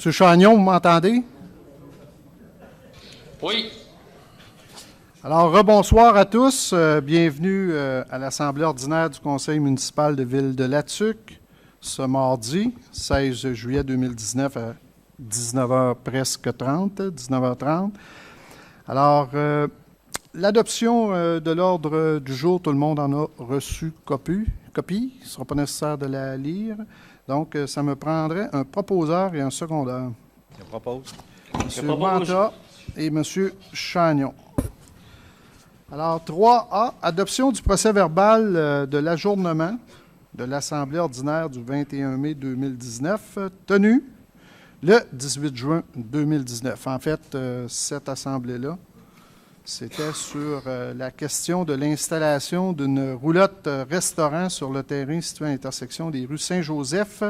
M. Chagnon, vous m'entendez? Oui. Alors, rebonsoir à tous. Bienvenue à l'Assemblée ordinaire du Conseil municipal de Ville de Latuc, ce mardi, 16 juillet 2019 à 19h presque 30, 19h30. Alors, l'adoption de l'ordre du jour, tout le monde en a reçu copie. Il ne sera pas nécessaire de la lire. Donc, ça me prendrait un proposeur et un secondeur. Je propose. M. Manta et M. Chagnon. Alors, 3A, adoption du procès-verbal de l'ajournement de l'Assemblée ordinaire du 21 mai 2019, tenu le 18 juin 2019. En fait, cette assemblée-là, c'était sur la question de l'installation d'une roulotte restaurant sur le terrain situé à l'intersection des rues Saint-Joseph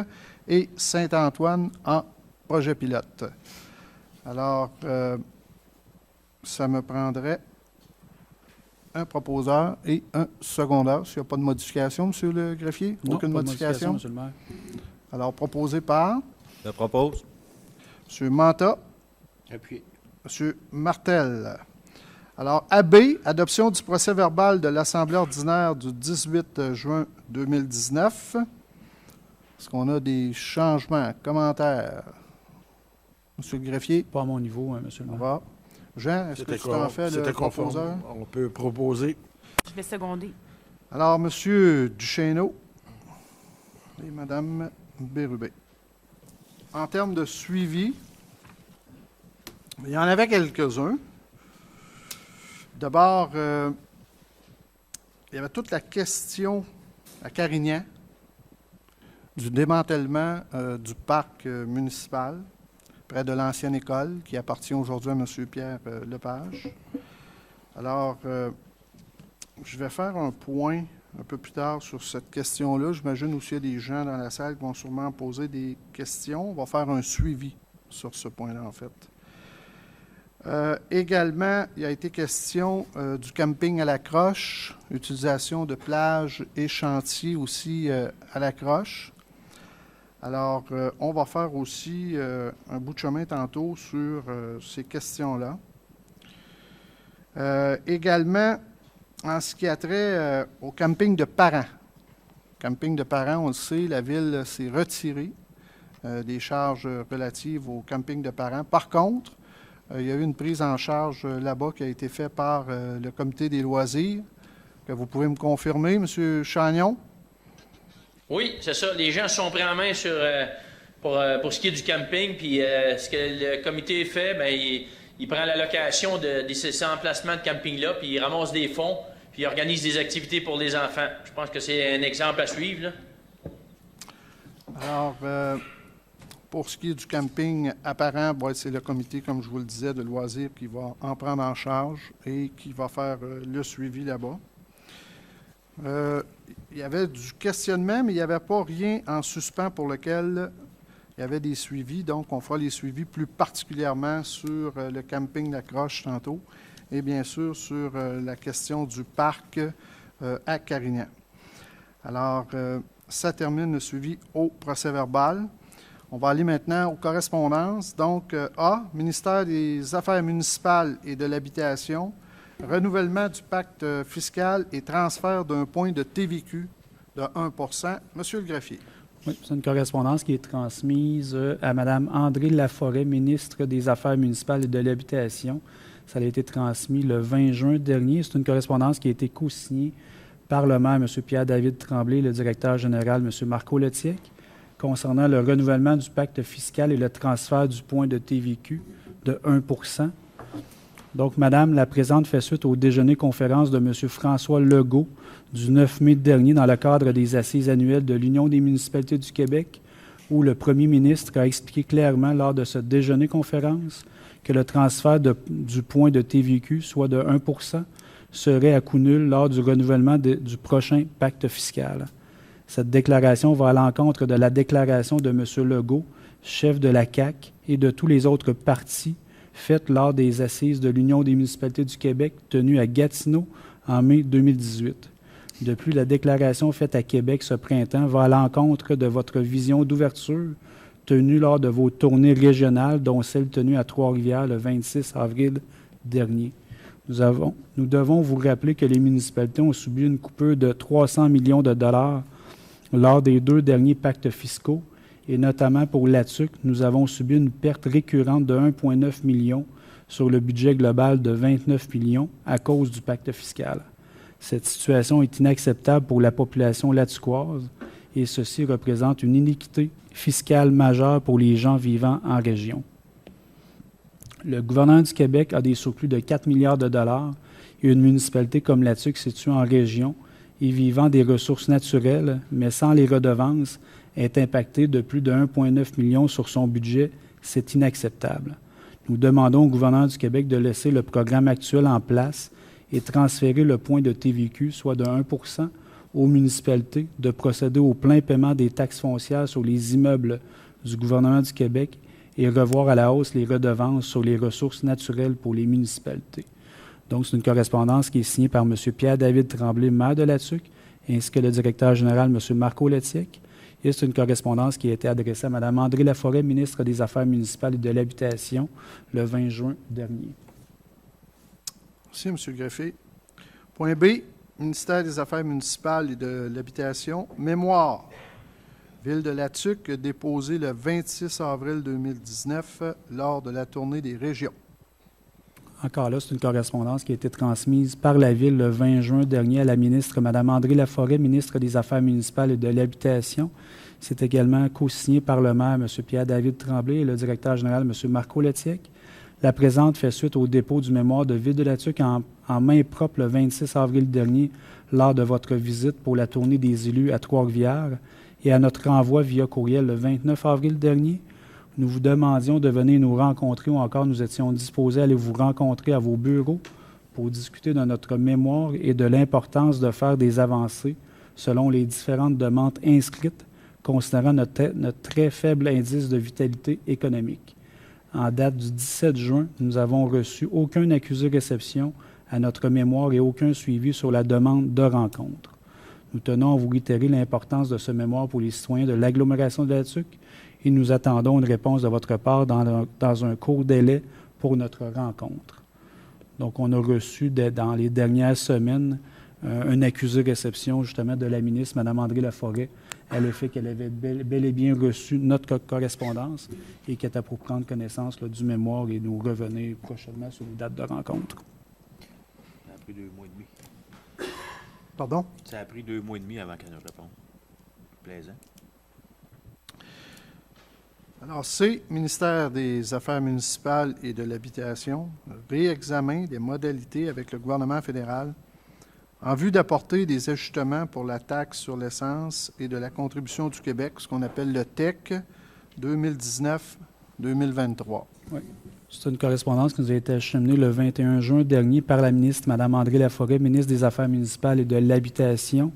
et Saint-Antoine en projet pilote. Alors, ça me prendrait un proposeur et un secondeur. S'il n'y a pas de modification, M. le greffier? Non, aucune pas de modification? M. le maire. Alors, proposé par Je propose. M. Manta, Appuyé. M. Martel. Alors, AB, adoption du procès-verbal de l'Assemblée ordinaire du 18 juin 2019. Est-ce qu'on a des changements, commentaires? M. le greffier? Pas à mon niveau, M. le Au maire. revoir. Jean, est-ce que tu t'en fais le proposeur? On peut proposer. Je vais seconder. Alors, M. Duchesneau et Mme Bérubé. En termes de suivi, il y en avait quelques-uns. D'abord, il y avait toute la question à Carignan du démantèlement du parc municipal près de l'ancienne école qui appartient aujourd'hui à M. Pierre Lepage. Alors, je vais faire un point un peu plus tard sur cette question-là. J'imagine aussi qu'il y a des gens dans la salle qui vont sûrement poser des questions. On va faire un suivi sur ce point-là, en fait. Également, il a été question du camping à la croche, utilisation de plages et chantiers aussi à la croche. Alors, on va faire aussi un bout de chemin tantôt sur ces questions-là. Également, en ce qui a trait au camping de parents. Camping de parents, on le sait, la Ville s'est retirée des charges relatives au camping de parents. Par contre, il y a eu une prise en charge là-bas qui a été faite par le Comité des loisirs, que vous pouvez me confirmer, M. Chagnon? Oui, c'est ça. Les gens se sont pris en main pour ce qui est du camping. Puis ce que le comité fait, bien, il prend la location de ces emplacements de camping-là, puis il ramasse des fonds, puis il organise des activités pour les enfants. Je pense que c'est un exemple à suivre, là. Alors, pour ce qui est du camping apparent, c'est le comité, comme je vous le disais, de loisirs qui va en prendre en charge et qui va faire le suivi là-bas. Il y avait du questionnement, mais il n'y avait pas rien en suspens pour lequel il y avait des suivis. Donc, on fera les suivis plus particulièrement sur le camping La Croche tantôt et bien sûr sur la question du parc à Carignan. Alors, ça termine le suivi au procès-verbal. On va aller maintenant aux correspondances. Donc, A, ministère des Affaires municipales et de l'Habitation, renouvellement du pacte fiscal et transfert d'un point de TVQ de 1 %. Monsieur le greffier. Oui, c'est une correspondance qui est transmise à Mme André Laforêt, ministre des Affaires municipales et de l'Habitation. Ça a été transmis le 20 juin dernier. C'est une correspondance qui a été co-signée par le maire, M. Pierre-David Tremblay, le directeur général, M. Marco Letiec, concernant le renouvellement du pacte fiscal et le transfert du point de TVQ de 1 %. Donc, Madame, la présente fait suite au déjeuner-conférence de M. François Legault du 9 mai dernier dans le cadre des assises annuelles de l'Union des municipalités du Québec, où le premier ministre a expliqué clairement lors de ce déjeuner-conférence que le transfert du point de TVQ, soit de 1 %, serait à coût nul lors du renouvellement du prochain pacte fiscal. Cette déclaration va à l'encontre de la déclaration de M. Legault, chef de la CAQ, et de tous les autres partis faite lors des assises de l'Union des municipalités du Québec tenues à Gatineau en mai 2018. De plus, la déclaration faite à Québec ce printemps va à l'encontre de votre vision d'ouverture tenues lors de vos tournées régionales, dont celle tenue à Trois-Rivières le 26 avril dernier. Nous devons vous rappeler que les municipalités ont subi une coupure de 300 millions de dollars lors des 2 derniers pactes fiscaux, et notamment pour l'ATUC, nous avons subi une perte récurrente de 1,9 million sur le budget global de 29 millions à cause du pacte fiscal. Cette situation est inacceptable pour la population latucoise et ceci représente une iniquité fiscale majeure pour les gens vivant en région. Le gouvernement du Québec a des surplus de 4 milliards de dollars et une municipalité comme l'ATUC située en région et vivant des ressources naturelles, mais sans les redevances, est impactée de plus de 1,9 million sur son budget. C'est inacceptable. Nous demandons au gouvernement du Québec de laisser le programme actuel en place et transférer le point de TVQ, soit de 1 % aux municipalités, de procéder au plein paiement des taxes foncières sur les immeubles du gouvernement du Québec et revoir à la hausse les redevances sur les ressources naturelles pour les municipalités. Donc, c'est une correspondance qui est signée par M. Pierre-David Tremblay, maire de l'ATUC, ainsi que le directeur général, M. Marco Letiec. Et c'est une correspondance qui a été adressée à Mme André Laforêt, ministre des Affaires municipales et de l'Habitation, le 20 juin dernier. Merci, M. le greffier. Point B, ministère des Affaires municipales et de l'Habitation. Mémoire. Ville de l'ATUC, déposée le 26 avril 2019 lors de la tournée des régions. Encore là, c'est une correspondance qui a été transmise par la Ville le 20 juin dernier à la ministre Mme André Laforêt, ministre des Affaires municipales et de l'Habitation. C'est également co-signé par le maire, M. Pierre-David Tremblay, et le directeur général, M. Marco Letiec. La présente fait suite au dépôt du mémoire de Ville de l'ATUC en main propre le 26 avril dernier lors de votre visite pour la tournée des élus à Trois-Rivières et à notre renvoi via courriel le 29 avril dernier. Nous vous demandions de venir nous rencontrer ou encore nous étions disposés à aller vous rencontrer à vos bureaux pour discuter de notre mémoire et de l'importance de faire des avancées selon les différentes demandes inscrites, considérant notre très faible indice de vitalité économique. En date du 17 juin, nous n'avons reçu aucun accusé-réception à notre mémoire et aucun suivi sur la demande de rencontre. Nous tenons à vous réitérer l'importance de ce mémoire pour les citoyens de l'agglomération de l'ATUC et nous attendons une réponse de votre part dans un court délai pour notre rencontre. Donc, on a reçu dans les dernières semaines un accusé-réception justement de la ministre, Mme André Laforêt, à l'effet qu'elle avait bel et bien reçu notre correspondance et qu'elle était pour prendre connaissance du mémoire et nous revenir prochainement sur une date de rencontre. Ça a pris 2 mois et demi. Pardon? Ça a pris 2 mois et demi avant qu'elle nous réponde. Plaisant. Alors, C, ministère des Affaires municipales et de l'Habitation, réexamen des modalités avec le gouvernement fédéral en vue d'apporter des ajustements pour la taxe sur l'essence et de la contribution du Québec, ce qu'on appelle le TEC 2019-2023. Oui. C'est une correspondance qui nous a été acheminée le 21 juin dernier par la ministre, Mme André Laforêt, ministre des Affaires municipales et de l'Habitation.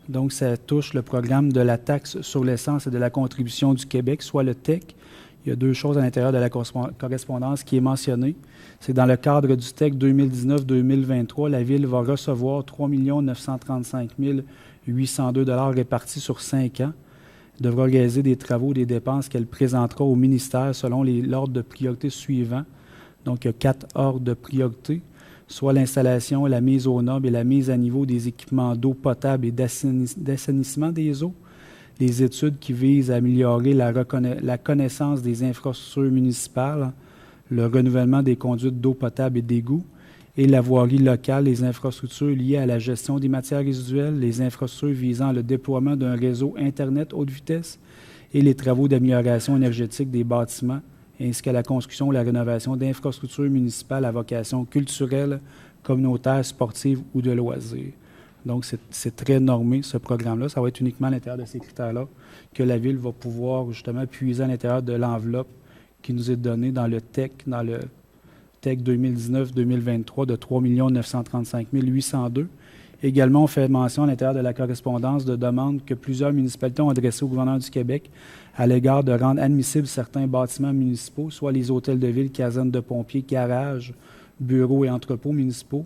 Donc, ça touche le programme de la taxe sur l'essence et de la contribution du Québec, soit le TEC. Il y a 2 choses à l'intérieur de la correspondance qui est mentionnée. C'est dans le cadre du TEC 2019-2023, la Ville va recevoir 3 935 802 $ répartis sur 5 ans. Elle devra réaliser des travaux, des dépenses qu'elle présentera au ministère selon l'ordre de priorité suivant. Donc, il y a 4 ordres de priorité, soit l'installation, la mise aux normes et la mise à niveau des équipements d'eau potable et d'assainissement des eaux, les études qui visent à améliorer la connaissance des infrastructures municipales, le renouvellement des conduites d'eau potable et d'égouts, et la voirie locale, les infrastructures liées à la gestion des matières résiduelles, les infrastructures visant le déploiement d'un réseau Internet haute vitesse et les travaux d'amélioration énergétique des bâtiments, ainsi qu'à la construction ou la rénovation d'infrastructures municipales à vocation culturelle, communautaire, sportive ou de loisirs. Donc, c'est très normé, ce programme-là. Ça va être uniquement à l'intérieur de ces critères-là que la Ville va pouvoir justement puiser à l'intérieur de l'enveloppe qui nous est donnée dans le TEC 2019-2023 de 3 935 802. Également, on fait mention à l'intérieur de la correspondance de demandes que plusieurs municipalités ont adressées au gouvernement du Québec à l'égard de rendre admissibles certains bâtiments municipaux, soit les hôtels de ville, casernes de pompiers, garages, bureaux et entrepôts municipaux.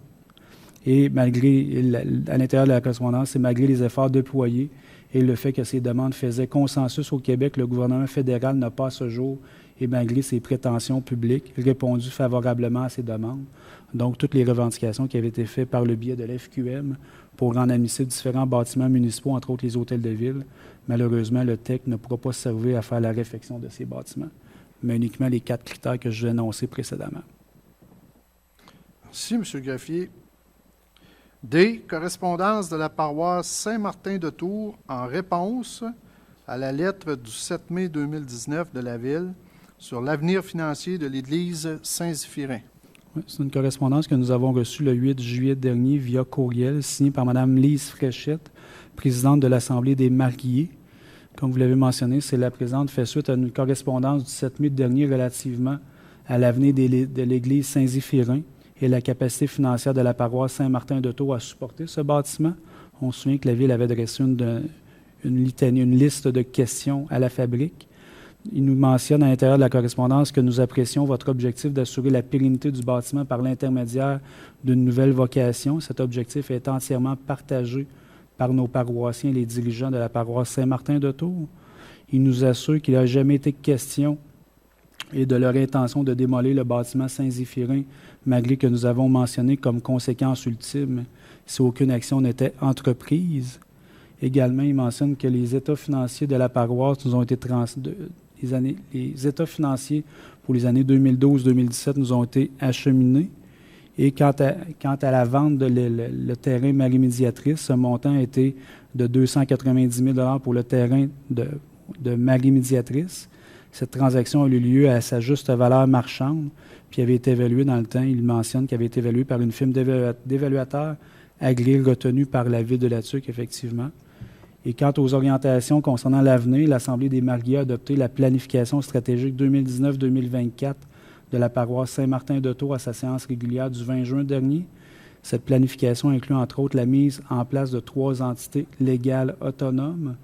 Et à l'intérieur de la correspondance, c'est malgré les efforts déployés et le fait que ces demandes faisaient consensus au Québec, le gouvernement fédéral n'a pas à ce jour, et malgré ses prétentions publiques, répondu favorablement à ces demandes. Donc, toutes les revendications qui avaient été faites par le biais de l'FQM pour rendre admissibles différents bâtiments municipaux, entre autres les hôtels de ville, malheureusement, le TEC ne pourra pas servir à faire la réfection de ces bâtiments, mais uniquement les 4 critères que je vous ai énoncés précédemment. Merci, M. Greffier. D. Correspondance de la paroisse Saint-Martin-de-Tours en réponse à la lettre du 7 mai 2019 de la Ville sur l'avenir financier de l'Église Saint-Zéphirin. Oui, c'est une correspondance que nous avons reçue le 8 juillet dernier via courriel, signée par Mme Lise Fréchette, présidente de l'Assemblée des mariés. Comme vous l'avez mentionné, la présidente fait suite à une correspondance du 7 mai dernier relativement à l'avenir de l'Église Saint-Zéphirin et la capacité financière de la paroisse Saint-Martin-de-Tours à supporter ce bâtiment. On se souvient que la Ville avait dressé une liste de questions à la fabrique. Il nous mentionne à l'intérieur de la correspondance que nous apprécions votre objectif d'assurer la pérennité du bâtiment par l'intermédiaire d'une nouvelle vocation. Cet objectif est entièrement partagé par nos paroissiens et les dirigeants de la paroisse Saint-Martin-de-Tours. Il nous assure qu'il n'a jamais été question et de leur intention de démolir le bâtiment Saint-Zéphirin, malgré que nous avons mentionné comme conséquence ultime si aucune action n'était entreprise. Également, il mentionne que les états financiers de la paroisse nous ont été les états financiers pour les années 2012-2017 nous ont été acheminés. Et quant à la vente de le terrain Marie-Médiatrice, ce montant a été de 290 000 pour le terrain de Marie-Médiatrice. Cette transaction a eu lieu à sa juste valeur marchande, puis avait été évaluée dans le temps, il mentionne qu'elle avait été évaluée par une firme d'évaluateurs agréée retenue par la Ville de Latuc, effectivement. Et quant aux orientations concernant l'avenir, l'Assemblée des mariés a adopté la planification stratégique 2019-2024 de la paroisse Saint-Martin-de-Tours à sa séance régulière du 20 juin dernier. Cette planification inclut entre autres la mise en place de 3 entités légales autonomes,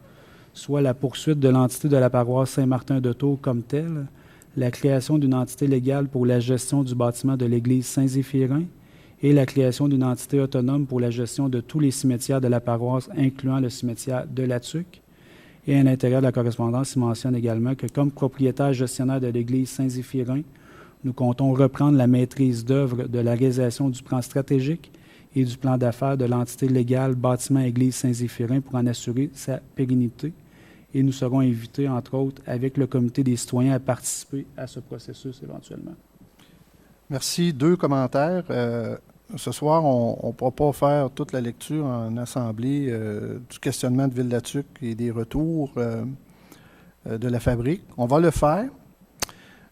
soit la poursuite de l'entité de la paroisse Saint-Martin-de-Tours comme telle, la création d'une entité légale pour la gestion du bâtiment de l'église Saint-Zéphirin et la création d'une entité autonome pour la gestion de tous les cimetières de la paroisse, incluant le cimetière de Latuc. Et à l'intérieur de la correspondance, il mentionne également que comme propriétaire gestionnaire de l'église Saint-Zéphirin, nous comptons reprendre la maîtrise d'œuvre de la réalisation du plan stratégique et du plan d'affaires de l'entité légale bâtiment Église Saint-Zéphirin pour en assurer sa pérennité. Et nous serons invités, entre autres, avec le comité des citoyens à participer à ce processus éventuellement. Merci. 2 commentaires. Ce soir, on ne pourra pas faire toute la lecture en assemblée du questionnement de Ville-Latuc et des retours de la fabrique. On va le faire.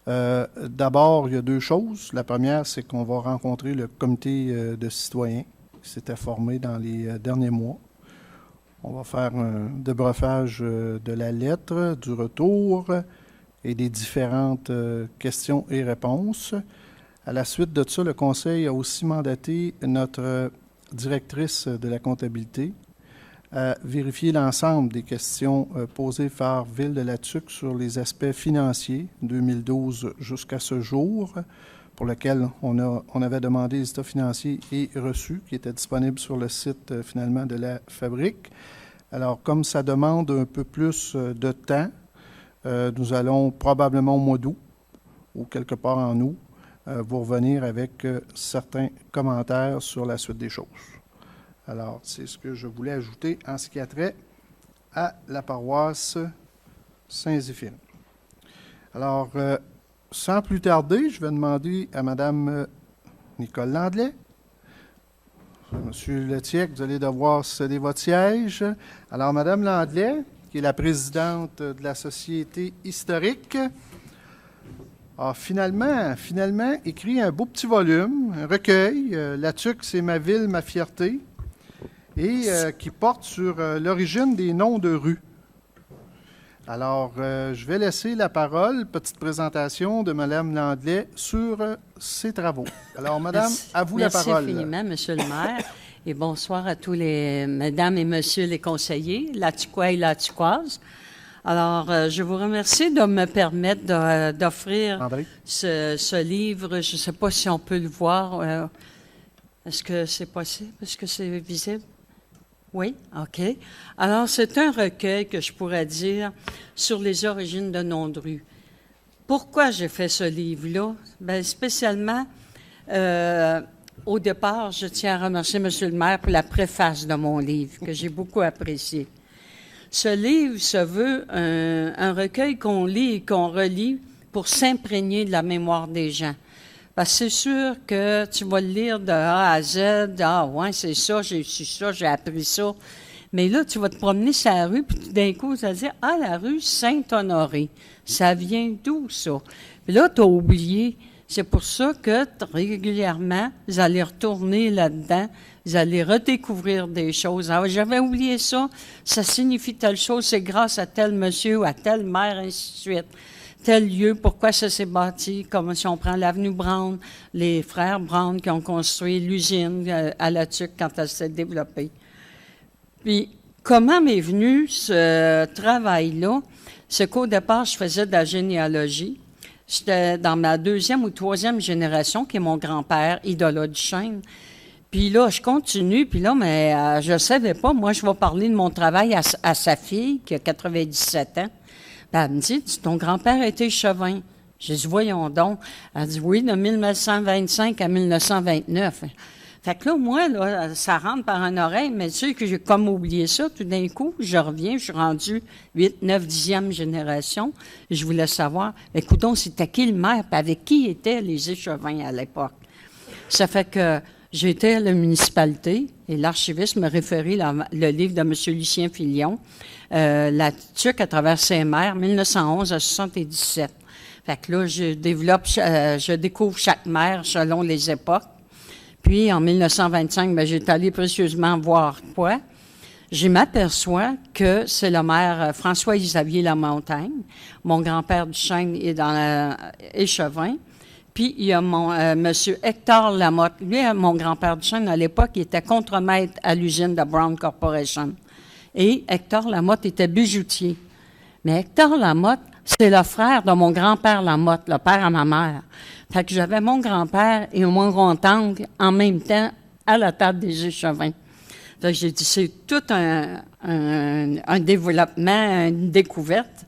D'abord, il y a 2 choses. La première, c'est qu'on va rencontrer le comité de citoyens qui s'était formé dans les derniers mois. On va faire un débriefage de la lettre, du retour et des différentes questions et réponses. À la suite de ça, le Conseil a aussi mandaté notre directrice de la comptabilité à vérifier l'ensemble des questions posées par Ville de Latuc sur les aspects financiers 2012 jusqu'à ce jour, pour lequel on avait demandé les états financiers et reçus, qui étaient disponibles sur le site finalement de la fabrique. Alors, comme ça demande un peu plus de temps, nous allons probablement au mois d'août ou quelque part en août vous revenir avec certains commentaires sur la suite des choses. Alors, c'est ce que je voulais ajouter en ce qui a trait à la paroisse Saint-Zéphirin. Alors, sans plus tarder, je vais demander à Mme Nicole Landlet. Monsieur Letiec, vous allez devoir céder votre siège. Alors, Mme Landlet, qui est la présidente de la Société historique, a finalement écrit un beau petit volume, un recueil, Latuc, c'est ma ville, ma fierté, et qui porte sur l'origine des noms de rues. Alors, je vais laisser la parole, petite présentation de Mme Landlet sur ses travaux. Alors, Madame, à vous la parole. Merci infiniment, Monsieur le maire, et bonsoir à tous les mesdames et messieurs les conseillers, Latucois et Latucoises. Alors, je vous remercie de me permettre d'offrir ce livre. Je ne sais pas si on peut le voir. Est-ce que c'est possible? Est-ce que c'est visible? Oui, OK. Alors, c'est un recueil que je pourrais dire sur les origines de nom de rue. Pourquoi j'ai fait ce livre-là? Bien, spécialement, au départ, je tiens à remercier M. le maire pour la préface de mon livre, que j'ai beaucoup apprécié. Ce livre se veut un recueil qu'on lit et qu'on relit pour s'imprégner de la mémoire des gens. Parce que c'est sûr que tu vas le lire de A à Z. Ah, ouais, c'est ça, j'ai su ça, j'ai appris ça. Mais là, tu vas te promener sur la rue, puis tout d'un coup, tu vas dire, ah, la rue Saint-Honoré, ça vient d'où, ça? Puis là, tu as oublié. C'est pour ça que régulièrement, vous allez retourner là-dedans, vous allez redécouvrir des choses. Ah, j'avais oublié ça, ça signifie telle chose, c'est grâce à tel monsieur ou à telle mère, ainsi de suite. Tel lieu, pourquoi ça s'est bâti, comme si on prend l'avenue Brown, les frères Brown qui ont construit l'usine à La Tuque quand elle s'est développée. Puis, comment m'est venu ce travail-là? C'est qu'au départ, je faisais de la généalogie. J'étais dans ma 2e ou 3e génération, qui est mon grand-père, Idola Duchesne. Puis là, je continue, puis là, mais je savais pas. Moi, je vais parler de mon travail à sa fille, qui a 97 ans. Ben, elle me dit, ton grand-père était échevin. J'ai dit, voyons donc. Elle dit, oui, de 1925 à 1929. Fait que là, moi, là, ça rentre par une oreille, mais tu sais que j'ai comme oublié ça. Tout d'un coup, je reviens, je suis rendu 8, 9, 10e génération. Je voulais savoir, écoutons, c'était qui le maire, puis avec qui étaient les échevins à l'époque. Ça fait que j'étais à la municipalité et l'archiviste me référait le livre de M. Lucien Filion, La Tuque à travers ses mers, 1911 à 77. Fait que là, je découvre chaque mère selon les époques. Puis, en 1925, ben, j'ai allé précieusement voir quoi. Je m'aperçois que c'est le maire François-Xavier Lamontagne. Mon grand-père Duchesne est dans Échevin. Puis, il y a monsieur Hector Lamotte. Lui, mon grand-père Duchesne, à l'époque, il était contremaître à l'usine de Brown Corporation. Et Hector Lamotte était bijoutier. Mais Hector Lamotte, c'est le frère de mon grand-père Lamotte, le père à ma mère. Fait que j'avais mon grand-père et mon grand-oncle en même temps à la table des échevins. Fait que j'ai dit, c'est tout un développement, une découverte.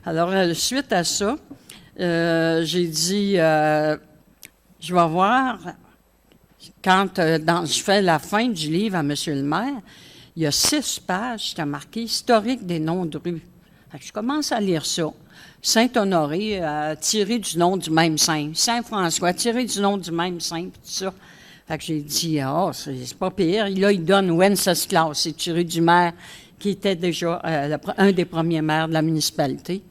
Alors, suite à ça, j'ai dit, je vais voir, quand je fais la fin du livre à M. le maire, il y a 6 pages qui ont marqué « Historique des noms de rue ». Fait que je commence à lire ça. Saint-Honoré, tiré du nom du même saint. Saint-François, tiré du nom du même saint, tout ça. Fait que j'ai dit, c'est pas pire. Là, il donne Wenceslas, c'est tiré du maire qui était déjà un des premiers maires de la municipalité.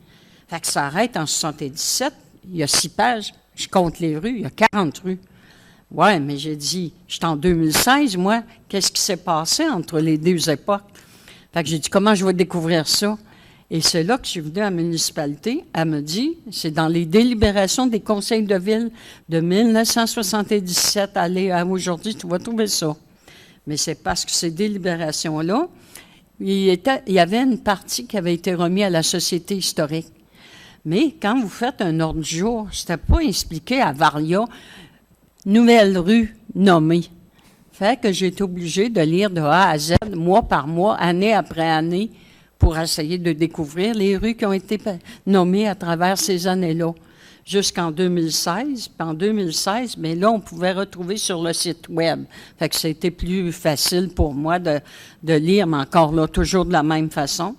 Fait que ça arrête en 77. Il y a 6 pages. Je compte les rues. Il y a 40 rues. Ouais, mais j'ai dit, j'étais en 2016, moi. Qu'est-ce qui s'est passé entre les deux époques? Fait que j'ai dit, comment je vais découvrir ça? Et c'est là que je suis venue à la municipalité. Elle me dit, c'est dans les délibérations des conseils de ville de 1977 à aujourd'hui, tu vas trouver ça. Mais c'est parce que ces délibérations-là, il y avait une partie qui avait été remise à la Société historique. Mais quand vous faites un ordre du jour, c'était pas expliqué à Varia, nouvelle rue nommée. Fait que j'ai été obligée de lire de A à Z, mois par mois, année après année, pour essayer de découvrir les rues qui ont été nommées à travers ces années-là, jusqu'en 2016. Puis en 2016, bien là, on pouvait retrouver sur le site Web. Fait que c'était plus facile pour moi de lire, mais encore là, toujours de la même façon.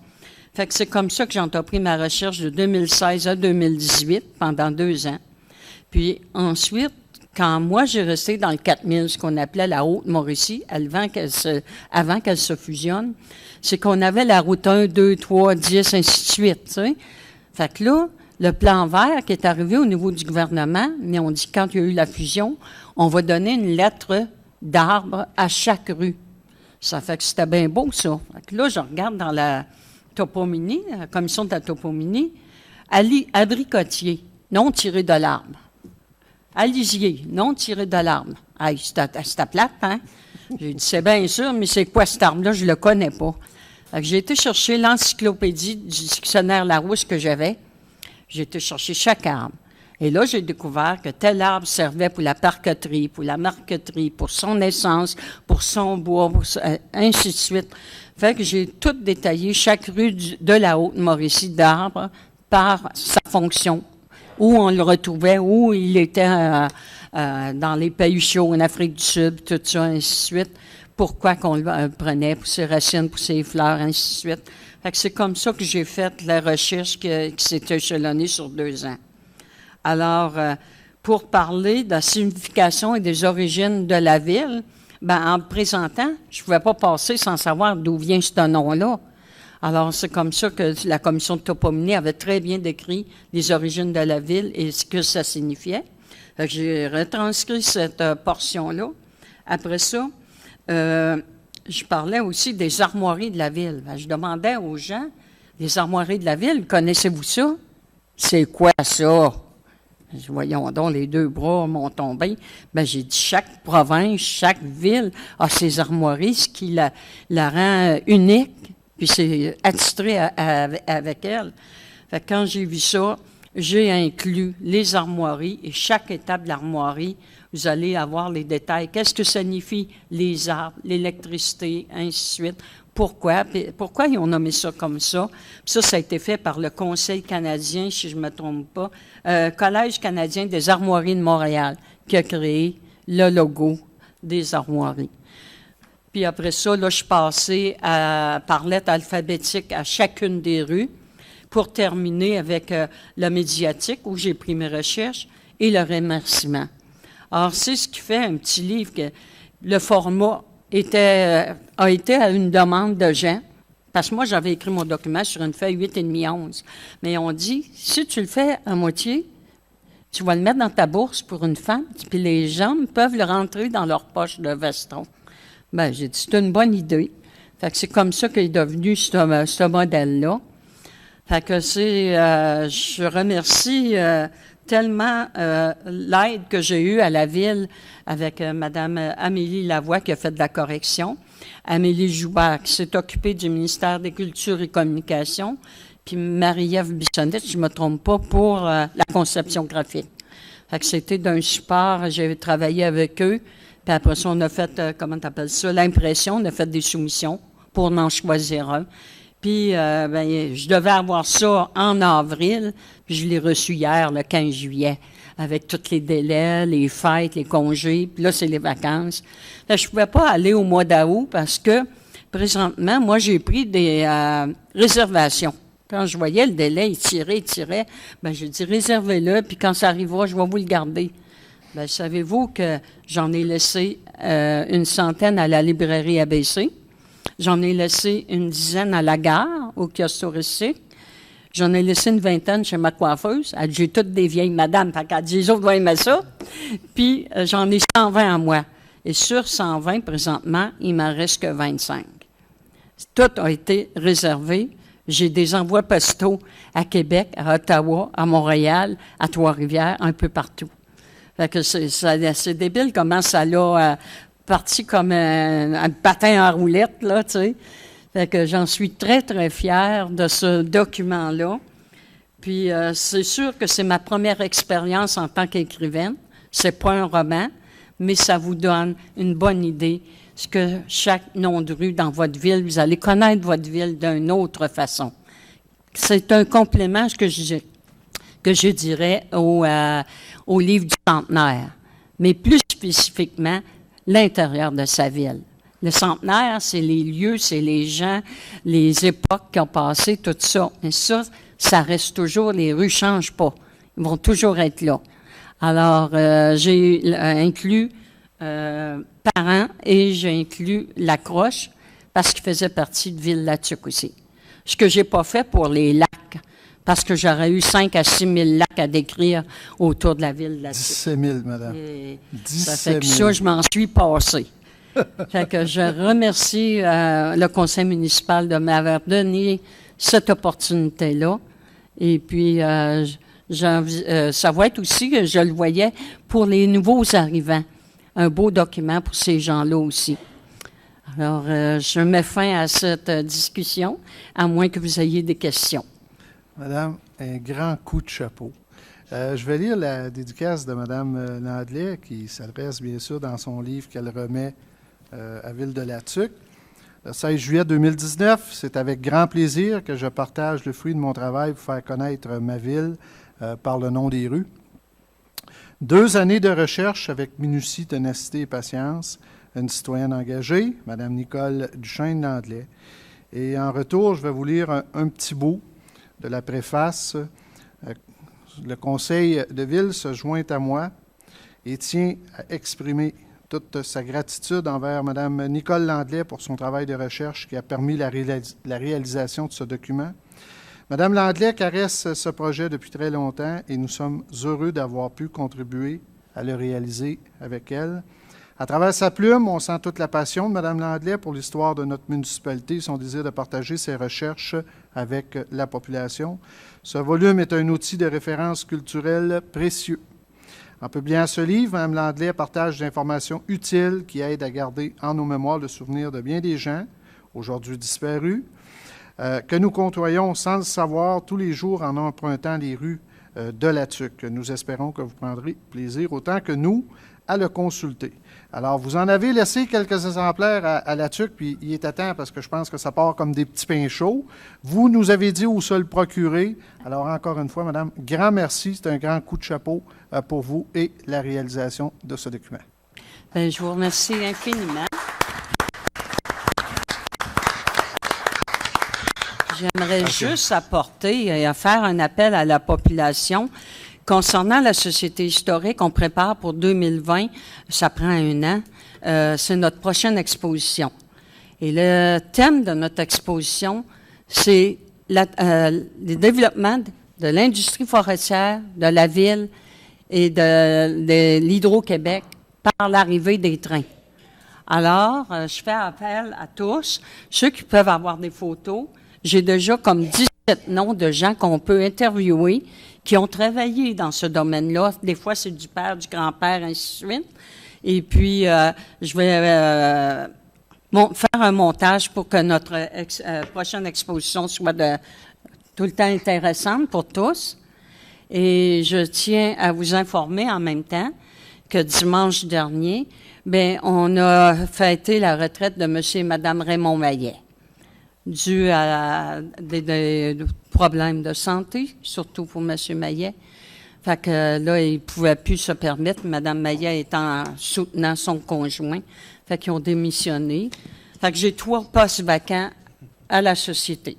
Fait que c'est comme ça que j'ai entrepris ma recherche de 2016 à 2018, pendant 2 ans. Puis ensuite, quand moi, j'ai resté dans le 4000, ce qu'on appelait la Haute-Mauricie, avant qu'elle se fusionne, c'est qu'on avait la route 1, 2, 3, 10, ainsi de suite, tu sais. Fait que là, le plan vert qui est arrivé au niveau du gouvernement, mais on dit quand il y a eu la fusion, on va donner une lettre d'arbre à chaque rue. Ça fait que c'était bien beau, ça. Fait que là, je regarde dans la toponymie, la commission de la toponymie, abricotier, non tiré de l'arbre. Alisier, non tiré de l'arbre. Hey, c'était plate, hein? J'ai dit, c'est bien sûr, mais c'est quoi cet arbre-là? Je le connais pas. Fait que j'ai été chercher l'encyclopédie du dictionnaire Larousse que j'avais. J'ai été chercher chaque arbre. Et là, j'ai découvert que tel arbre servait pour la parqueterie, pour la marqueterie, pour son essence, pour son bois, ainsi de suite. Fait que j'ai tout détaillé, chaque rue de la Haute-Mauricie d'arbres par sa fonction, où on le retrouvait, où il était dans les pays chauds, en Afrique du Sud, tout ça, ainsi de suite. Pourquoi qu'on le prenait, pour ses racines, pour ses fleurs, ainsi de suite. Fait que c'est comme ça que j'ai fait la recherche qui s'est échelonnée sur 2 ans. Alors, pour parler de la signification et des origines de la ville, en me présentant, je ne pouvais pas passer sans savoir d'où vient ce nom-là. Alors, c'est comme ça que la commission de toponymie avait très bien décrit les origines de la ville et ce que ça signifiait. Fait que j'ai retranscrit cette portion-là. Après ça, je parlais aussi des armoiries de la ville. Je demandais aux gens, les armoiries de la ville, connaissez-vous ça? C'est quoi ça? Voyons donc, les 2 bras m'ont tombé. J'ai dit, chaque province, chaque ville a ses armoiries, ce qui la rend unique, puis c'est attitré avec elle. Fait que quand j'ai vu ça, j'ai inclus les armoiries et chaque étape de l'armoirie, vous allez avoir les détails. Qu'est-ce que ça signifie les arbres, l'électricité, ainsi de suite. Pourquoi ils ont nommé ça comme ça? Puis ça a été fait par le Conseil canadien, si je ne me trompe pas, Collège canadien des armoiries de Montréal, qui a créé le logo des armoiries. Puis après ça, là, je suis passée par lettre alphabétique à chacune des rues pour terminer avec le médiatique, où j'ai pris mes recherches, et le remerciement. Alors, c'est ce qui fait un petit livre que le format a été à une demande de gens, parce que moi, j'avais écrit mon document sur une feuille 8,5-11. Mais on dit, si tu le fais à moitié, tu vas le mettre dans ta bourse pour une femme, puis les gens peuvent le rentrer dans leur poche de veston. J'ai dit, c'est une bonne idée. Fait que c'est comme ça qu'est devenu ce modèle-là. Fait que je remercie tellement l'aide que j'ai eue à la ville avec Mme Amélie Lavoie qui a fait de la correction, Amélie Joubert qui s'est occupée du ministère des Cultures et Communications, puis Marie-Ève Bissonnette, si je ne me trompe pas, pour la conception graphique. Fait que c'était d'un support, j'ai travaillé avec eux, puis après ça, on a fait, l'impression, on a fait des soumissions pour en choisir un. Puis, je devais avoir ça en avril, puis je l'ai reçu hier, le 15 juillet, avec tous les délais, les fêtes, les congés, puis là, c'est les vacances. Là, je ne pouvais pas aller au mois d'août parce que, présentement, moi, j'ai pris des réservations. Quand je voyais le délai, il tirait, je dis, réservez-le, puis quand ça arrivera, je vais vous le garder. Savez-vous que j'en ai laissé une centaine à la librairie ABC? J'en ai laissé une dizaine à la gare, au kiosque touristique. J'en ai laissé une vingtaine chez ma coiffeuse. Elle dit, j'ai toutes des vieilles madames. Fait qu'elle dit, les autres vont aimer ça. Puis, j'en ai 120 à moi. Et sur 120, présentement, il m'en reste que 25. Tout a été réservé. J'ai des envois postaux à Québec, à Ottawa, à Montréal, à Trois-Rivières, un peu partout. Fait que c'est débile comment ça l'a parti comme un patin en roulette, là, tu sais. Fait que j'en suis très, très fière de ce document-là. Puis, c'est sûr que c'est ma première expérience en tant qu'écrivaine. C'est pas un roman, mais ça vous donne une bonne idée ce que chaque nom de rue dans votre ville, vous allez connaître votre ville d'une autre façon. C'est un complément que je dirais au livre du centenaire, mais plus spécifiquement, l'intérieur de sa ville. Le centenaire, c'est les lieux, c'est les gens, les époques qui ont passé, tout ça. Et ça reste toujours, les rues ne changent pas. Ils vont toujours être là. Alors, j'ai inclus Parent et j'ai inclus La Croche parce qu'il faisait partie de Ville-Latuc aussi. Ce que j'ai pas fait pour les lacs, parce que j'aurais eu 5 à 6 000 lacs à décrire autour de la ville de Latuc. 17 000, madame. 17 000. Ça fait que ça, je m'en suis passé. Fait que je remercie le conseil municipal de m'avoir donné cette opportunité-là. Et puis, ça va être aussi, que je le voyais, pour les nouveaux arrivants. Un beau document pour ces gens-là aussi. Alors, je mets fin à cette discussion, à moins que vous ayez des questions. Madame, un grand coup de chapeau. Je vais lire la dédicace de Mme Landlet, qui s'adresse bien sûr dans son livre qu'elle remet à Ville-de-la-Tuque. Le 16 juillet 2019, c'est avec grand plaisir que je partage le fruit de mon travail pour faire connaître ma ville par le nom des rues. 2 années de recherche avec minutie, ténacité et patience. Une citoyenne engagée, Mme Nicole Duchesne-Landlet. Et en retour, je vais vous lire un petit bout de la préface. Le conseil de ville se joint à moi et tient à exprimer toute sa gratitude envers Mme Nicole Landlet pour son travail de recherche qui a permis la réalisation de ce document. Mme Landlet caresse ce projet depuis très longtemps et nous sommes heureux d'avoir pu contribuer à le réaliser avec elle. À travers sa plume, on sent toute la passion de Mme Landlet pour l'histoire de notre municipalité et son désir de partager ses recherches avec la population. Ce volume est un outil de référence culturelle précieux. En publiant ce livre, Mme Landlet partage des informations utiles qui aident à garder en nos mémoires le souvenir de bien des gens, aujourd'hui disparus, que nous côtoyons sans le savoir tous les jours en empruntant les rues de la Tuque. Nous espérons que vous prendrez plaisir autant que nous à le consulter. Alors, vous en avez laissé quelques exemplaires à la Tuque, puis il est à temps parce que je pense que ça part comme des petits pains chauds. Vous nous avez dit où se le procurer. Alors, encore une fois, madame, grand merci. C'est un grand coup de chapeau pour vous et la réalisation de ce document. Je vous remercie infiniment. J'aimerais juste apporter et faire un appel à la population. Concernant la Société historique, on prépare pour 2020, ça prend 1 an, c'est notre prochaine exposition. Et le thème de notre exposition, c'est le développement de l'industrie forestière, de la ville et de l'Hydro-Québec par l'arrivée des trains. Alors, je fais appel à tous, ceux qui peuvent avoir des photos. J'ai déjà comme 17 noms de gens qu'on peut interviewer qui ont travaillé dans ce domaine-là. Des fois, c'est du père, du grand-père, ainsi de suite. Et puis, je vais faire un montage pour que notre prochaine exposition soit tout le temps intéressante pour tous. Et je tiens à vous informer en même temps que dimanche dernier, on a fêté la retraite de M. et Mme Raymond Maillet, dû à des problèmes de santé, surtout pour M. Maillet. Fait que là, il ne pouvait plus se permettre, Mme Maillet étant soutenant son conjoint. Fait qu'ils ont démissionné. Fait que j'ai 3 postes vacants à la société.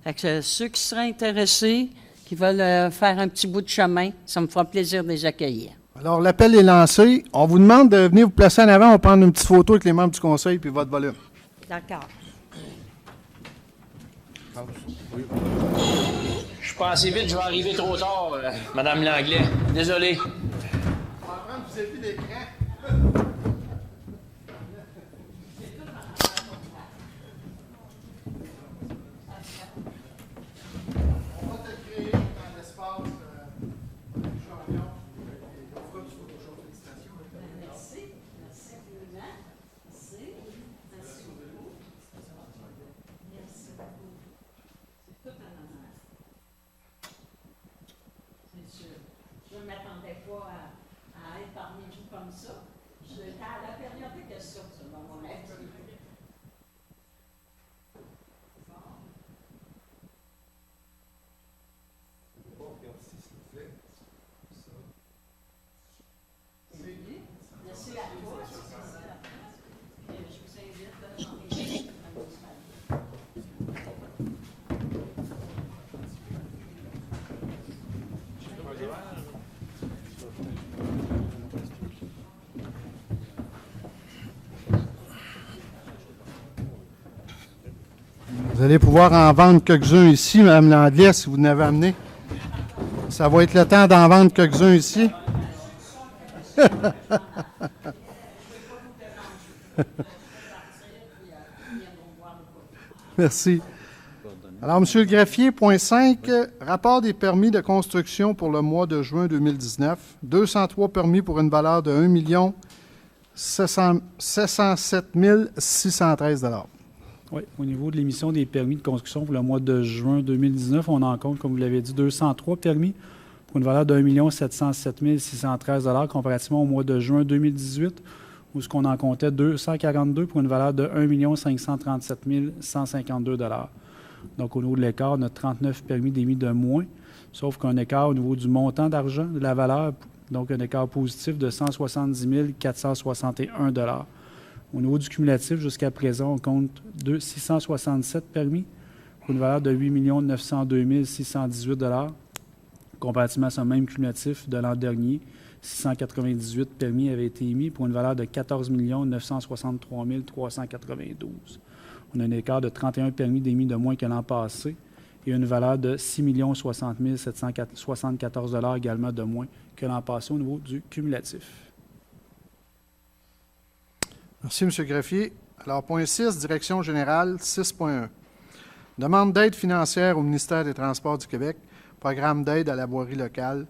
Fait que ceux qui seraient intéressés, qui veulent faire un petit bout de chemin, ça me fera plaisir de les accueillir. Alors, l'appel est lancé. On vous demande de venir vous placer en avant. On va prendre une petite photo avec les membres du conseil puis votre volume. D'accord. Je suis passé vite, je vais arriver trop tard, Madame Langlais. Désolé. On va prendre vous avez d'écran. On va te créer dans l'espace champion. On fera du Photoshop. Félicitations. Merci. Merci infiniment. Merci. Merci beaucoup. Merci beaucoup. C'est tout un honneur. C'est sûr. Je ne m'attendais pas à être parmi vous comme ça. J'étais à la période de questions, ça, dans mon avis. Merci à toi. Je vous invite à chanter. Vous allez pouvoir en vendre quelques-uns ici, Mme Landlet, si vous n'avez amené. Ça va être le temps d'en vendre quelques-uns ici. Merci. Alors, M. le greffier, point 5, rapport des permis de construction pour le mois de juin 2019. 203 permis pour une valeur de 1 707 613 $. Oui, au niveau de l'émission des permis de construction pour le mois de juin 2019, on en compte, comme vous l'avez dit, 203 permis pour pour une valeur de 1 707 613 $ comparativement au mois de juin 2018, où ce qu'on en comptait 242 pour une valeur de 1 537 152 $. Donc, au niveau de l'écart, on a 39 permis d'émis de moins, sauf qu'un écart au niveau du montant d'argent, de la valeur, donc un écart positif de 170 461 $. Au niveau du cumulatif, jusqu'à présent, on compte 667 permis pour une valeur de 8 902 618 $, comparativement à ce même cumulatif de l'an dernier. 698 permis avaient été émis pour une valeur de 14 963 392. On a un écart de 31 permis d'émis de moins que l'an passé et une valeur de 6 060 774 $ également de moins que l'an passé au niveau du cumulatif. Merci, M. Greffier. Alors, point 6, Direction générale, 6.1. Demande d'aide financière au ministère des Transports du Québec, programme d'aide à la voirie locale,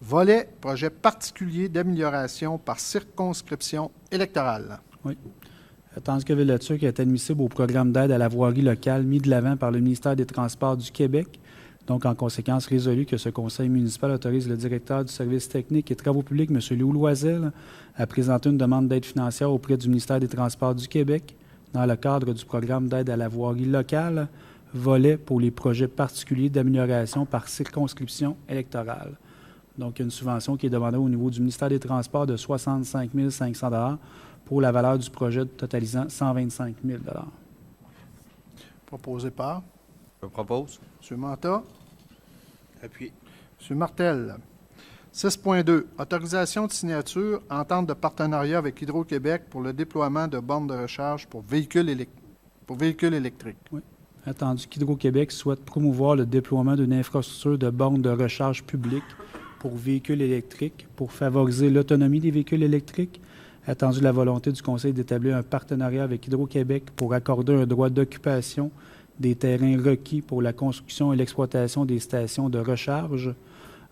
volet projet particulier d'amélioration par circonscription électorale. Oui. Tandis que Ville-de-Tuc est admissible au programme d'aide à la voirie locale mis de l'avant par le ministère des Transports du Québec. Donc, en conséquence, résolu que ce conseil municipal autorise le directeur du service technique et travaux publics, M. Léo Loisel, à présenter une demande d'aide financière auprès du ministère des Transports du Québec dans le cadre du programme d'aide à la voirie locale, volet pour les projets particuliers d'amélioration par circonscription électorale. Donc, il y a une subvention qui est demandée au niveau du ministère des Transports de 65 500 $ pour la valeur du projet totalisant 125 000 $. Proposé par Je propose. M. Manta, Appuyé. M. Martel. 6.2. Autorisation de signature, entente de partenariat avec Hydro-Québec pour le déploiement de bornes de recharge pour véhicules électriques. Oui. Attendu qu'Hydro-Québec souhaite promouvoir le déploiement d'une infrastructure de bornes de recharge publique pour véhicules électriques pour favoriser l'autonomie des véhicules électriques. Attendu la volonté du Conseil d'établir un partenariat avec Hydro-Québec pour accorder un droit d'occupation des terrains requis pour la construction et l'exploitation des stations de recharge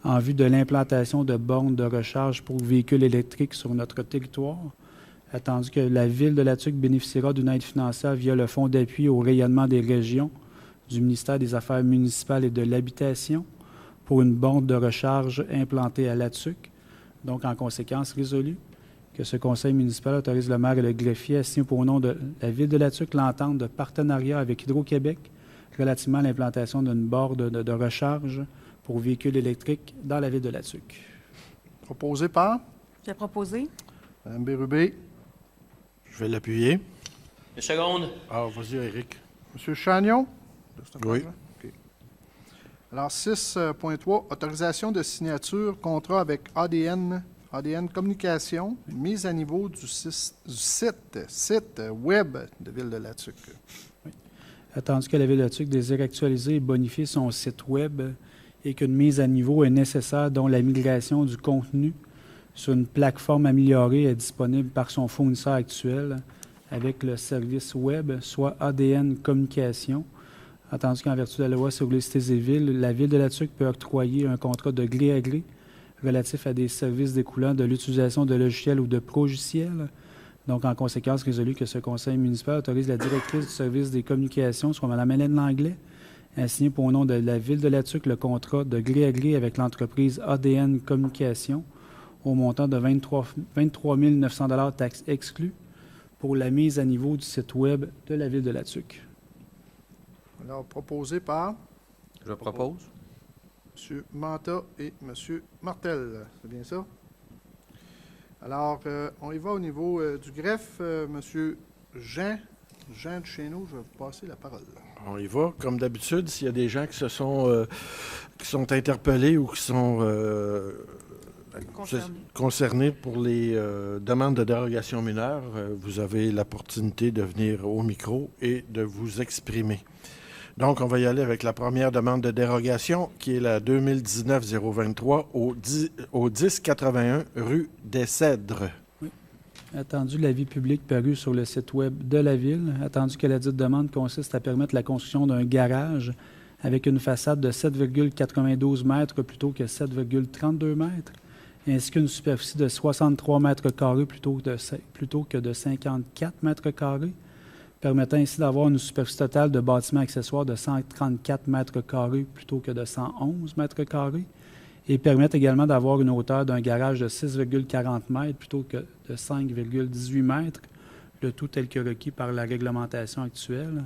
en vue de l'implantation de bornes de recharge pour véhicules électriques sur notre territoire. Attendu que la Ville de La-Tuque bénéficiera d'une aide financière via le Fonds d'appui au rayonnement des régions du ministère des Affaires municipales et de l'Habitation pour une borne de recharge implantée à La-Tuque. Donc, en conséquence, résolu que ce conseil municipal autorise le maire et le greffier à signer pour nom de la Ville de La-Tuque l'entente de partenariat avec Hydro-Québec relativement à l'implantation d'une borne de recharge pour véhicules électriques dans la Ville de La-Tuque. Proposé par J'ai proposé. Mme Bérubé, Je vais l'appuyer. Une seconde. Ah, vas-y, Éric. M. Chagnon. Oui. OK. Alors, 6.3, autorisation de signature, contrat avec ADN Communication, mise à niveau du site web de Ville de La-Tuque. Attendu que la Ville de La-Tuque désire actualiser et bonifier son site Web et qu'une mise à niveau est nécessaire, dont la migration du contenu sur une plateforme améliorée est disponible par son fournisseur actuel avec le service Web, soit ADN Communication. Attendu qu'en vertu de la loi sur les cités et villes, la Ville de La-Tuque peut octroyer un contrat de gré à gré relatif à des services découlant de l'utilisation de logiciels ou de progiciels. Donc, en conséquence, résolu que ce conseil municipal autorise la directrice du service des communications, soit Mme Hélène Langlais, à signer pour nom de la Ville de La-Tuque le contrat de gré à gré avec l'entreprise ADN Communication au montant de 23 900 $ taxes exclues pour la mise à niveau du site Web de la Ville de La-Tuque. Alors, proposé par Je propose. M. Manta et M. Martel. C'est bien ça? Alors, on y va au niveau du greffe. M. Jean de chez nous, je vais vous passer la parole. On y va. Comme d'habitude, s'il y a des gens qui sont interpellés ou qui sont concernés pour les demandes de dérogation mineure, vous avez l'opportunité de venir au micro et de vous exprimer. Donc, on va y aller avec la première demande de dérogation, qui est la 2019-023 au 1081 rue des Cèdres. Oui. Attendu l'avis public paru sur le site Web de la Ville, attendu que la dite demande consiste à permettre la construction d'un garage avec une façade de 7,92 mètres plutôt que 7,32 mètres, ainsi qu'une superficie de 63 mètres carrés plutôt que de 54 mètres carrés, permettant ainsi d'avoir une superficie totale de bâtiments accessoires de 134 mètres carrés plutôt que de 111 mètres carrés, et permettre également d'avoir une hauteur d'un garage de 6,40 mètres plutôt que de 5,18 mètres, le tout tel que requis par la réglementation actuelle.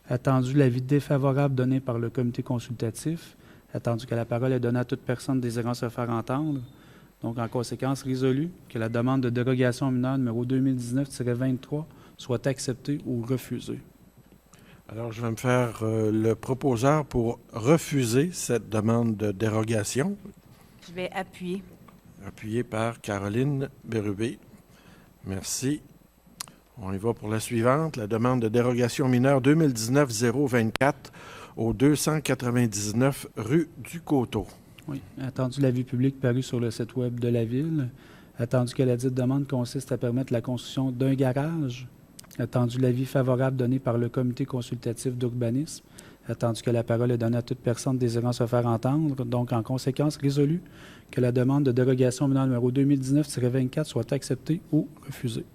Attendu l'avis défavorable donné par le comité consultatif, attendu que la parole est donnée à toute personne désirant se faire entendre. Donc, en conséquence, résolu que la demande de dérogation mineure numéro 2019-23 soit acceptée ou refusée. Alors, je vais me faire le proposeur pour refuser cette demande de dérogation. Je vais appuyer. Appuyé par Caroline Bérubé. Merci. On y va pour la suivante. La demande de dérogation mineure 2019-024 au 299 rue du Coteau. Oui. Attendu l'avis public paru sur le site Web de la Ville. Attendu que la dite demande consiste à permettre la construction d'un garage. Attendu l'avis favorable donné par le comité consultatif d'urbanisme. Attendu que la parole est donnée à toute personne désirant se faire entendre. Donc, en conséquence, résolu que la demande de dérogation mineure numéro 2019-24 soit acceptée ou refusée.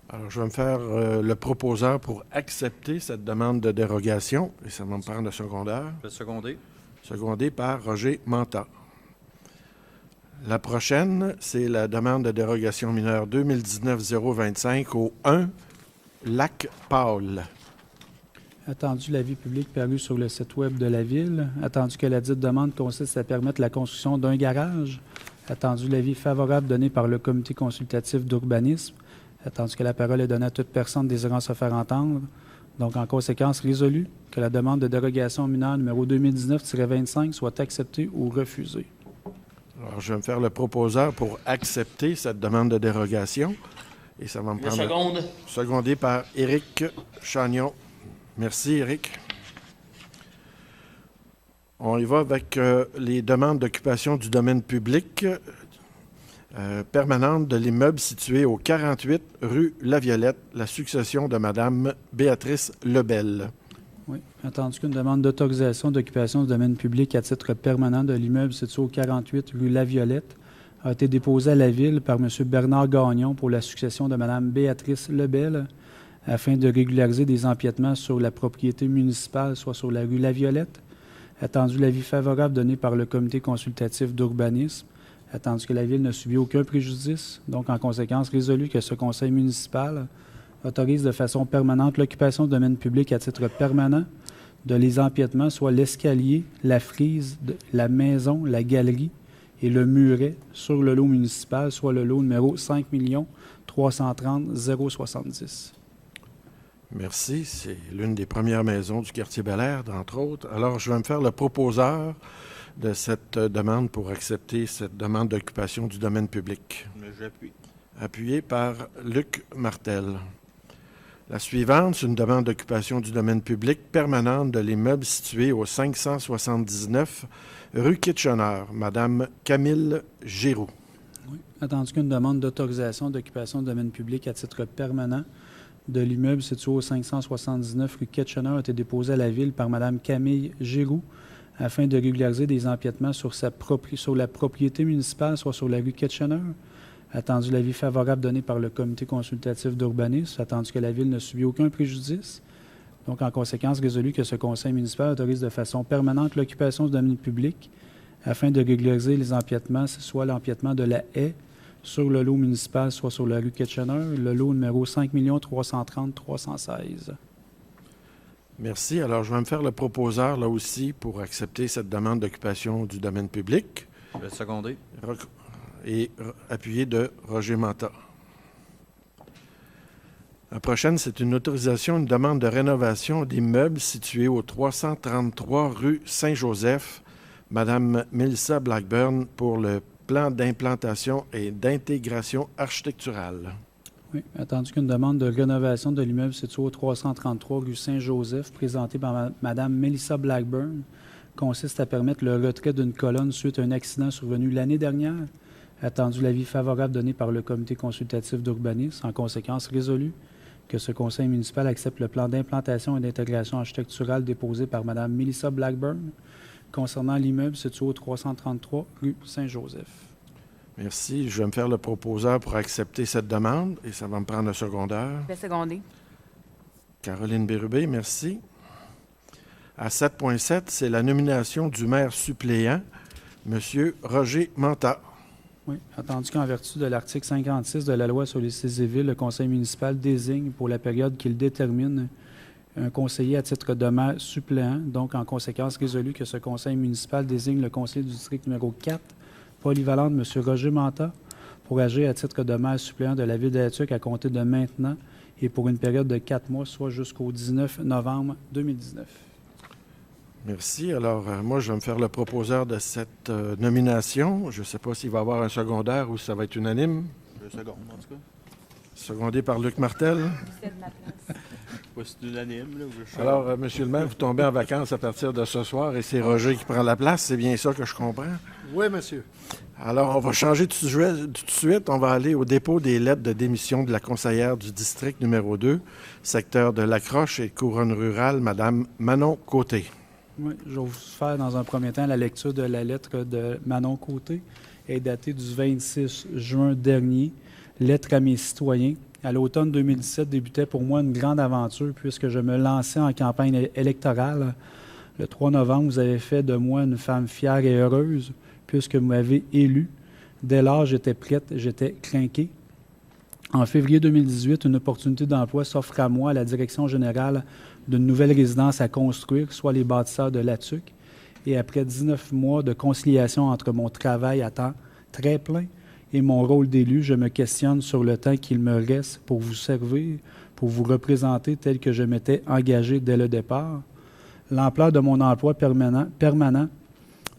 Alors, je vais me faire le proposeur pour accepter cette demande de dérogation. Et ça va me prendre le secondaire. Je vais seconder. Secondé par Roger Manta. La prochaine, c'est la demande de dérogation mineure 2019-025 au 1 Lac Paul. Attendu l'avis public paru sur le site Web de la Ville. Attendu que la dite demande consiste à permettre la construction d'un garage. Attendu l'avis favorable donné par le comité consultatif d'urbanisme. Attendu que la parole est donnée à toute personne désirant se faire entendre. Donc, en conséquence, résolu que la demande de dérogation mineure numéro 2019-25 soit acceptée ou refusée. Alors, je vais me faire le proposeur pour accepter cette demande de dérogation. Et ça va me Je prendre... seconde. Secondé par Éric Chagnon. Merci, Éric. On y va avec les demandes d'occupation du domaine public permanente de l'immeuble situé au 48 rue La Violette, la succession de Mme Béatrice Lebel. Oui. Attendu qu'une demande d'autorisation d'occupation du domaine public à titre permanent de l'immeuble situé au 48 rue La Violette a été déposée à la Ville par M. Bernard Gagnon pour la succession de Mme Béatrice Lebel afin de régulariser des empiètements sur la propriété municipale, soit sur la rue La Violette. Attendu l'avis favorable donné par le comité consultatif d'urbanisme. Attendu que la Ville ne subit aucun préjudice. Donc, en conséquence, résolu que ce conseil municipal autorise de façon permanente l'occupation du domaine public à titre permanent de les empiètements, soit l'escalier, la frise, la maison, la galerie et le muret sur le lot municipal, soit le lot numéro 5 330 070. Merci. C'est l'une des premières maisons du quartier Bel-Air, entre autres. Alors, je vais me faire le proposeur de cette demande pour accepter cette demande d'occupation du domaine public. J'appuie. Appuyé par Luc Martel. La suivante, c'est une demande d'occupation du domaine public permanente de l'immeuble situé au 579 rue Kitchener, Madame Camille Giroux. Oui. Attendu qu'une demande d'autorisation d'occupation du domaine public à titre permanent de l'immeuble situé au 579 rue Kitchener a été déposée à la Ville par Mme Camille Giroux afin de régulariser des empiètements sur la propriété municipale, soit sur la rue Kitchener. Attendu l'avis favorable donné par le comité consultatif d'urbanisme, attendu que la Ville ne subit aucun préjudice. Donc, en conséquence, résolu que ce conseil municipal autorise de façon permanente l'occupation du domaine public afin de régulariser les empiètements, soit l'empiètement de la haie sur le lot municipal, soit sur la rue Kitchener, le lot numéro 5 330 316. Merci. Alors, je vais me faire le proposeur, là aussi, pour accepter cette demande d'occupation du domaine public. Je vais seconder. Et appuyé de Roger Manta. La prochaine, c'est une autorisation, une demande de rénovation d'immeuble situé au 333 rue Saint-Joseph, Madame Melissa Blackburn, pour le plan d'implantation et d'intégration architecturale. Oui, attendu qu'une demande de rénovation de l'immeuble situé au 333 rue Saint-Joseph, présentée par Mme Melissa Blackburn, consiste à permettre le retrait d'une colonne suite à un accident survenu l'année dernière. Attendu l'avis favorable donné par le comité consultatif d'urbanisme, en conséquence résolu que ce conseil municipal accepte le plan d'implantation et d'intégration architecturale déposé par Mme Melissa Blackburn concernant l'immeuble situé au 333 rue Saint-Joseph. Merci. Je vais me faire le proposeur pour accepter cette demande et ça va me prendre le secondaire. Je vais seconder. Caroline Bérubé, merci. À 7.7, c'est la nomination du maire suppléant Monsieur Roger Manta. Oui, attendu qu'en vertu de l'article 56 de la loi sur les civils, le conseil municipal désigne pour la période qu'il détermine un conseiller à titre de maire suppléant. Donc, en conséquence, résolu que ce conseil municipal désigne le conseiller du district numéro 4, polyvalent de M. Roger Manta, pour agir à titre de maire suppléant de la ville d'Attuck à compter de maintenant et pour une période de 4 mois, soit jusqu'au 19 novembre 2019. Merci. Alors, moi, je vais me faire le proposeur de cette nomination. Je ne sais pas s'il va y avoir un secondaire ou si ça va être unanime. Le second, en tout cas. Secondé par Luc Martel. C'est de ma place. Pas si c'est unanime, là. Alors, Monsieur le maire, vous tombez en vacances à partir de ce soir et c'est Roger qui prend la place. C'est bien ça que je comprends? Oui, monsieur. Alors, on va changer tout de suite. On va aller au dépôt des lettres de démission de la conseillère du district numéro 2, secteur de Lacroche et couronne rurale, Mme Manon Côté. Oui, je vais vous faire dans un premier temps la lecture de la lettre de Manon Côté, est datée du 26 juin dernier. Lettre à mes citoyens. À l'automne 2017 débutait pour moi une grande aventure puisque je me lançais en campagne électorale. Le 3 novembre, vous avez fait de moi une femme fière et heureuse puisque vous m'avez élu. Dès lors, j'étais prête, j'étais crinquée. En février 2018, une opportunité d'emploi s'offre à moi à la direction générale d'une nouvelle résidence à construire, soit les bâtisseurs de l'Attuck. Et après 19 mois de conciliation entre mon travail à temps très plein et mon rôle d'élu, je me questionne sur le temps qu'il me reste pour vous servir, pour vous représenter tel que je m'étais engagé dès le départ. L'ampleur de mon emploi permanent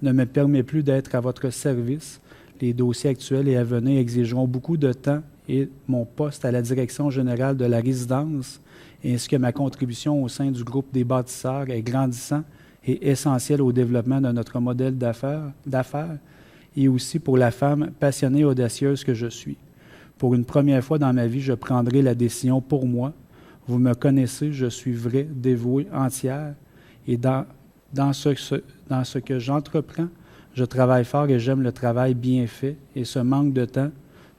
ne me permet plus d'être à votre service. Les dossiers actuels et à venir exigeront beaucoup de temps et mon poste à la direction générale de la résidence ainsi que ma contribution au sein du groupe des bâtisseurs est grandissant et essentielle au développement de notre modèle d'affaires et aussi pour la femme passionnée et audacieuse que je suis. Pour une première fois dans ma vie, je prendrai la décision pour moi. Vous me connaissez, je suis vrai, dévoué, entière et dans ce que j'entreprends, je travaille fort et j'aime le travail bien fait et ce manque de temps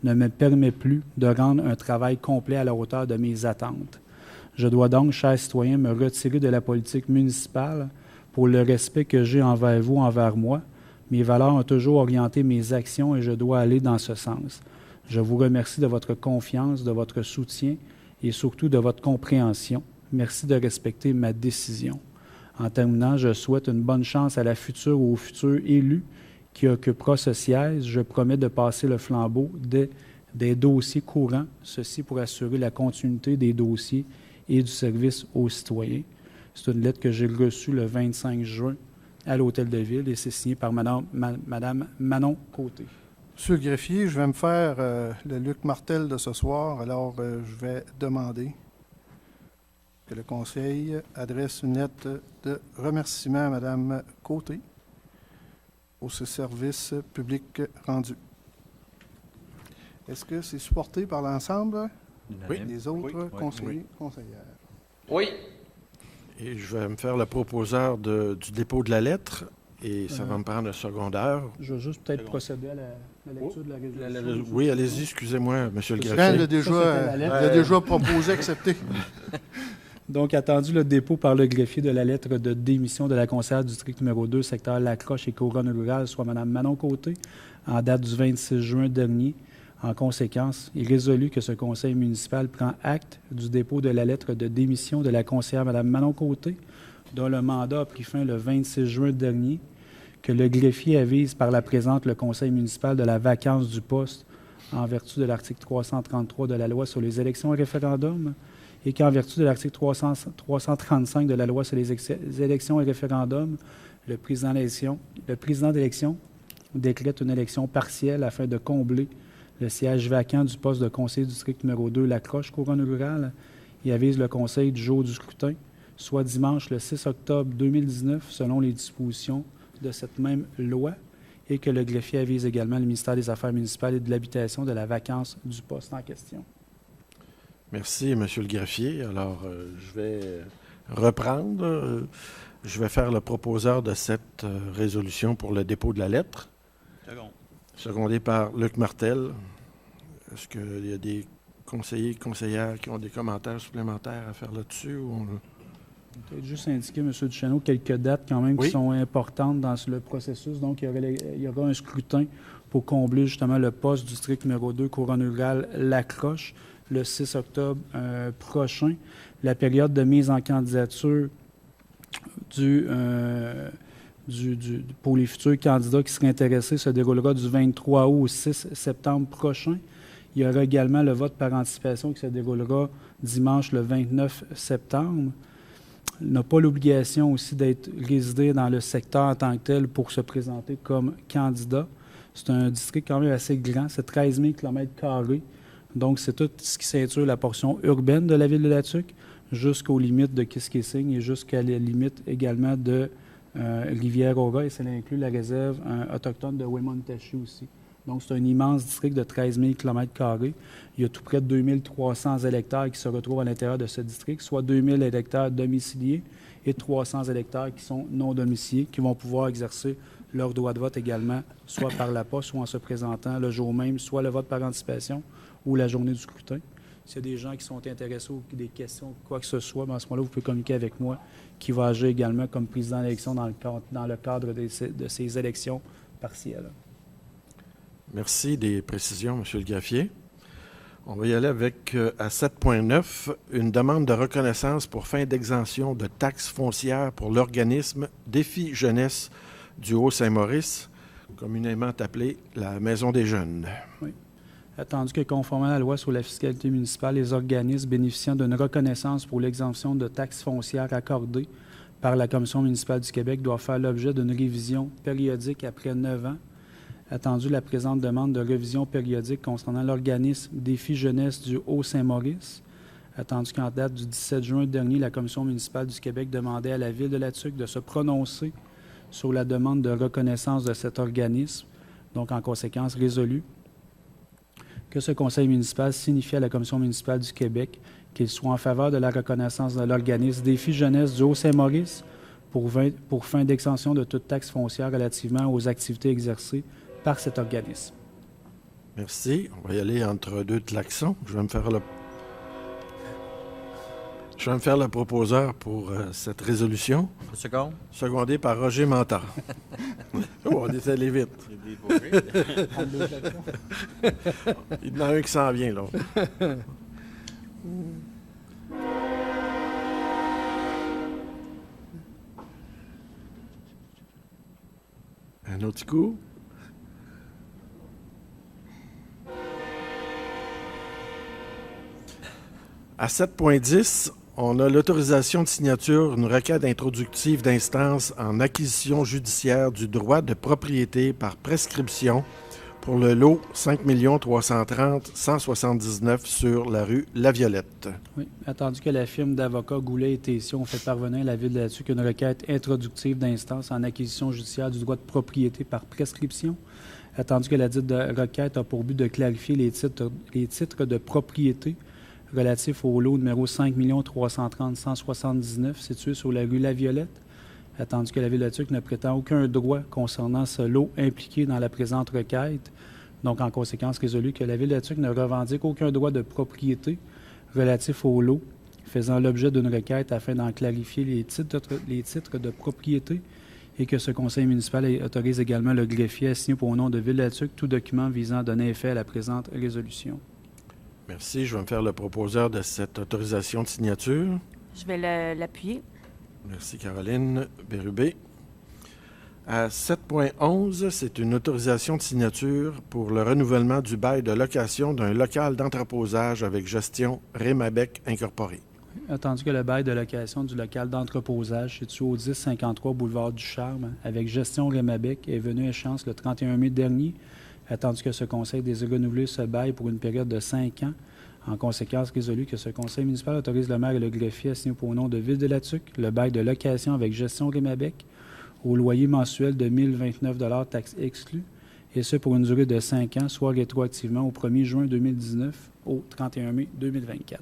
ne me permet plus de rendre un travail complet à la hauteur de mes attentes. Je dois donc, chers citoyens, me retirer de la politique municipale pour le respect que j'ai envers vous, envers moi. Mes valeurs ont toujours orienté mes actions et je dois aller dans ce sens. Je vous remercie de votre confiance, de votre soutien et surtout de votre compréhension. Merci de respecter ma décision. En terminant, je souhaite une bonne chance à la future ou au futur élu qui occupera ce siège. Je promets de passer le flambeau des dossiers courants, ceci pour assurer la continuité des dossiers et du service aux citoyens. C'est une lettre que j'ai reçue le 25 juin à l'Hôtel de Ville et c'est signé par Madame Manon Côté. Monsieur le greffier, je vais me faire le Luc Martel de ce soir, alors je vais demander que le conseil adresse une lettre de remerciement à Mme Côté pour ce service public rendu. Est-ce que c'est supporté par l'ensemble des autres conseillers et conseillères? Oui. Et je vais me faire le proposeur du dépôt de la lettre et ça va me prendre un secondaire. Je vais juste peut-être procéder à la lecture de la résolution. Oui, allez-y, excusez-moi, Monsieur le Jean greffier. l'a déjà proposé, accepté. Donc, attendu le dépôt par le greffier de la lettre de démission de la conseillère du district numéro 2, secteur Lacroche et couronne rurale, soit Mme Manon Côté, en date du 26 juin dernier. En conséquence, il est résolu que ce conseil municipal prend acte du dépôt de la lettre de démission de la conseillère Mme Manon Côté, dont le mandat a pris fin le 26 juin dernier, que le greffier avise par la présente le conseil municipal de la vacance du poste en vertu de l'article 333 de la loi sur les élections et référendums et qu'en vertu de l'article 335 de la loi sur les élections et référendums, le président d'élection décrète une élection partielle afin de combler le siège vacant du poste de conseiller du district numéro 2, Lacroche, couronne rurale, et avise le conseil du jour du scrutin, soit dimanche le 6 octobre 2019, selon les dispositions de cette même loi, et que le greffier avise également le ministère des Affaires municipales et de l'Habitation de la vacance du poste en question. Merci, Monsieur le greffier. Alors, je vais reprendre. Je vais faire le proposeur de cette résolution pour le dépôt de la lettre. Second. Secondé par Luc Martel. Est-ce qu'il y a des conseillers et conseillères qui ont des commentaires supplémentaires à faire là-dessus? Peut-être juste indiquer, M. Duchesneau, quelques dates quand même Oui. qui sont importantes dans le processus. Donc, il y aura un scrutin pour combler justement le poste du district numéro 2, couronne rurale Lacroche, le 6 octobre prochain. La période de mise en candidature pour les futurs candidats qui seraient intéressés se déroulera du 23 août au 6 septembre prochain. Il y aura également le vote par anticipation qui se déroulera dimanche le 29 septembre. Il n'a pas l'obligation aussi d'être résidé dans le secteur en tant que tel pour se présenter comme candidat. C'est un district quand même assez grand, c'est 13 000 km². Donc, c'est tout ce qui ceinture la portion urbaine de la ville de Latuc jusqu'aux limites de Kiskissing et jusqu'à la limite également de Rivière-au-Rat, et ça inclut la réserve autochtone de Wemontachi aussi. Donc, c'est un immense district de 13 000 km². Il y a tout près de 2300 électeurs qui se retrouvent à l'intérieur de ce district, soit 2000 électeurs domiciliés et 300 électeurs qui sont non domiciliés, qui vont pouvoir exercer leur droit de vote également, soit par la poste, soit en se présentant le jour même, soit le vote par anticipation ou la journée du scrutin. S'il y a des gens qui sont intéressés ou des questions, quoi que ce soit, à ce moment-là, vous pouvez communiquer avec moi, qui va agir également comme président d'élection dans le cadre de ces élections partielles. Merci des précisions, M. Le Greffier. On va y aller avec, à 7.9, une demande de reconnaissance pour fin d'exemption de taxes foncières pour l'organisme Défi Jeunesse du Haut-Saint-Maurice, communément appelé la Maison des Jeunes. Oui. Attendu que, conformément à la loi sur la fiscalité municipale, les organismes bénéficiant d'une reconnaissance pour l'exemption de taxes foncières accordées par la Commission municipale du Québec doivent faire l'objet d'une révision périodique après 9 ans. Attendu la présente demande de révision périodique concernant l'organisme Défi Jeunesse du Haut-Saint-Maurice. Attendu qu'en date du 17 juin dernier, la Commission municipale du Québec demandait à la Ville de Latuc de se prononcer sur la demande de reconnaissance de cet organisme, donc en conséquence résolue que ce conseil municipal signifie à la Commission municipale du Québec qu'il soit en faveur de la reconnaissance de l'organisme Défi Jeunesse du Haut-Saint-Maurice pour fin d'exemption de toute taxe foncière relativement aux activités exercées par cet organisme. Merci. On va y aller entre deux klaxons. Je vais me faire le proposeur pour cette résolution. Second. Secondé par Roger Mantard. Oh, on est allé vite. Il y en a un qui s'en vient, là. Un autre coup. À 7.10, on a l'autorisation de signature, une requête introductive d'instance en acquisition judiciaire du droit de propriété par prescription pour le lot 5 330 179 sur la rue La Violette. Oui, attendu que la firme d'avocats Goulet et Tessier ont fait parvenir à la Ville de Latuc une requête introductive d'instance en acquisition judiciaire du droit de propriété par prescription, attendu que la dite requête a pour but de clarifier les titres de propriété relatifs au lot numéro 5 330 179 situé sur la rue La Violette, attendu que la Ville de Latuc ne prétend aucun droit concernant ce lot impliqué dans la présente requête. Donc, en conséquence, résolu que la Ville de Latuc ne revendique aucun droit de propriété relatif au lot faisant l'objet d'une requête afin d'en clarifier les titres de propriété et que ce conseil municipal autorise également le greffier à signer pour le nom de Ville de Latuc tout document visant à donner effet à la présente résolution. Merci. Je vais me faire le proposeur de cette autorisation de signature. Je vais l'appuyer. Merci, Caroline Bérubé. À 7.11, c'est une autorisation de signature pour le renouvellement du bail de location d'un local d'entreposage avec gestion Rémabec Incorporée. Attendu que le bail de location du local d'entreposage situé au 1053 boulevard du Charme avec gestion Rémabec est venu à échéance le 31 mai dernier, attendu que ce conseil désire renouveler ce bail pour une période de 5 ans. En conséquence, résolu que ce conseil municipal autorise le maire et le greffier à signer pour le nom de Ville de Latuc le bail de location avec gestion Rémabec au loyer mensuel de 1 029 taxes exclues, et ce pour une durée de 5 ans, soit rétroactivement au 1er juin 2019 au 31 mai 2024.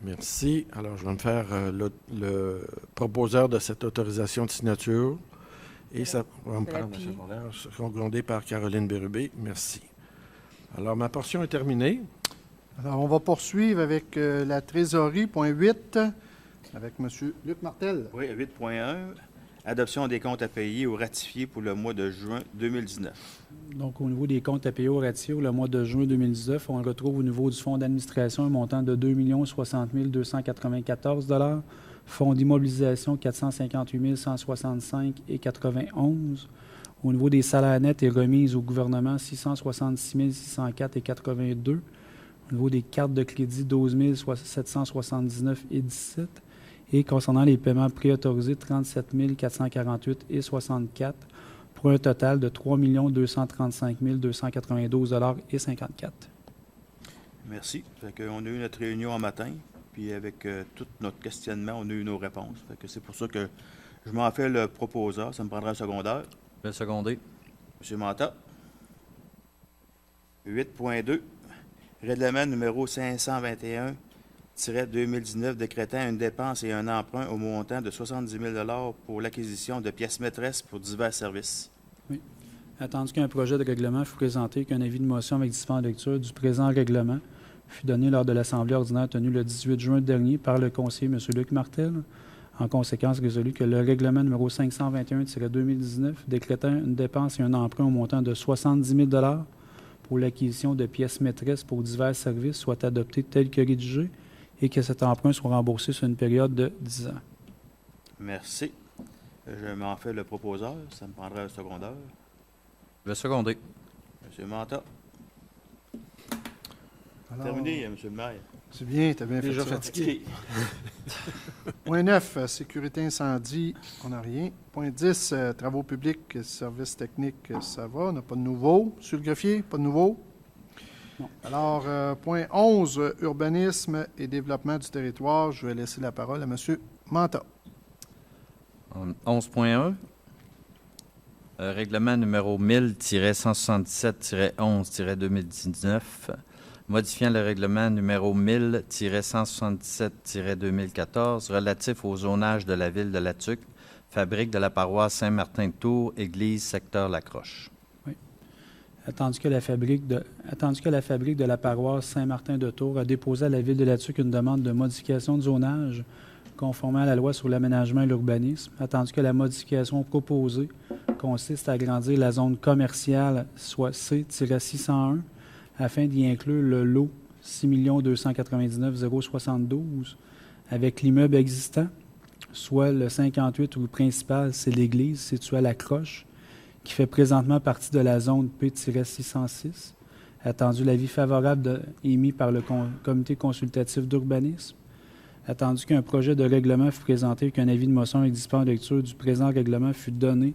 Merci. Alors, je vais me faire le proposeur de cette autorisation de signature. Et ça va me prendre la secondaire, secondé par Caroline Bérubé. Merci. Alors, ma portion est terminée. Alors, on va poursuivre avec la trésorerie, point 8. avec M. Luc Martel. Oui, 8.1, adoption des comptes à payer ou ratifier pour le mois de juin 2019. Donc, au niveau des comptes à payer au ratio, le mois de juin 2019, on le retrouve au niveau du fonds d'administration un montant de 2 060 294 $, fonds d'immobilisation 458 165,91 $. Au niveau des salaires nets et remises au gouvernement, 666 604,82 $. Au niveau des cartes de crédit, 12 779,17 $. Et concernant les paiements préautorisés, 37 448,64 $, pour un total de 3 235 292,54 $. Merci. On a eu notre réunion en matin, puis avec tout notre questionnement, on a eu nos réponses. C'est pour ça que je m'en fais le proposeur. Ça me prendra un secondaire. Je vais seconder. M. Manta. 8.2. Règlement numéro 521-2019 décrétant une dépense et un emprunt au montant de 70 000 $ pour l'acquisition de pièces maîtresses pour divers services. Oui. Attendu qu'un projet de règlement fut présenté, qu'un avis de motion avec différentes lectures du présent règlement fut donné lors de l'Assemblée ordinaire tenue le 18 juin dernier par le conseiller M. Luc Martel. En conséquence, résolu que le règlement numéro 521-2019 décrétant une dépense et un emprunt au montant de 70 000 $ pour l'acquisition de pièces maîtresses pour divers services soit adopté tel que rédigé et que cet emprunt soit remboursé sur une période de 10 ans. Merci. Je m'en fais le proposeur. Ça me prendra un secondaire. Je vais seconder. M. Manta. Alors, Terminé, M. le maire. c'est bien, tu as bien Déjà fait ça. fatigué. Point 9, sécurité incendie, on n'a rien. Point 10, travaux publics, services techniques, ça va, on n'a pas de nouveau. Monsieur le greffier, pas de nouveau? Non. Alors, point 11, urbanisme et développement du territoire, je vais laisser la parole à M. Manta. 11.1. Règlement numéro 1000-177-11-2019, modifiant le règlement numéro 1000-177-2014 relatif au zonage de la ville de La Tuque, fabrique de la paroisse Saint-Martin-de-Tours, église secteur Lacroche. Oui. Attendu que la fabrique de la paroisse Saint-Martin-de-Tours a déposé à la ville de La Tuque une demande de modification de zonage conformément à la loi sur l'aménagement et l'urbanisme, attendu que la modification proposée consiste à agrandir la zone commerciale, soit C-601, afin d'y inclure le lot 6 299 072 avec l'immeuble existant, soit le 58 rue principale, c'est l'église située à La Croche, qui fait présentement partie de la zone P-606. Attendu l'avis favorable émis par le comité consultatif d'urbanisme. Attendu qu'un projet de règlement fut présenté et qu'un avis de motion avec différentes lectures du présent règlement fut donné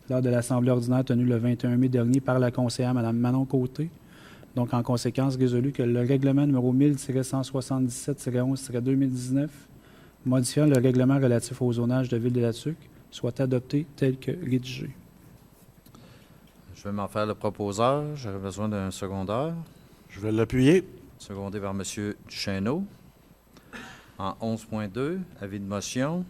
lors de l'Assemblée ordinaire tenue le 21 mai dernier par la conseillère Mme Manon Côté. Donc, en conséquence, résolu que le règlement numéro 1000-177-11-2019, modifiant le règlement relatif au zonage de Ville de La Tuque, soit adopté tel que rédigé. Je vais m'en faire le proposeur. J'aurai besoin d'un secondaire. Je vais l'appuyer. Secondé par M. Duchesneau. En 11.2, avis de motion.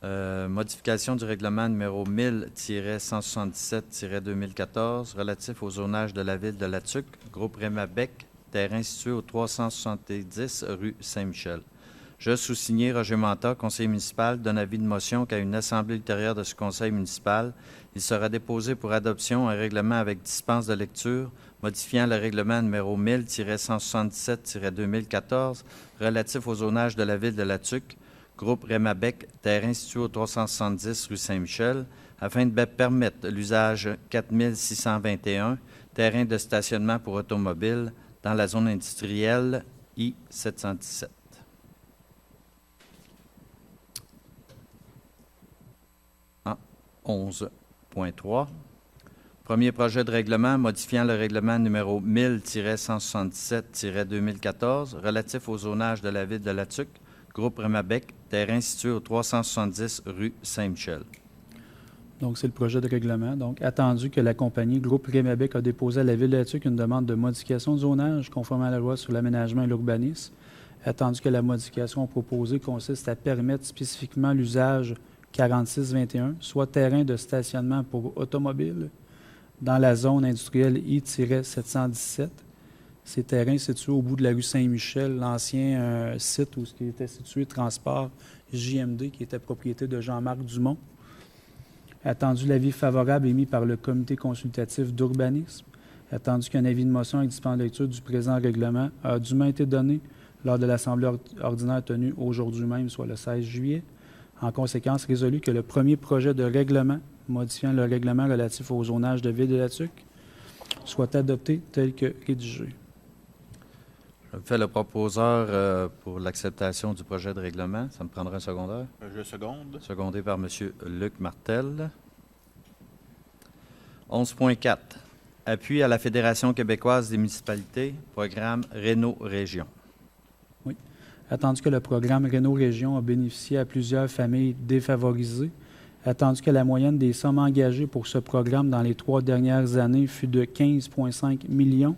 Modification du règlement numéro 1000-177-2014 relatif au zonage de la ville de La Tuque, groupe Rémabec, terrain situé au 370 rue Saint-Michel. Je, sous-signé Roger Manta, conseiller municipal, donne avis de motion qu'à une assemblée ultérieure de ce conseil municipal, il sera déposé pour adoption un règlement avec dispense de lecture modifiant le règlement numéro 1000-177-2014 relatif au zonage de la ville de La Tuque, groupe Rémabec, terrain situé au 370 rue Saint-Michel, afin de permettre l'usage 4621, terrain de stationnement pour automobiles, dans la zone industrielle I-717. En 11.3. Premier projet de règlement modifiant le règlement numéro 1000-177-2014 relatif au zonage de la ville de La Tuque, groupe Rémabec, terrain situé au 370 rue Saint-Michel. Donc, c'est le projet de règlement. Donc, attendu que la compagnie Groupe Rémabec a déposé à la Ville de La Tuque une demande de modification de zonage conformément à la loi sur l'aménagement et l'urbanisme, attendu que la modification proposée consiste à permettre spécifiquement l'usage 4621, soit terrain de stationnement pour automobiles, dans la zone industrielle I-717, Ces terrains situés au bout de la rue Saint-Michel, l'ancien site où il était situé Transport JMD, qui était propriété de Jean-Marc Dumont. Attendu l'avis favorable émis par le comité consultatif d'urbanisme. Attendu qu'un avis de motion avec dispensation de lecture du présent règlement a dûment été donné lors de l'Assemblée ordinaire tenue aujourd'hui même, soit le 16 juillet. En conséquence, résolu que le premier projet de règlement modifiant le règlement relatif au zonage de Ville-de-la-Tuque soit adopté tel que rédigé. Je fais le proposeur pour l'acceptation du projet de règlement. Ça me prendra un secondaire. Je seconde. Secondé par M. Luc Martel. 11.4. Appui à la Fédération québécoise des municipalités, programme Réno-Région. Oui. Attendu que le programme Réno-Région a bénéficié à plusieurs familles défavorisées, attendu que la moyenne des sommes engagées pour ce programme dans les 3 dernières années fut de 15,5 millions,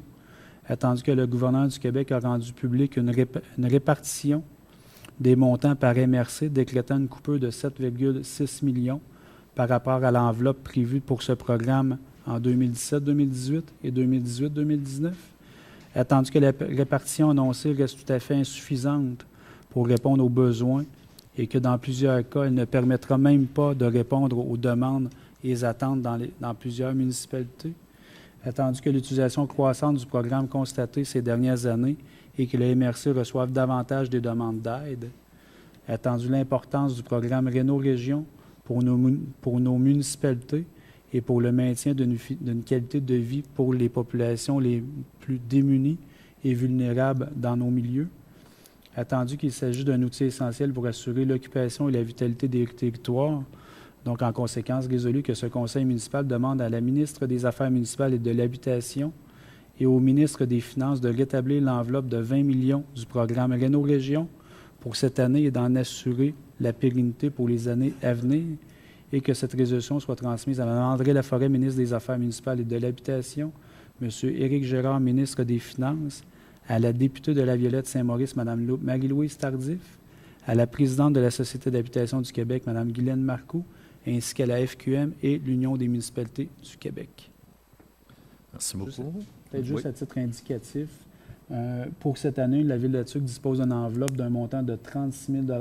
attendu que le gouverneur du Québec a rendu public une répartition des montants par MRC, décrétant une coupure de 7,6 millions par rapport à l'enveloppe prévue pour ce programme en 2017-2018 et 2018-2019, attendu que la répartition annoncée reste tout à fait insuffisante pour répondre aux besoins et que dans plusieurs cas, elle ne permettra même pas de répondre aux demandes et aux attentes dans plusieurs municipalités, attendu que l'utilisation croissante du programme constatée ces dernières années et que le MRC reçoive davantage des demandes d'aide, attendu l'importance du programme Réno-Région pour nos municipalités et pour le maintien d'une qualité de vie pour les populations les plus démunies et vulnérables dans nos milieux, attendu qu'il s'agit d'un outil essentiel pour assurer l'occupation et la vitalité des territoires. Donc, en conséquence, résolu que ce conseil municipal demande à la ministre des Affaires municipales et de l'Habitation et au ministre des Finances de rétablir l'enveloppe de 20 millions du programme Réno-Région pour cette année et d'en assurer la pérennité pour les années à venir, et que cette résolution soit transmise à Mme André Laforêt, ministre des Affaires municipales et de l'Habitation, M. Éric Gérard, ministre des Finances, à la députée de la Violette-Saint-Maurice, Mme Marie-Louise Tardif, à la présidente de la Société d'habitation du Québec, Mme Guylaine Marcoux, ainsi qu'à la FQM et l'Union des municipalités du Québec. Merci beaucoup. Peut-être juste à titre indicatif, pour cette année, la Ville de Tuque dispose d'une enveloppe d'un montant de 36 000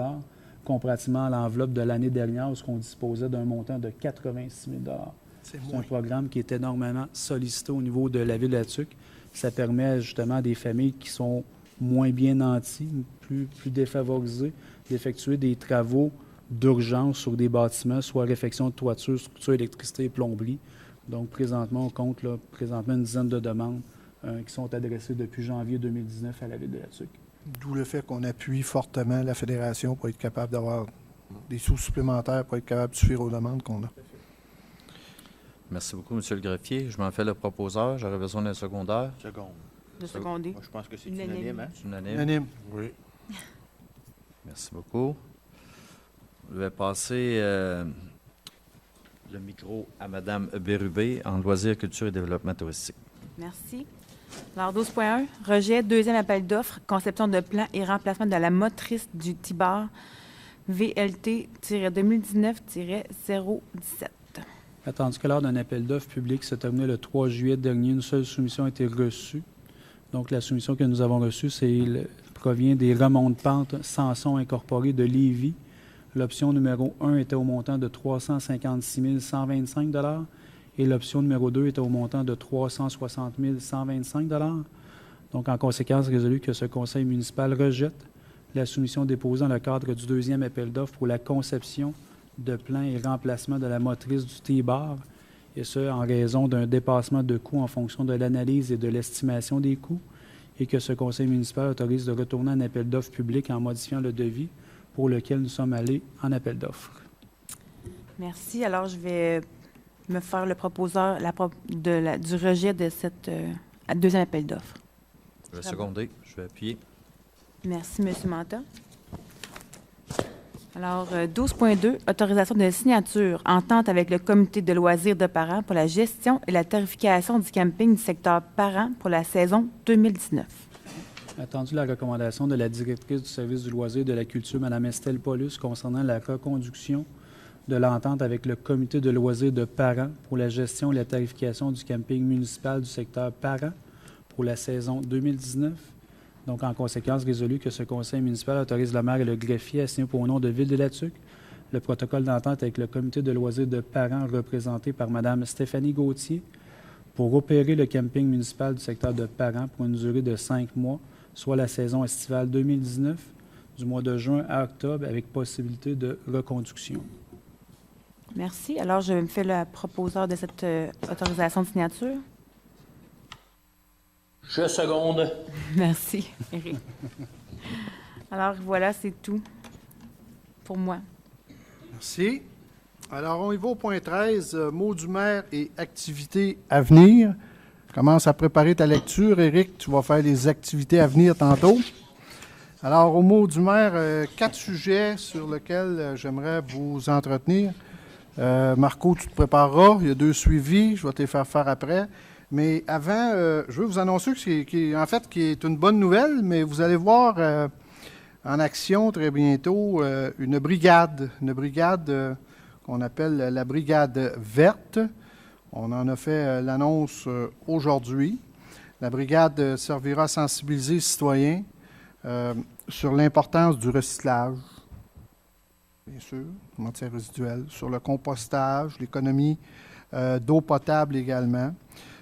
comparativement à l'enveloppe de l'année dernière, où on disposait d'un montant de 86 000 C'est un programme qui est énormément sollicité au niveau de la Ville de Tuque. Ça permet justement à des familles qui sont moins bien nanties, plus défavorisées, d'effectuer des travaux d'urgence sur des bâtiments, soit réfection de toiture, structure, électricité et plomberie. Donc, présentement, on compte présentement une dizaine de demandes qui sont adressées depuis janvier 2019 à la Ville de la Tuque. D'où le fait qu'on appuie fortement la Fédération pour être capable d'avoir des sous supplémentaires pour être capable de suivre aux demandes qu'on a. Merci beaucoup, M. le greffier. Je m'en fais le proposeur. J'aurais besoin d'un secondaire. Seconde. De seconder. Moi, je pense que c'est Unanime. unanime. Hein? Unanime. Unanime. Oui. Merci beaucoup. Je vais passer le micro à Mme Bérubé en loisirs, culture et développement touristique. Merci. Alors, 12.1, rejet, deuxième appel d'offres, conception de plan et remplacement de la motrice du Tibar VLT-2019-017. Attendu que lors d'un appel d'offres public se terminait le 3 juillet dernier, une seule soumission a été reçue. Donc, la soumission que nous avons reçue provient des remontes de pente Samson incorporés de Lévis. L'option numéro 1 était au montant de 356 125 $ et l'option numéro 2 était au montant de 360 125 $. Donc, en conséquence, résolu que ce conseil municipal rejette la soumission déposée dans le cadre du deuxième appel d'offres pour la conception de plan et remplacement de la motrice du T-bar, et ce, en raison d'un dépassement de coûts en fonction de l'analyse et de l'estimation des coûts, et que ce conseil municipal autorise de retourner en appel d'offres public en modifiant le devis pour lequel nous sommes allés en appel d'offres. Merci. Alors, je vais me faire le proposeur du rejet de cette deuxième appel d'offres. Je vais seconder. Je vais appuyer. Merci, M. Manta. Alors, 12.2, autorisation de signature, entente avec le comité de loisirs de parents pour la gestion et la tarification du camping du secteur parents pour la saison 2019. Attendu la recommandation de la directrice du service du loisir et de la culture, Mme Estelle Paulus, concernant la reconduction de l'entente avec le comité de loisirs de parents pour la gestion et la tarification du camping municipal du secteur parents pour pour la saison 2019. Donc, en conséquence, résolu que ce conseil municipal autorise le maire et le greffier à signer au nom de Ville de Latuc le protocole d'entente avec le comité de loisirs de parents représenté par Mme Stéphanie Gauthier pour opérer le camping municipal du secteur de Parent pour une durée de 5 mois, soit la saison estivale 2019, du mois de juin à octobre, avec possibilité de reconduction. Merci. Alors, je me fais le proposeur de cette autorisation de signature. Je seconde. Merci, Éric. Alors, voilà, c'est tout pour moi. Merci. Alors, on y va au point 13, mots du maire et activités à venir. Commence à préparer ta lecture. Éric, tu vas faire les activités à venir tantôt. Alors, au mot du maire, 4 sujets sur lesquels j'aimerais vous entretenir. Marco, tu te prépareras. Il y a 2 suivis. Je vais te les faire après. Mais avant, je veux vous annoncer qui est une bonne nouvelle, mais vous allez voir en action très bientôt une brigade qu'on appelle la brigade verte. On en a fait l'annonce aujourd'hui. La brigade servira à sensibiliser les citoyens sur l'importance du recyclage, bien sûr, matières résiduelles, sur le compostage, l'économie d'eau potable également.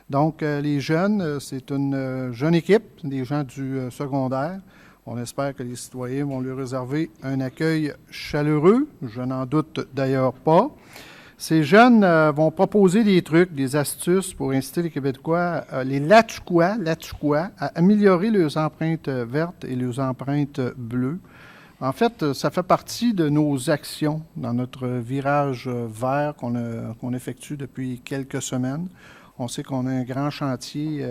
Donc, les jeunes, c'est une jeune équipe, des gens du secondaire. On espère que les citoyens vont lui réserver un accueil chaleureux. Je n'en doute d'ailleurs pas. Ces jeunes vont proposer des trucs, des astuces pour inciter les Québécois, les Latucois, à améliorer leurs empreintes vertes et leurs empreintes bleues. En fait, ça fait partie de nos actions dans notre virage vert qu'on effectue depuis quelques semaines. On sait qu'on a un grand chantier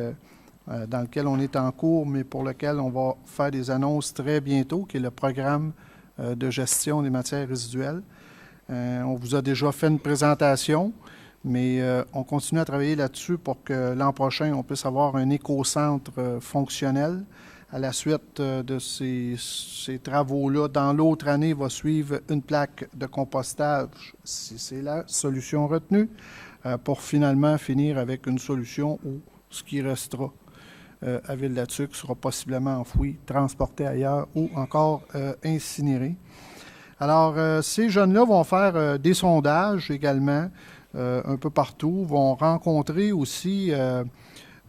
dans lequel on est en cours, mais pour lequel on va faire des annonces très bientôt, qui est le programme de gestion des matières résiduelles. On vous a déjà fait une présentation, mais on continue à travailler là-dessus pour que l'an prochain, on puisse avoir un écocentre fonctionnel. À la suite de ces travaux-là, dans l'autre année, va suivre une plaque de compostage, si c'est la solution retenue, pour finalement finir avec une solution où ce qui restera à Ville-Latuc sera possiblement enfoui, transporté ailleurs ou encore incinéré. Alors, ces jeunes-là vont faire des sondages également un peu partout, vont rencontrer aussi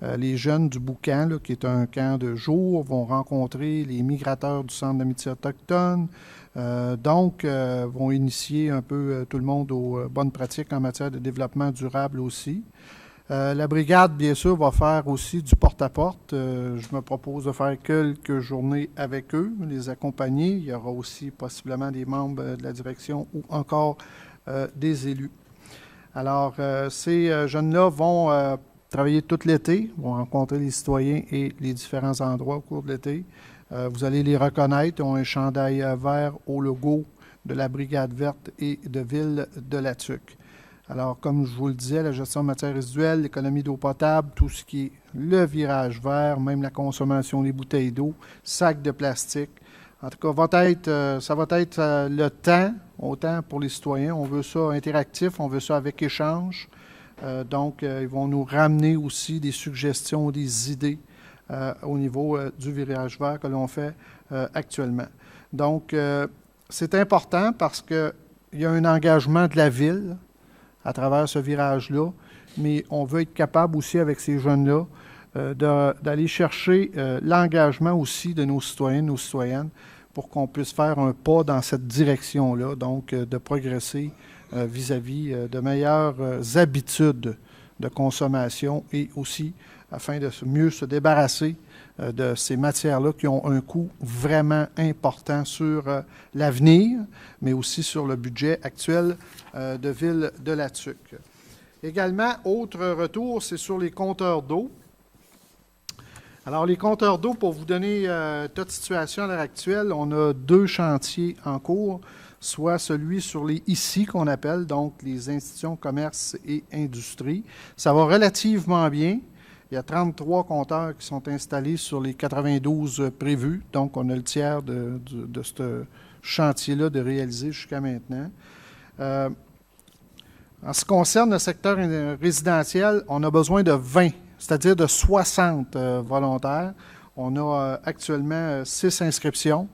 les jeunes du Boucan, là, qui est un camp de jour, vont rencontrer les migrateurs du Centre d'amitié autochtone, vont initier un peu tout le monde aux bonnes pratiques en matière de développement durable aussi. La brigade, bien sûr, va faire aussi du porte-à-porte. Je me propose de faire quelques journées avec eux, les accompagner. Il y aura aussi possiblement des membres de la direction ou encore des élus. Alors, ces jeunes-là vont travailler tout l'été, vont rencontrer les citoyens et les différents endroits au cours de l'été. Vous allez les reconnaître. Ils ont un chandail vert au logo de la Brigade verte et de Ville de Latuc. Alors, comme je vous le disais, la gestion de matières résiduelles, l'économie d'eau potable, tout ce qui est le virage vert, même la consommation des bouteilles d'eau, sacs de plastique. En tout cas, ça va être le temps, autant pour les citoyens. On veut ça interactif, on veut ça avec échange. Ils vont nous ramener aussi des suggestions, des idées au niveau du virage vert que l'on fait actuellement. Donc, c'est important parce qu'il y a un engagement de la Ville à travers ce virage-là, mais on veut être capable aussi avec ces jeunes-là d'aller chercher l'engagement aussi de nos citoyens, nos citoyennes, pour qu'on puisse faire un pas dans cette direction-là, donc de progresser vis-à-vis de meilleures habitudes de consommation et aussi afin de mieux se débarrasser de ces matières-là qui ont un coût vraiment important sur l'avenir, mais aussi sur le budget actuel de Ville de Latuc. Également, autre retour, c'est sur les compteurs d'eau. Alors, les compteurs d'eau, pour vous donner toute situation à l'heure actuelle, on a 2 chantiers en cours, soit celui sur les ICI qu'on appelle, donc les institutions commerce et industrie. Ça va relativement bien. Il y a 33 compteurs qui sont installés sur les 92 prévus. Donc, on a le tiers de ce chantier-là de réaliser jusqu'à maintenant. En ce qui concerne le secteur résidentiel, on a besoin de 20 c'est-à-dire de 60 volontaires. On a actuellement 6 inscriptions,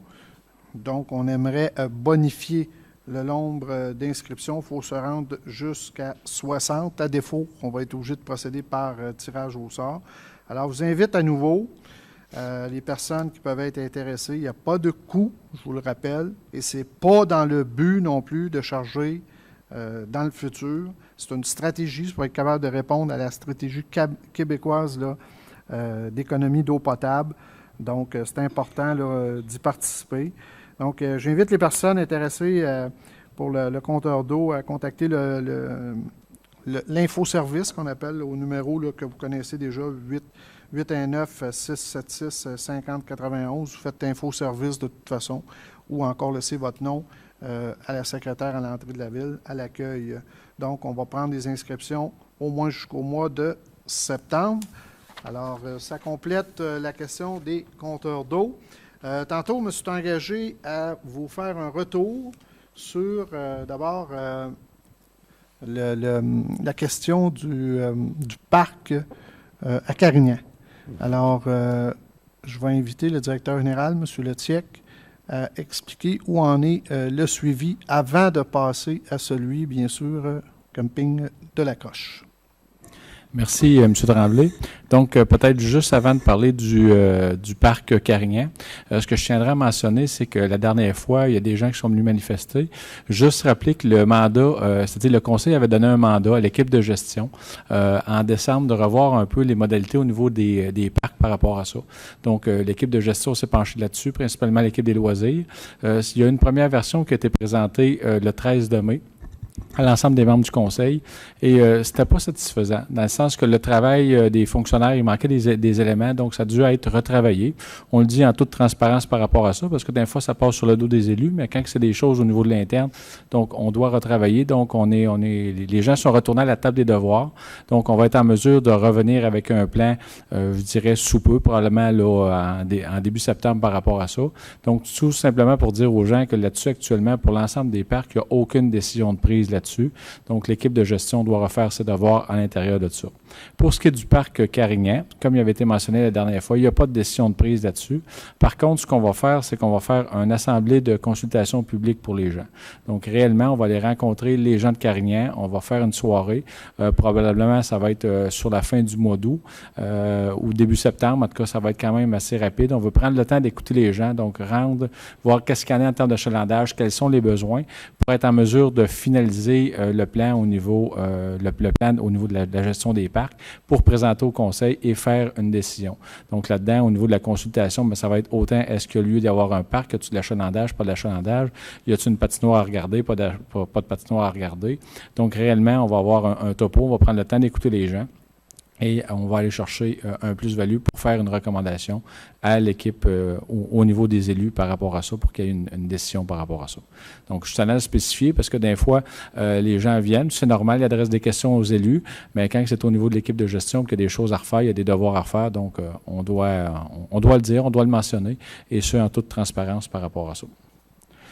donc on aimerait bonifier le nombre d'inscriptions. Il faut se rendre jusqu'à 60. À défaut, on va être obligé de procéder par tirage au sort. Alors, je vous invite à nouveau les personnes qui peuvent être intéressées. Il n'y a pas de coût, je vous le rappelle, et ce n'est pas dans le but non plus de charger dans le futur. C'est une stratégie pour être capable de répondre à la stratégie québécoise d'économie d'eau potable. Donc, c'est important d'y participer. Donc, j'invite les personnes intéressées pour le compteur d'eau à contacter l'infoservice qu'on appelle au numéro que vous connaissez déjà, 819-676-5091. Vous faites infoservice de toute façon ou encore laissez votre nom à la secrétaire à l'entrée de la ville, à l'accueil. Donc, on va prendre des inscriptions au moins jusqu'au mois de septembre. Alors, ça complète la question des compteurs d'eau. Tantôt, je me suis engagé à vous faire un retour sur, d'abord, la question du parc à Carignan. Alors, je vais inviter le directeur général, M. Letiec, à expliquer où en est le suivi avant de passer à celui, bien sûr, camping de la Coche. Merci, M. Tremblay. Donc, peut-être juste avant de parler du parc Carignan, ce que je tiendrais à mentionner, c'est que la dernière fois, il y a des gens qui sont venus manifester. Juste rappeler que le mandat, c'est-à-dire le conseil avait donné un mandat à l'équipe de gestion en décembre de revoir un peu les modalités au niveau des parcs par rapport à ça. Donc, l'équipe de gestion s'est penchée là-dessus, principalement l'équipe des loisirs. Il y a une première version qui a été présentée le 13 de mai à l'ensemble des membres du conseil, et c'était pas satisfaisant, dans le sens que le travail des fonctionnaires, il manquait des éléments, donc ça a dû être retravaillé. On le dit en toute transparence par rapport à ça, parce que des fois, ça passe sur le dos des élus, mais quand c'est des choses au niveau de l'interne, donc on doit retravailler, donc les gens sont retournés à la table des devoirs, donc on va être en mesure de revenir avec un plan, je dirais, sous peu, probablement là, en début septembre par rapport à ça. Donc, tout simplement pour dire aux gens que là-dessus, actuellement, pour l'ensemble des parcs, il n'y a aucune décision de prise là-dessus. Donc, l'équipe de gestion doit refaire ses devoirs à l'intérieur de ça. Pour ce qui est du parc Carignan, comme il avait été mentionné la dernière fois, il n'y a pas de décision de prise là-dessus. Par contre, ce qu'on va faire, c'est qu'on va faire une assemblée de consultation publique pour les gens. Donc, réellement, on va aller rencontrer les gens de Carignan. On va faire une soirée. Probablement, ça va être sur la fin du mois d'août ou début septembre. En tout cas, ça va être quand même assez rapide. On veut prendre le temps d'écouter les gens, donc voir qu'est-ce qu'il y en a en termes d'achalandage, quels sont les besoins, pour être en mesure de finaliser le plan au niveau de la gestion des parcs pour présenter au conseil et faire une décision. Donc là-dedans, au niveau de la consultation, bien, ça va être autant est-ce qu'il y a lieu d'y avoir un parc, y a-t-il de l'achalandage, pas de l'achalandage, y a-t-il une patinoire à regarder, pas de patinoire à regarder. Donc réellement, on va avoir un topo, on va prendre le temps d'écouter les gens. Et on va aller chercher un plus-value pour faire une recommandation à l'équipe au niveau des élus par rapport à ça, pour qu'il y ait une décision par rapport à ça. Donc, je tenais à le spécifier parce que des fois, les gens viennent, c'est normal, ils adressent des questions aux élus, mais quand c'est au niveau de l'équipe de gestion qu'il y a des choses à refaire, il y a des devoirs à refaire, donc on doit le dire, on doit le mentionner, et ce, en toute transparence par rapport à ça.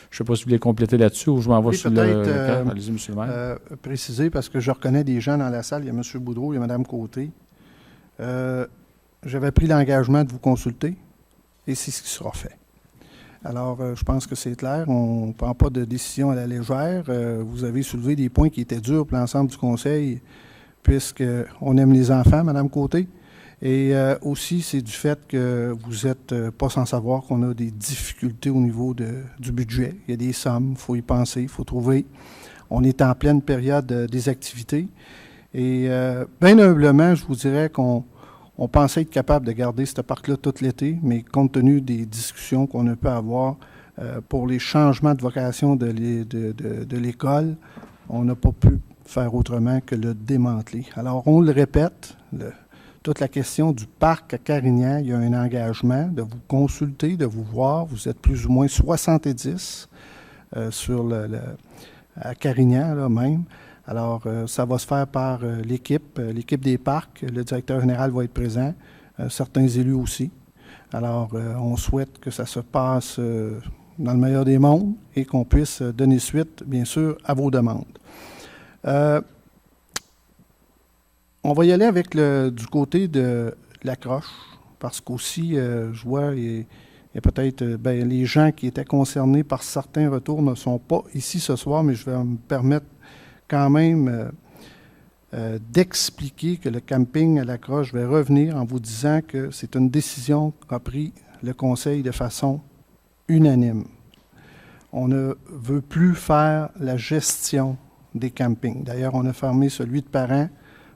Je ne sais pas si vous voulez compléter là-dessus ou je m'en vais sur le cas. Allez-y, M. le maire. Préciser, parce que je reconnais des gens dans la salle. Il y a M. Boudreau, il y a Mme Côté. J'avais pris l'engagement de vous consulter et c'est ce qui sera fait. Alors, je pense que c'est clair. On ne prend pas de décision à la légère. Vous avez soulevé des points qui étaient durs pour l'ensemble du conseil, puisqu'on aime les enfants, Mme Côté. Et aussi, c'est du fait que vous n'êtes pas sans savoir qu'on a des difficultés au niveau du budget. Il y a des sommes, il faut y penser, il faut trouver. On est en pleine période des activités. Et bien humblement, je vous dirais qu'on pensait être capable de garder ce parc-là tout l'été, mais compte tenu des discussions qu'on a pu avoir pour les changements de vocation de l'école, on n'a pas pu faire autrement que le démanteler. Alors, on le répète, toute la question du parc à Carignan, il y a un engagement de vous consulter, de vous voir. Vous êtes plus ou moins 70 à Carignan, là même. Alors, ça va se faire par l'équipe des parcs. Le directeur général va être présent, certains élus aussi. Alors, on souhaite que ça se passe dans le meilleur des mondes et qu'on puisse donner suite, bien sûr, à vos demandes. On va y aller avec du côté de l'accroche, parce qu'aussi, je vois, il y a peut-être les gens qui étaient concernés par certains retours ne sont pas ici ce soir, mais je vais me permettre quand même d'expliquer que le camping à l'accroche, je vais revenir en vous disant que c'est une décision qu'a pris le Conseil de façon unanime. On ne veut plus faire la gestion des campings. D'ailleurs, on a fermé celui de Parent.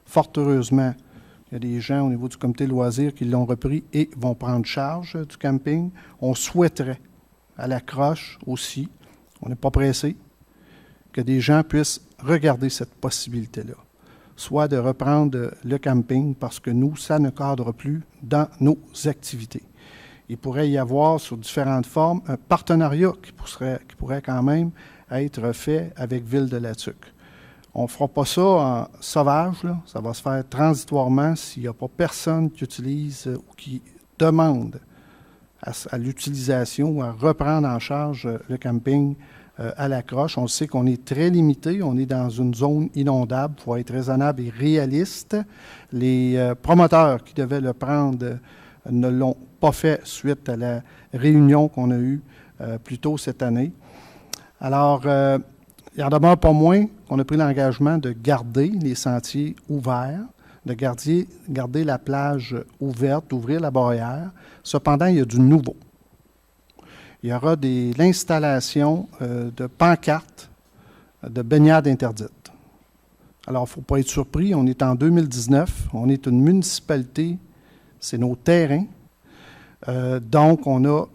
Fort heureusement, il y a des gens au niveau du comité loisirs qui l'ont repris et vont prendre charge du camping. On souhaiterait, à l'accroche aussi, on n'est pas pressé, que des gens puissent regarder cette possibilité-là. Soit de reprendre le camping parce que nous, ça ne cadre plus dans nos activités. Il pourrait y avoir, sous différentes formes, un partenariat qui pourrait quand même être fait avec Ville de Latuc. On ne fera pas ça en sauvage, là. Ça va se faire transitoirement s'il n'y a pas personne qui utilise ou qui demande à l'utilisation ou à reprendre en charge le camping à l'accroche. On sait qu'on est très limité, on est dans une zone inondable, il faut être raisonnable et réaliste. Les promoteurs qui devaient le prendre ne l'ont pas fait suite à la réunion qu'on a eue plus tôt cette année. Alors, il en demeure pas moins qu'on a pris l'engagement de garder les sentiers ouverts, de garder la plage ouverte, d'ouvrir la barrière. Cependant, il y a du nouveau. Il y aura l'installation de pancartes de baignade interdite. Alors, il ne faut pas être surpris, on est en 2019, on est une municipalité, c'est nos terrains. Donc, on a,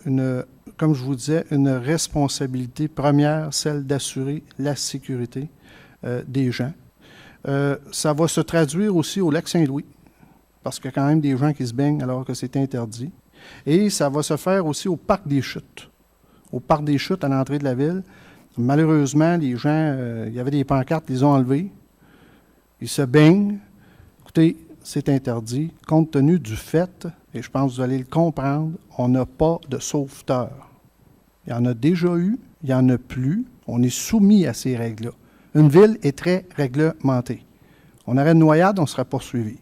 comme je vous disais, une responsabilité première, celle d'assurer la sécurité des gens. Ça va se traduire aussi au lac Saint-Louis, parce qu'il y a quand même des gens qui se baignent alors que c'est interdit. Et ça va se faire aussi au Parc des Chutes. Au Parc des Chutes, à l'entrée de la ville. Malheureusement, les gens, il y avait des pancartes, ils les ont enlevées. Ils se baignent. Écoutez, c'est interdit, compte tenu du fait, et je pense que vous allez le comprendre, on n'a pas de sauveteur. Il y en a déjà eu, il n'y en a plus. On est soumis à ces règles-là. Une ville est très réglementée. On aurait une noyade, on serait poursuivi.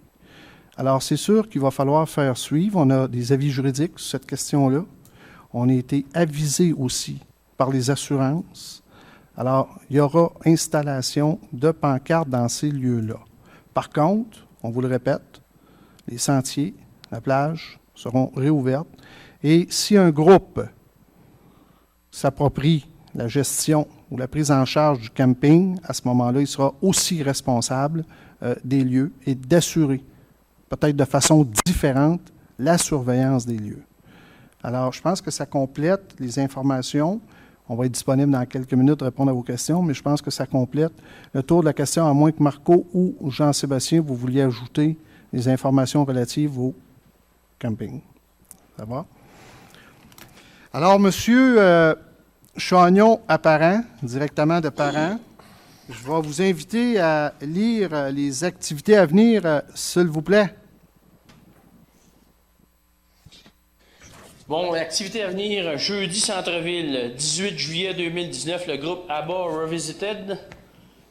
Alors, c'est sûr qu'il va falloir faire suivre. On a des avis juridiques sur cette question-là. On a été avisé aussi par les assurances. Alors, il y aura installation de pancartes dans ces lieux-là. Par contre, on vous le répète, les sentiers, la plage seront réouvertes. Et si un groupe s'approprie la gestion ou la prise en charge du camping, à ce moment-là, il sera aussi responsable des lieux et d'assurer, peut-être de façon différente, la surveillance des lieux. Alors, je pense que ça complète les informations. On va être disponible dans quelques minutes pour répondre à vos questions, mais je pense que ça complète le tour de la question, à moins que Marco ou Jean-Sébastien, vous vouliez ajouter les informations relatives au camping. Ça va? Alors, M. Chagnon à Parent, directement de Parent, je vais vous inviter à lire les activités à venir, s'il vous plaît. Bon, activité à venir, jeudi Centre-Ville, 18 juillet 2019, le groupe ABBA Revisited.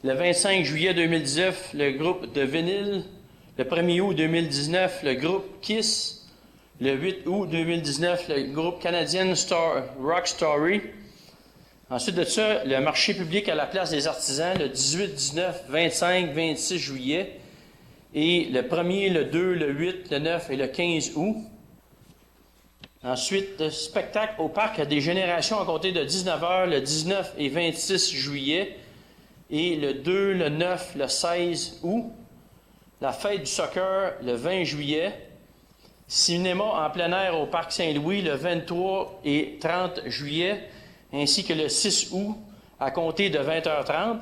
Le 25 juillet 2019, le groupe de Vinyl. Le 1er août 2019, le groupe Kiss. Le 8 août 2019, le groupe canadien Rock Story. Ensuite de ça, le marché public à la place des artisans, le 18, 19, 25, 26 juillet. Et le 1er, le 2, le 8, le 9 et le 15 août. Ensuite, spectacle au parc des générations à compter de 19h, le 19 et 26 juillet. Et le 2, le 9, le 16 août. La fête du soccer, le 20 juillet. Cinéma en plein air au Parc Saint-Louis, le 23 et 30 juillet. Ainsi que le 6 août, à compter de 20h30.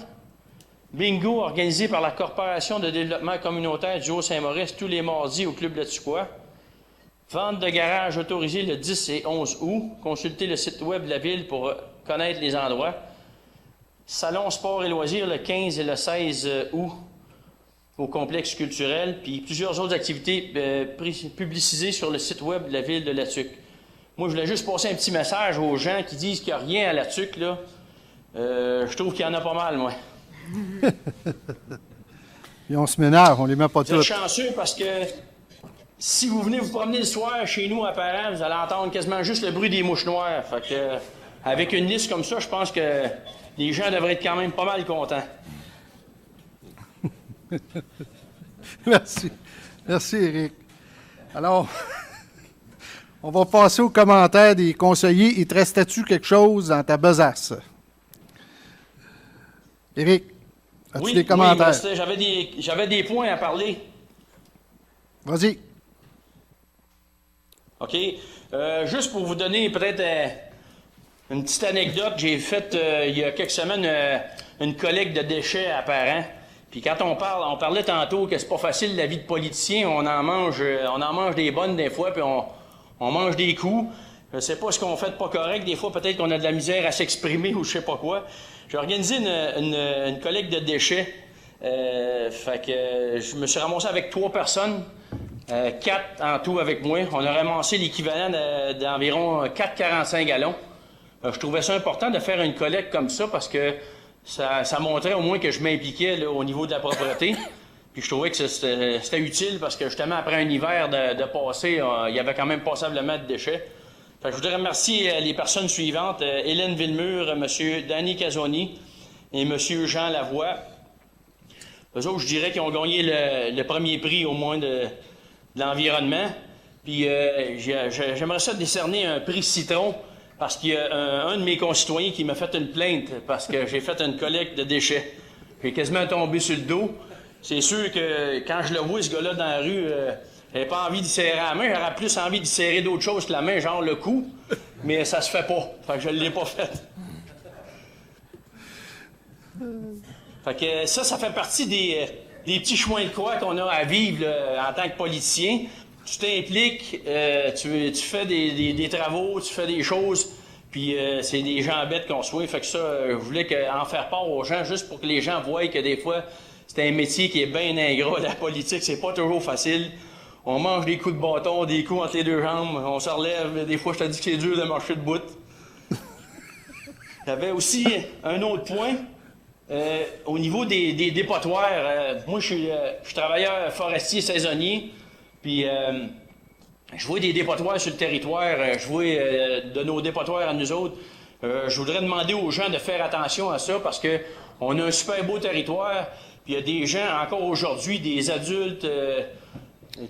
Bingo organisé par la Corporation de développement communautaire du Haut-Saint-Maurice tous les mardis au Club Latuquois. Vente de garage autorisée le 10 et 11 août. Consultez le site web de la Ville pour connaître les endroits. Salon sport et loisirs le 15 et le 16 août au complexe culturel. Puis plusieurs autres activités publicisées sur le site web de la Ville de Latuc. Moi, je voulais juste passer un petit message aux gens qui disent qu'il n'y a rien à Latuc, là. Je trouve qu'il y en a pas mal, moi. Puis on se m'énerve, on les met pas Vous êtes toutes. chanceux parce que si vous venez vous promener le soir chez nous à Parent, vous allez entendre quasiment juste le bruit des mouches noires. Fait que, avec une liste comme ça, je pense que les gens devraient être quand même pas mal contents. Merci. Merci, Éric. Alors, on va passer aux commentaires des conseillers. Il te restait-tu quelque chose dans ta besace? Éric, as-tu des commentaires? Oui, j'avais des points à parler. Vas-y. OK. Juste pour vous donner peut-être une petite anecdote, j'ai fait il y a quelques semaines une collecte de déchets à Parent. Puis quand on parlait tantôt que c'est pas facile la vie de politicien, on en mange des bonnes des fois, puis on mange des coups. Je sais pas ce qu'on fait de pas correct. Des fois, peut-être qu'on a de la misère à s'exprimer ou je sais pas quoi. J'ai organisé une collecte de déchets. Fait que je me suis ramassé avec 3 personnes. 4 en tout avec moi. On a ramassé l'équivalent d'environ 4,45 gallons. Je trouvais ça important de faire une collecte comme ça parce que ça montrait au moins que je m'impliquais là, au niveau de la propreté. Puis je trouvais que c'était utile parce que justement, après un hiver de passer, il y avait quand même passablement de déchets. Fait que je voudrais remercier les personnes suivantes, Hélène Villemur, M. Danny Casoni et M. Jean Lavoie. Eux autres, je dirais qu'ils ont gagné le premier prix au moins de l'environnement. Puis j'aimerais ça décerner un prix citron parce qu'il y a un de mes concitoyens qui m'a fait une plainte parce que j'ai fait une collecte de déchets. J'ai quasiment tombé sur le dos. C'est sûr que quand je le vois, ce gars-là, dans la rue, j'avais pas envie d'y serrer la main. J'aurais plus envie d'y serrer d'autres choses que la main, genre le cou. Mais ça se fait pas. Fait que je l'ai pas fait. Fait que ça fait partie des petits chemins de croix qu'on a à vivre là, en tant que politicien. Tu t'impliques, tu fais des travaux, tu fais des choses, puis c'est des gens bêtes qu'on soit. Fait que ça, je voulais en faire part aux gens, juste pour que les gens voient que des fois, c'est un métier qui est bien ingrat. La politique, c'est pas toujours facile. On mange des coups de bâton, des coups entre les deux jambes, on se relève. Des fois, je te dis que c'est dur de marcher debout. Il y avait aussi un autre point. Au niveau des dépotoirs, moi, je suis travailleur forestier saisonnier, puis je vois des dépotoirs sur le territoire, je vois de nos dépotoirs à nous autres. Je voudrais demander aux gens de faire attention à ça parce que on a un super beau territoire, puis il y a des gens, encore aujourd'hui, des adultes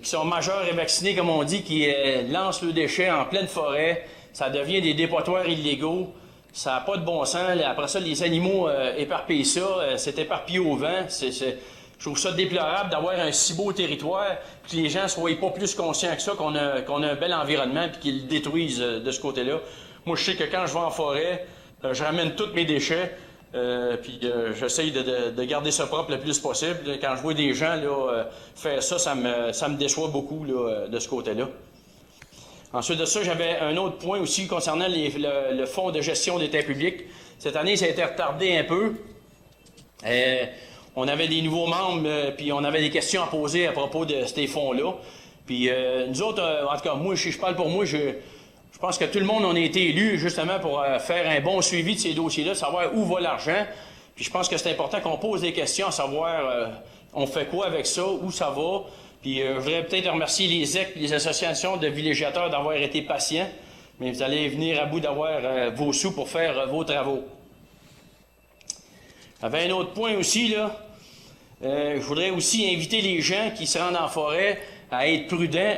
qui sont majeurs et vaccinés, comme on dit, qui lancent leurs déchets en pleine forêt. Ça devient des dépotoirs illégaux. Ça n'a pas de bon sens. Après ça, les animaux éparpillent ça. C'est éparpillé au vent. Je trouve ça déplorable d'avoir un si beau territoire, que les gens ne soient pas plus conscients que ça, qu'on a un bel environnement, puis qu'ils le détruisent de ce côté-là. Moi, je sais que quand je vais en forêt, je ramène tous mes déchets, puis j'essaye de garder ça propre le plus possible. Quand je vois des gens là, faire ça, ça me déçoit beaucoup là, de ce côté-là. Ensuite de ça, j'avais un autre point aussi concernant le fonds de gestion des terres publics. Cette année, ça a été retardé un peu. On avait des nouveaux membres, puis on avait des questions à poser à propos de ces fonds-là. Puis nous autres, en tout cas, moi, je parle pour moi, je pense que tout le monde, on a été élus justement pour faire un bon suivi de ces dossiers-là, savoir où va l'argent. Puis je pense que c'est important qu'on pose des questions à savoir on fait quoi avec ça, où ça va. Puis je voudrais peut-être remercier les EC et les associations de villégiateurs d'avoir été patients, mais vous allez venir à bout d'avoir vos sous pour faire vos travaux. J'avais un autre point aussi, là. Je voudrais aussi inviter les gens qui se rendent en forêt à être prudents.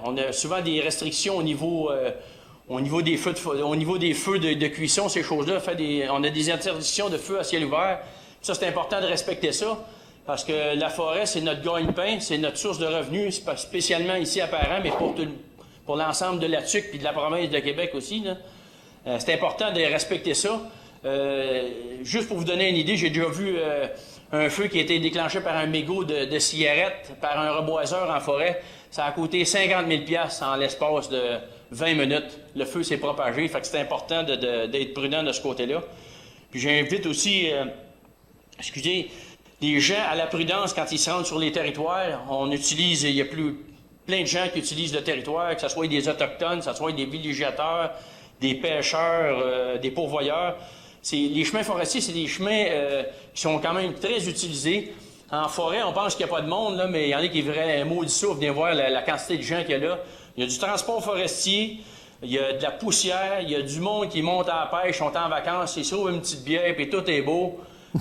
On a souvent des restrictions au niveau des feux de cuisson, ces choses-là. On a des interdictions de feu à ciel ouvert. Ça, c'est important de respecter ça. Parce que la forêt, c'est notre gagne-pain, c'est notre source de revenus, spécialement ici à Parent, mais pour l'ensemble de la TUC et de la province de Québec aussi. C'est important de respecter ça. Juste pour vous donner une idée, j'ai déjà vu un feu qui a été déclenché par un mégot de cigarette, par un reboiseur en forêt. Ça a coûté 50 000 $ en l'espace de 20 minutes. Le feu s'est propagé, fait que c'est important d'être prudent de ce côté-là. Puis j'invite aussi, les gens à la prudence quand ils se rendent sur les territoires. Il y a plein de gens qui utilisent le territoire, que ce soit des Autochtones, que ce soit des villégiateurs, des pêcheurs, des pourvoyeurs. Les chemins forestiers, c'est des chemins qui sont quand même très utilisés. En forêt, on pense qu'il n'y a pas de monde, là, mais il y en a qui verraient un maudit souffle, venir voir la quantité de gens qu'il y a là. Il y a du transport forestier, il y a de la poussière, il y a du monde qui monte à la pêche, sont en vacances, ils se trouvent une petite bière, puis tout est beau.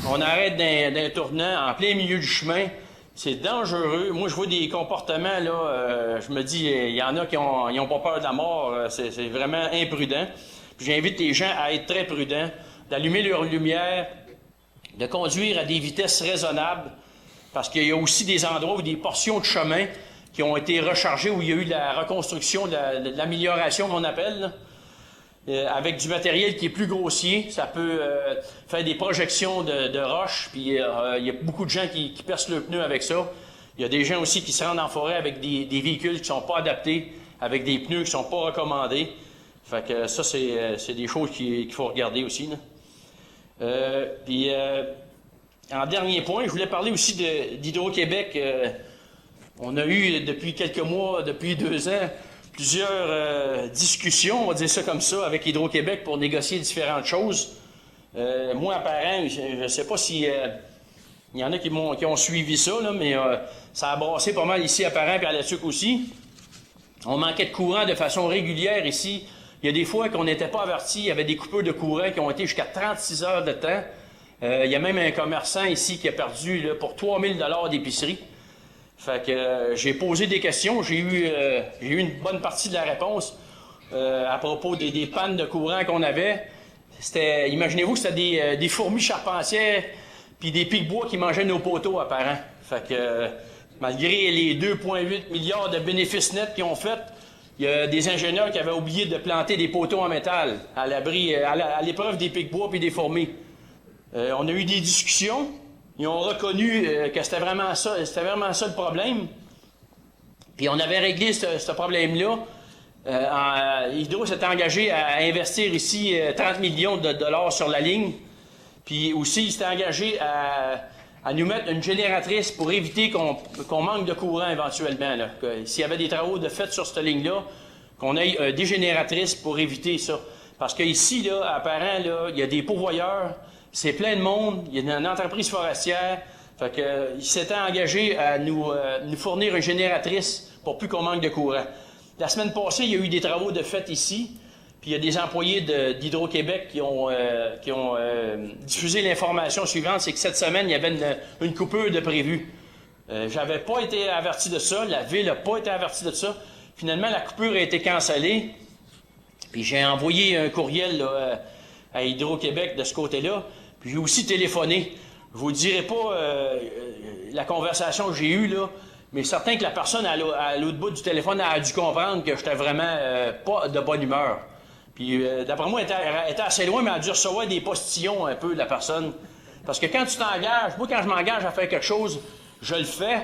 On arrête d'un tournant en plein milieu du chemin. C'est dangereux. Moi, je vois des comportements, là, je me dis, il y en a qui n'ont pas peur de la mort. C'est vraiment imprudent. Puis j'invite les gens à être très prudents, d'allumer leur lumière, de conduire à des vitesses raisonnables, parce qu'il y a aussi des endroits où des portions de chemin qui ont été rechargées, où il y a eu la reconstruction, de l'amélioration qu'on appelle, là. Avec du matériel qui est plus grossier, ça peut faire des projections de roches, puis il y a beaucoup de gens qui percent le pneu avec ça. Il y a des gens aussi qui se rendent en forêt avec des véhicules qui ne sont pas adaptés, avec des pneus qui ne sont pas recommandés. Fait que ça, c'est des choses qu'il faut regarder aussi, là. Puis, en dernier point, je voulais parler aussi d'Hydro-Québec. On a eu depuis quelques mois, depuis 2 ans, plusieurs discussions, on va dire ça comme ça, avec Hydro-Québec pour négocier différentes choses. Moi, apparemment, je ne sais pas si il y en a qui ont suivi ça, là, mais ça a brassé pas mal ici à Parent et à La Tuque aussi. On manquait de courant de façon régulière ici. Il y a des fois qu'on n'était pas avertis, il y avait des coupures de courant qui ont été jusqu'à 36 heures de temps. Il y a même un commerçant ici qui a perdu là, pour 3 000 $ d'épicerie. Fait que j'ai posé des questions, j'ai eu une bonne partie de la réponse à propos des pannes de courant qu'on avait. Imaginez-vous que c'était des fourmis charpentières puis des pics-bois qui mangeaient nos poteaux apparents. Fait que malgré les 2,8 milliards de bénéfices nets qu'ils ont fait, il y a des ingénieurs qui avaient oublié de planter des poteaux en métal à l'abri, à l'épreuve des pics-bois puis des fourmis. On a eu des discussions. Ils ont reconnu que c'était vraiment ça le problème. Puis on avait réglé ce problème-là. Hydro s'était engagé à investir ici 30 millions de dollars sur la ligne. Puis aussi, il s'était engagé à nous mettre une génératrice pour éviter qu'on manque de courant éventuellement. S'il y avait des travaux de fait sur cette ligne-là, qu'on ait des génératrices pour éviter ça. Parce qu'ici, là, à Parent, là, il y a des pourvoyeurs. C'est plein de monde, il y a une entreprise forestière. Fait que, il s'était engagé à nous fournir une génératrice pour plus qu'on manque de courant. La semaine passée, il y a eu des travaux de fait ici, puis il y a des employés d'Hydro-Québec qui ont diffusé l'information suivante, c'est que cette semaine, il y avait une coupure de prévu. J'avais pas été averti de ça, la ville n'a pas été avertie de ça. Finalement, la coupure a été cancellée, puis j'ai envoyé un courriel là, à Hydro-Québec de ce côté-là. Puis j'ai aussi téléphoné. Je vous dirai pas la conversation que j'ai eue, là, mais certain que la personne à l'autre bout du téléphone a dû comprendre que j'étais vraiment pas de bonne humeur. Puis d'après moi, elle était assez loin, mais elle a dû recevoir des postillons un peu de la personne. Parce que quand tu t'engages, moi quand je m'engage à faire quelque chose, je le fais,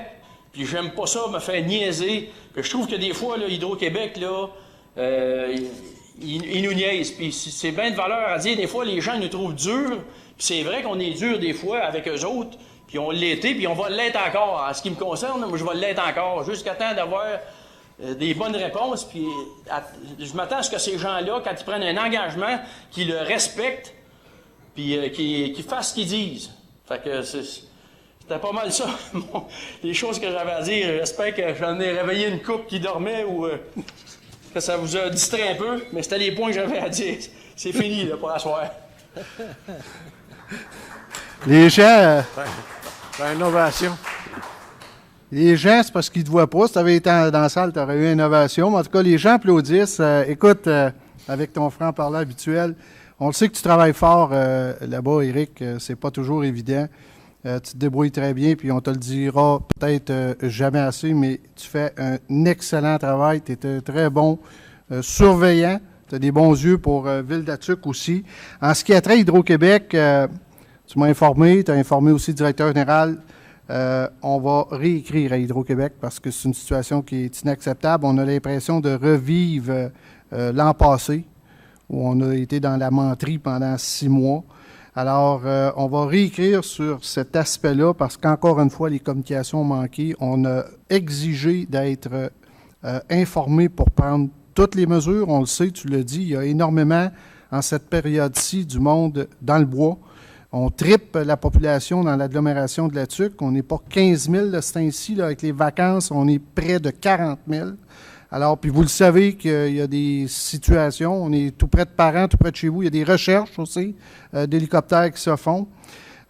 puis j'aime pas ça me faire niaiser. Puis je trouve que des fois, là, Hydro-Québec, là, ils nous niaisent. Puis c'est bien de valeur à dire, des fois, les gens nous trouvent durs. Puis c'est vrai qu'on est dur des fois avec eux autres. Puis on l'était, puis on va l'être encore. En ce qui me concerne, moi, je vais l'être encore. Jusqu'à temps d'avoir des bonnes réponses. Puis je m'attends à ce que ces gens-là, quand ils prennent un engagement, qu'ils le respectent, puis qu'ils fassent ce qu'ils disent. Fait que c'était pas mal ça, les choses que j'avais à dire. J'espère que j'en ai réveillé une couple qui dormait ou que ça vous a distrait un peu, mais c'était les points que j'avais à dire. C'est fini là, pour asseoir. Les gens... une ovation. Les gens, c'est parce qu'ils ne te voient pas. Si tu avais été dans la salle, tu aurais eu une ovation. Mais en tout cas, les gens applaudissent. Écoute, avec ton franc-parler habituel, on le sait que tu travailles fort là-bas, Éric. C'est pas toujours évident. Tu te débrouilles très bien, puis on te le dira peut-être jamais assez, mais tu fais un excellent travail. Tu es un très bon surveillant. Tu as des bons yeux pour Ville-d'Atuque aussi. En ce qui a trait à Hydro-Québec, tu m'as informé, tu as informé aussi le directeur général. On va réécrire à Hydro-Québec parce que c'est une situation qui est inacceptable. On a l'impression de revivre l'an passé, où on a été dans la menterie pendant 6 mois. Alors, on va réécrire sur cet aspect-là parce qu'encore une fois, les communications ont manqué. On a exigé d'être informé pour prendre toutes les mesures. On le sait, tu l'as dit, il y a énormément, en cette période-ci, du monde dans le bois. On triple la population dans l'agglomération de Latuc. On n'est pas 15 000 de ce temps-ci. Là, avec les vacances, on est près de 40 000. Alors, puis vous le savez qu'il y a des situations. On est tout près de Parent, tout près de chez vous. Il y a des recherches aussi d'hélicoptères qui se font.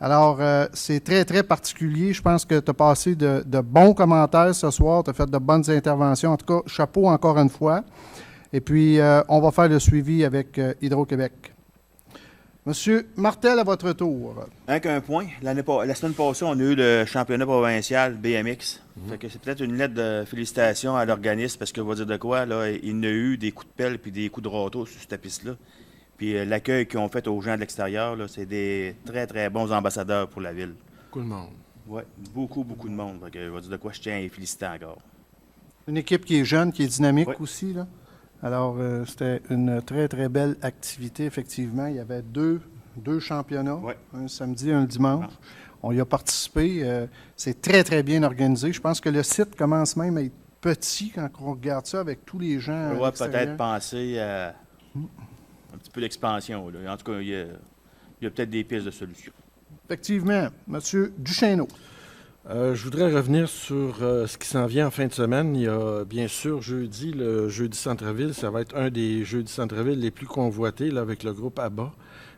Alors, c'est très, très particulier. Je pense que tu as passé de bons commentaires ce soir. Tu as fait de bonnes interventions. En tout cas, chapeau encore une fois. Et puis, on va faire le suivi avec Hydro-Québec. Monsieur Martel, à votre tour. Rien qu'un point. La semaine passée, on a eu le championnat provincial BMX. Fait que c'est peut-être une lettre de félicitations à l'organisme parce que, on va dire de quoi, là, il y a eu des coups de pelle puis des coups de râteau sur cette piste-là. Puis l'accueil qu'ils ont fait aux gens de l'extérieur, là, c'est des très, très bons ambassadeurs pour la ville. Beaucoup de monde. Oui, beaucoup, beaucoup de monde. Fait que, on va dire de quoi je tiens à les féliciter encore. Une équipe qui est jeune, qui est dynamique Oui. aussi, là. Alors, c'était une très, très belle activité, effectivement. Il y avait deux championnats, Oui. un samedi et un dimanche. On y a participé. C'est très, très bien organisé. Je pense que le site commence même à être petit quand on regarde ça avec tous les gens. On va peut-être penser à un petit peu d'expansion. Là. En tout cas, il y a peut-être des pistes de solutions. Effectivement. Monsieur Duchesneau. Je voudrais revenir sur ce qui s'en vient en fin de semaine. Il y a bien sûr jeudi, le Jeudi Centre-Ville. Ça va être un des Jeudis Centre-Ville les plus convoités là, avec le groupe ABBA.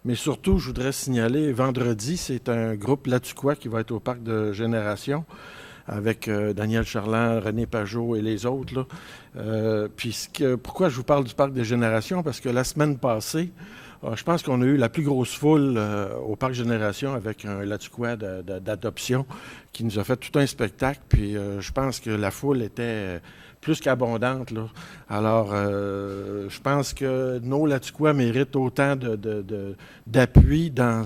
Mais surtout, je voudrais signaler, vendredi, c'est un groupe Latuquois qui va être au Parc de Génération avec Daniel Charland, René Pajot et les autres. Là. Pourquoi je vous parle du Parc de Génération? Parce que la semaine passée, je pense qu'on a eu la plus grosse foule au Parc Génération avec un Latuquois d'adoption qui nous a fait tout un spectacle. Puis je pense que la foule était plus qu'abondante. Là. Alors, je pense que nos Latuquois méritent autant d'appui dans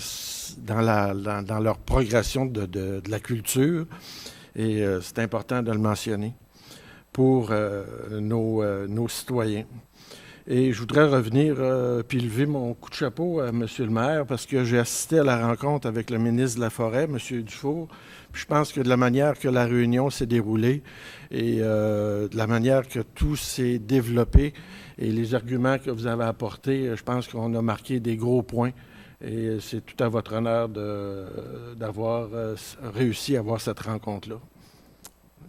leur progression de la culture. Et c'est important de le mentionner pour nos citoyens. Et je voudrais revenir puis lever mon coup de chapeau à M. le maire parce que j'ai assisté à la rencontre avec le ministre de la Forêt, M. Dufour. Puis je pense que de la manière que la réunion s'est déroulée et de la manière que tout s'est développé et les arguments que vous avez apportés, je pense qu'on a marqué des gros points. Et c'est tout à votre honneur d'avoir réussi à avoir cette rencontre-là.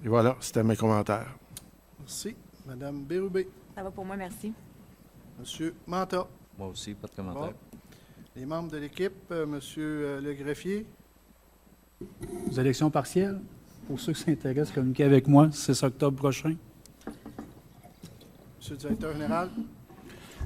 Et voilà, c'était mes commentaires. Merci. Madame Bérubé. Ça va pour moi, merci. Monsieur Manta. Moi aussi, pas de commentaire. Bon. Les membres de l'équipe, Monsieur le greffier. Aux élections partielles, pour ceux qui s'intéressent, communiquez avec moi, 6 octobre prochain. Monsieur le directeur général.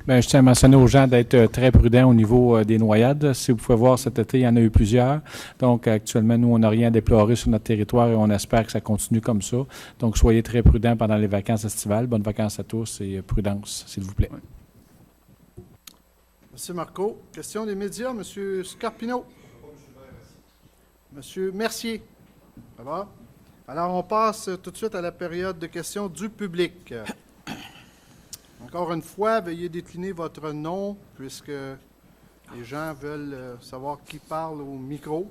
Bien, je tiens à mentionner aux gens d'être très prudents au niveau des noyades. Si vous pouvez voir, cet été, il y en a eu plusieurs. Donc, actuellement, nous, on n'a rien à déplorer sur notre territoire et on espère que ça continue comme ça. Donc, soyez très prudents pendant les vacances estivales. Bonnes vacances à tous et prudence, s'il vous plaît. Oui. Monsieur Marco. Question des médias, Monsieur Scarpino. Monsieur Mercier. Ça va? Alors, on passe tout de suite à la période de questions du public. Encore une fois, veuillez décliner votre nom, puisque les gens veulent savoir qui parle au micro.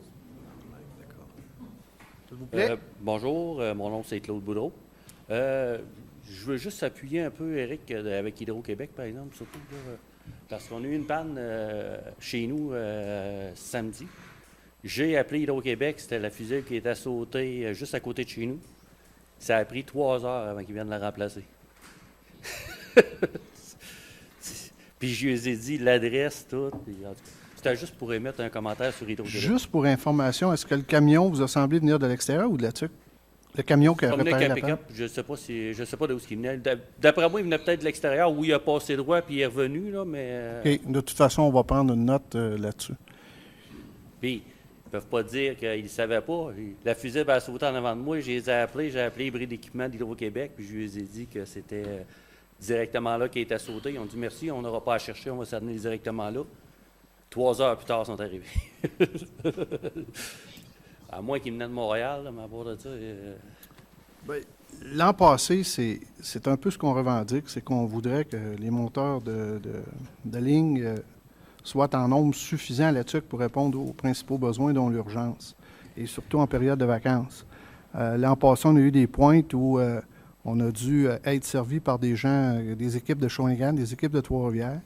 S'il vous plaît. Bonjour, mon nom c'est Claude Boudreau. Je veux juste appuyer un peu Éric avec Hydro-Québec, par exemple, surtout là, parce qu'on a eu une panne chez nous samedi. J'ai appelé Hydro-Québec, c'était la fusée qui était sautée juste à côté de chez nous. Ça a pris 3 heures avant qu'ils viennent la remplacer. Puis je lui ai dit l'adresse, tout. C'était juste pour émettre un commentaire sur Hydro-Québec. Juste pour information, est-ce que le camion vous a semblé venir de l'extérieur ou de la TUC? Le camion qui a réparé la panne? Je ne sais pas d'où il venait. D'après moi, il venait peut-être de l'extérieur où il a passé droit puis il est revenu, là, mais... OK. De toute façon, on va prendre une note là-dessus. Puis, ils ne peuvent pas dire qu'ils ne savaient pas. La fusée va sauter en avant de moi. J'ai appelé Hybride d'équipement d'Hydro-Québec, puis je lui ai dit que c'était directement là qu'il était sauté. Ils ont dit merci, on n'aura pas à chercher, on va s'amener directement là. 3 heures plus tard, ils sont arrivés. À moins qu'ils venaient de Montréal, mais à part de ça... L'an passé, c'est un peu ce qu'on revendique, c'est qu'on voudrait que les monteurs de ligne soient en nombre suffisant à la TUC pour répondre aux principaux besoins, dont l'urgence, et surtout en période de vacances. L'an passé, on a eu des pointes où on a dû être servi par des gens, des équipes de Shawinigan, des équipes de Trois-Rivières,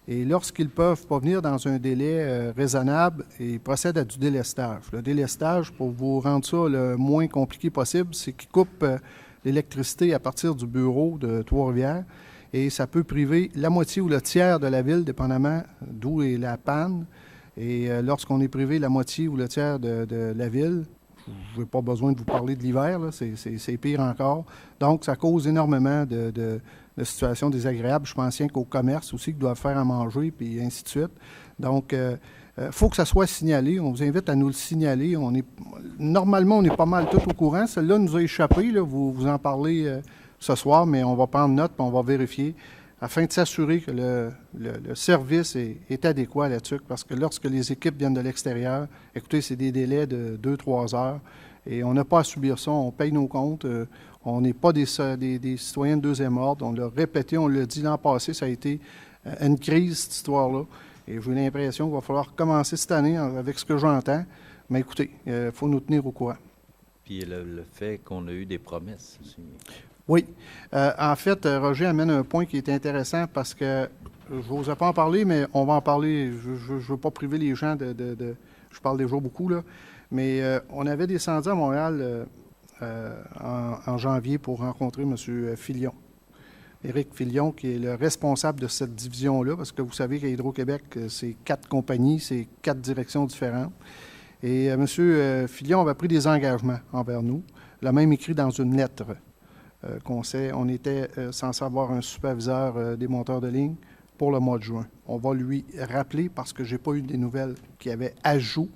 Et lorsqu'ils ne peuvent pas venir dans un délai raisonnable, ils procèdent à du délestage. Le délestage, pour vous rendre ça le moins compliqué possible, c'est qu'ils coupent l'électricité à partir du bureau de Trois-Rivières et ça peut priver la moitié ou le tiers de la ville, dépendamment d'où est la panne. Et lorsqu'on est privé la moitié ou le tiers de la ville, je n'ai pas besoin de vous parler de l'hiver, là, c'est pire encore. Donc, ça cause énormément de situations désagréables. Je pense rien qu'au commerce aussi, qui doivent faire à manger, puis ainsi de suite. Donc, faut que ça soit signalé. On vous invite à nous le signaler. Normalement, on est pas mal tout au courant. Celle-là nous a échappé. Là. Vous en parlez ce soir, mais on va prendre note et on va vérifier afin de s'assurer que le service est adéquat là-dessus. Parce que lorsque les équipes viennent de l'extérieur, écoutez, c'est des délais de 2-3 heures et on n'a pas à subir ça. On paye nos comptes. On n'est pas des citoyens de deuxième ordre. On l'a répété, on l'a dit l'an passé, ça a été une crise, cette histoire-là. Et j'ai l'impression qu'il va falloir commencer cette année avec ce que j'entends. Mais écoutez, il faut nous tenir au courant. Puis le fait qu'on a eu des promesses aussi. Oui. En fait, Roger amène un point qui est intéressant parce que je n'osais pas en parler, mais on va en parler. Je ne veux pas priver les gens je parle déjà beaucoup, là. Mais on avait descendu à Montréal en janvier pour rencontrer M. Filion. Éric Filion, qui est le responsable de cette division-là, parce que vous savez qu'à Hydro-Québec, c'est 4 compagnies, c'est 4 directions différentes. Et M. Filion avait pris des engagements envers nous, l'a même écrit dans une lettre qu'on sait. On était censé avoir un superviseur des monteurs de ligne pour le mois de juin. On va lui rappeler, parce que je n'ai pas eu des nouvelles, qu'il y avait ajout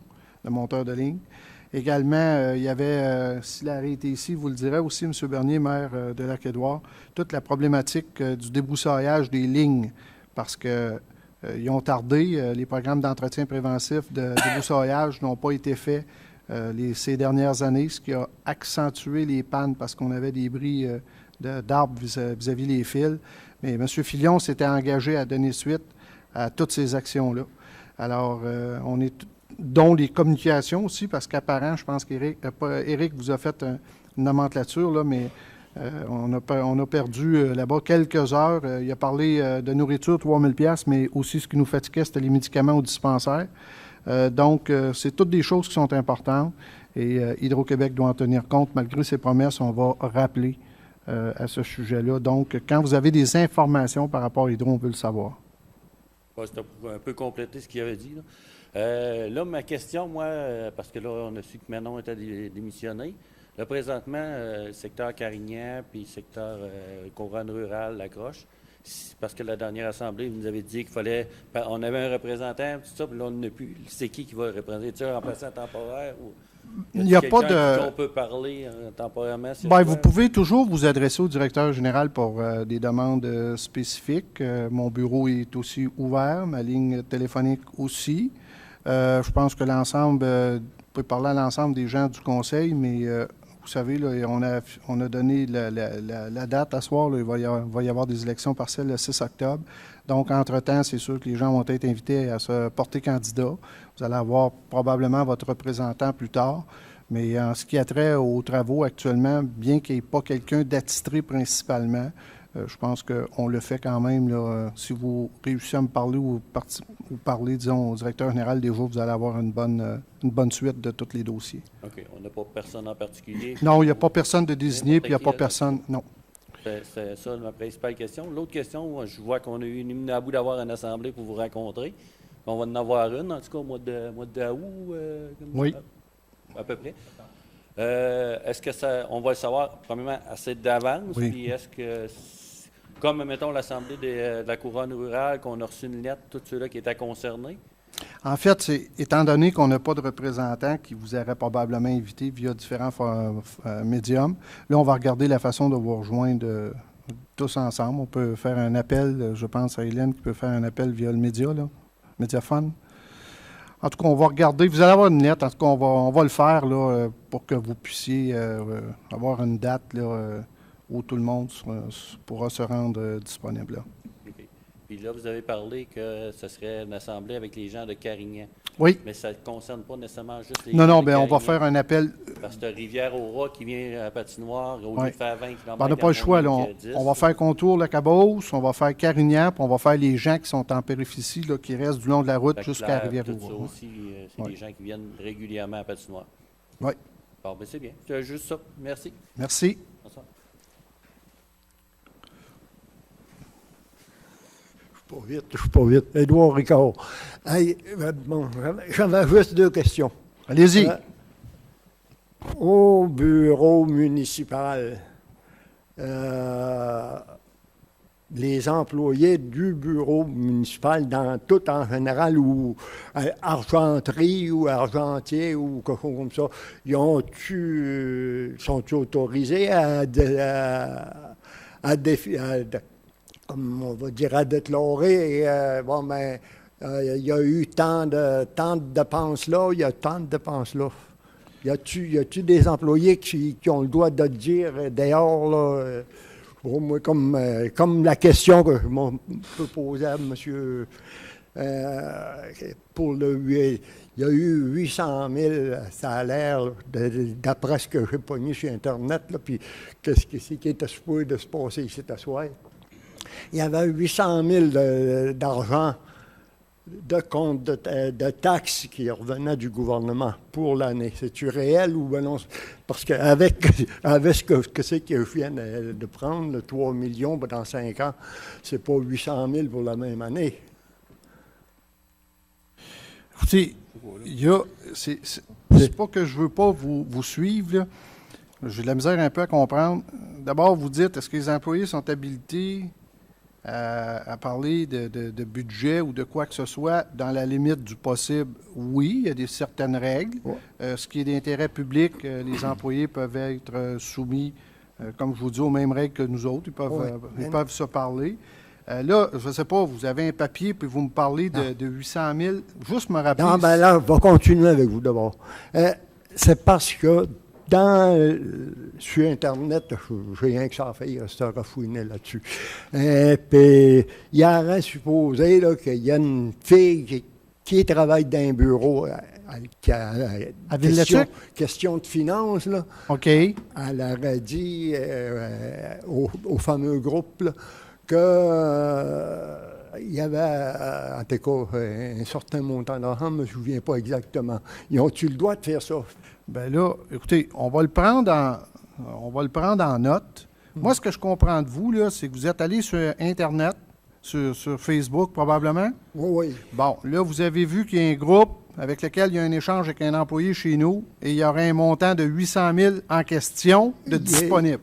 de monteurs de ligne. Également, il y avait, si Larry était ici, vous le direz aussi, M. Bernier, maire de Lac-Édouard, toute la problématique du débroussaillage des lignes, parce qu'ils ont tardé. Les programmes d'entretien préventif de débroussaillage n'ont pas été faits ces dernières années, ce qui a accentué les pannes parce qu'on avait des bris d'arbres vis-à-vis les fils. Mais M. Filion s'était engagé à donner suite à toutes ces actions-là. Alors, on est... dont les communications aussi, parce qu'apparemment, je pense qu'Éric vous a fait une nomenclature, là, mais on a perdu là-bas quelques heures. Il a parlé de nourriture, 3 000 $, mais aussi ce qui nous fatiguait, c'était les médicaments au dispensaire. Donc, c'est toutes des choses qui sont importantes et Hydro-Québec doit en tenir compte. Malgré ses promesses, on va rappeler à ce sujet-là. Donc, quand vous avez des informations par rapport à Hydro, on veut le savoir. C'était pour un peu compléter ce qu'il avait dit, là. Là, ma question, moi, parce que là, on a su que Manon était démissionné. Là, présentement, le secteur Carignan puis le secteur couronne rurale, la Croche, parce que la dernière assemblée, vous nous avez dit qu'il fallait... On avait un représentant, tout ça, puis là, on n'a plus. C'est qui va représenter? Un remplaçant temporaire? Ou il n'y a pas de... On peut parler temporairement? Bien, vous pouvez toujours vous adresser au directeur général pour des demandes spécifiques. Mon bureau est aussi ouvert, ma ligne téléphonique aussi. Je pense que l'ensemble, vous pouvez parler à l'ensemble des gens du conseil, mais vous savez, là, on a donné la date à ce soir. Là, il va y avoir des élections partielles le 6 octobre. Donc, entre-temps, c'est sûr que les gens vont être invités à se porter candidat. Vous allez avoir probablement votre représentant plus tard. Mais en ce qui a trait aux travaux actuellement, bien qu'il n'y ait pas quelqu'un d'attitré principalement, je pense qu'on le fait quand même. Là, si vous réussissez à me parler ou parler, disons, au directeur général des jours, vous allez avoir une bonne suite de tous les dossiers. OK. On n'a pas personne en particulier? Non, il n'y a pas personne de désigné, puis il n'y a pas personne... Non. C'est ça ma principale question. L'autre question, je vois qu'on a eu une à bout d'avoir une assemblée pour vous rencontrer. On va en avoir une, en tout cas, au mois d'août. Oui. À peu près. Est-ce que on va le savoir, premièrement, assez d'avance? Oui. Puis est-ce que, comme, mettons, l'Assemblée de la couronne rurale, qu'on a reçu une lettre, tous ceux-là qui étaient concernés? En fait, étant donné qu'on n'a pas de représentant qui vous aurait probablement invité via différents médiums, là, on va regarder la façon de vous rejoindre tous ensemble. On peut faire un appel, je pense à Hélène qui peut faire un appel via le média, là, Médiaphone. En tout cas, on va regarder. Vous allez avoir une lettre. En tout cas, on va le faire là, pour que vous puissiez avoir une date là, où tout le monde pourra se rendre disponible. Là. Okay. Puis là, vous avez parlé que ce serait une assemblée avec les gens de Carignan. Oui. Mais ça ne concerne pas nécessairement juste les Non, gens non, de bien, on va Carignan. faire un appel. Parce que Rivière-au-Rat qui vient à Patinoire, au lieu Ouais. de faire 20 km, Ben, on n'a pas le choix. Là. On va faire contour le Cabosse, on va faire Carignan, puis on va faire les gens qui sont en périphérie, là, qui restent du long de la route jusqu'à Tout ça Rivière-au-Roi. aussi, c'est Ouais. des gens qui viennent régulièrement à Patinoire. Oui. Bon, ben c'est bien. C'est juste ça. Merci. Merci. Bonsoir. Je suis pas vite. Édouard Ricard. Hey, bon, j'avais juste 2 questions. Allez-y. Au bureau municipal, les employés du bureau municipal, dans tout en général, ou argenterie ou argentier ou quelque chose comme ça, sont-ils autorisés comme on va dire, à déclarer, il y a eu tant de dépenses là, il y a tant de dépenses là. Y a-tu des employés qui ont le droit de le dire dehors, là, pour moi, comme la question que je peux poser à monsieur, il y a eu 800 000 salaires, là, d'après ce que j'ai pogné sur Internet, là, puis qu'est-ce qui était supposé de se passer ici ce soir. Il y avait 800 000 d'argent de compte de taxes qui revenaient du gouvernement pour l'année. C'est-tu réel ou ben non? Parce qu'avec ce que c'est qu'ils viennent de prendre, le 3 millions dans 5 ans, c'est pas 800 000 pour la même année. Écoutez, c'est pas que je veux pas vous suivre, là. J'ai de la misère un peu à comprendre. D'abord, vous dites, est-ce que les employés sont habilités à parler de budget ou de quoi que ce soit dans la limite du possible? Oui, il y a certaines règles. Ouais. Ce qui est d'intérêt public, les employés peuvent être soumis, comme je vous dis, aux mêmes règles que nous autres. Ils peuvent se parler. Là, je ne sais pas, vous avez un papier, puis vous me parlez de 800 000. Juste me rappeler... Non, ben là, je vais continuer avec vous d'abord. C'est parce que sur Internet, j'ai rien que ça à faire, c'est un refouiner là-dessus. Puis, il y aurait supposé là, qu'il y a une fille qui travaille dans un bureau qui a question de finances. Là. OK. Elle aurait dit au fameux groupe là, que il y avait, en tout cas, un certain montant d'argent, je ne me souviens pas exactement. Ils ont-tu le droit de faire ça? Bien là, écoutez, on va le prendre en note. Moi, ce que je comprends de vous, là, c'est que vous êtes allé sur Internet, sur Facebook probablement. Oui. Bon, là, vous avez vu qu'il y a un groupe avec lequel il y a un échange avec un employé chez nous et il y aurait un montant de 800 000 en question de disponible.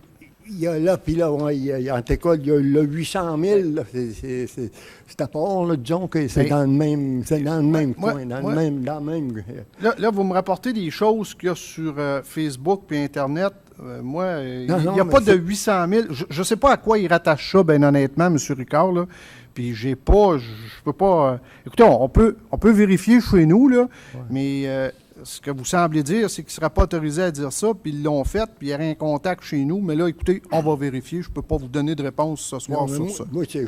Il y a là, puis là, en tout cas, il y a le 800 000, là, c'est à part, là, disons que c'est dans le même coin, dans le même... Là, vous me rapportez des choses qu'il y a sur Facebook et Internet. Moi, il n'y a pas de 800 000. Je ne sais pas à quoi il rattache ça, bien honnêtement, M. Ricard, là. Puis je peux pas... écoutez, on peut vérifier chez nous, là, mais... ce que vous semblez dire, c'est qu'ils ne seraient pas autorisés à dire ça, puis ils l'ont fait, puis il y aurait un contact chez nous. Mais là, écoutez, on va vérifier. Je ne peux pas vous donner de réponse ce soir sur ça. Moi, c'est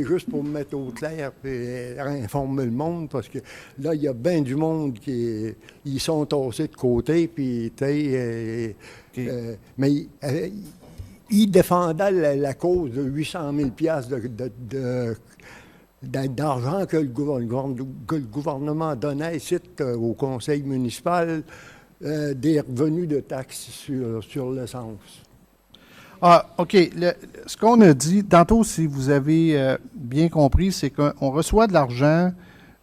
juste pour me mettre au clair et informer le monde, parce que là, il y a bien du monde ils sont tassés de côté, puis, mais ils défendaient la cause de 800 000 $ d'argent que le gouvernement donnait ici au conseil municipal, des revenus de taxes sur l'essence. Ah, OK. Ce qu'on a dit, tantôt, si vous avez bien compris, c'est qu'on reçoit de l'argent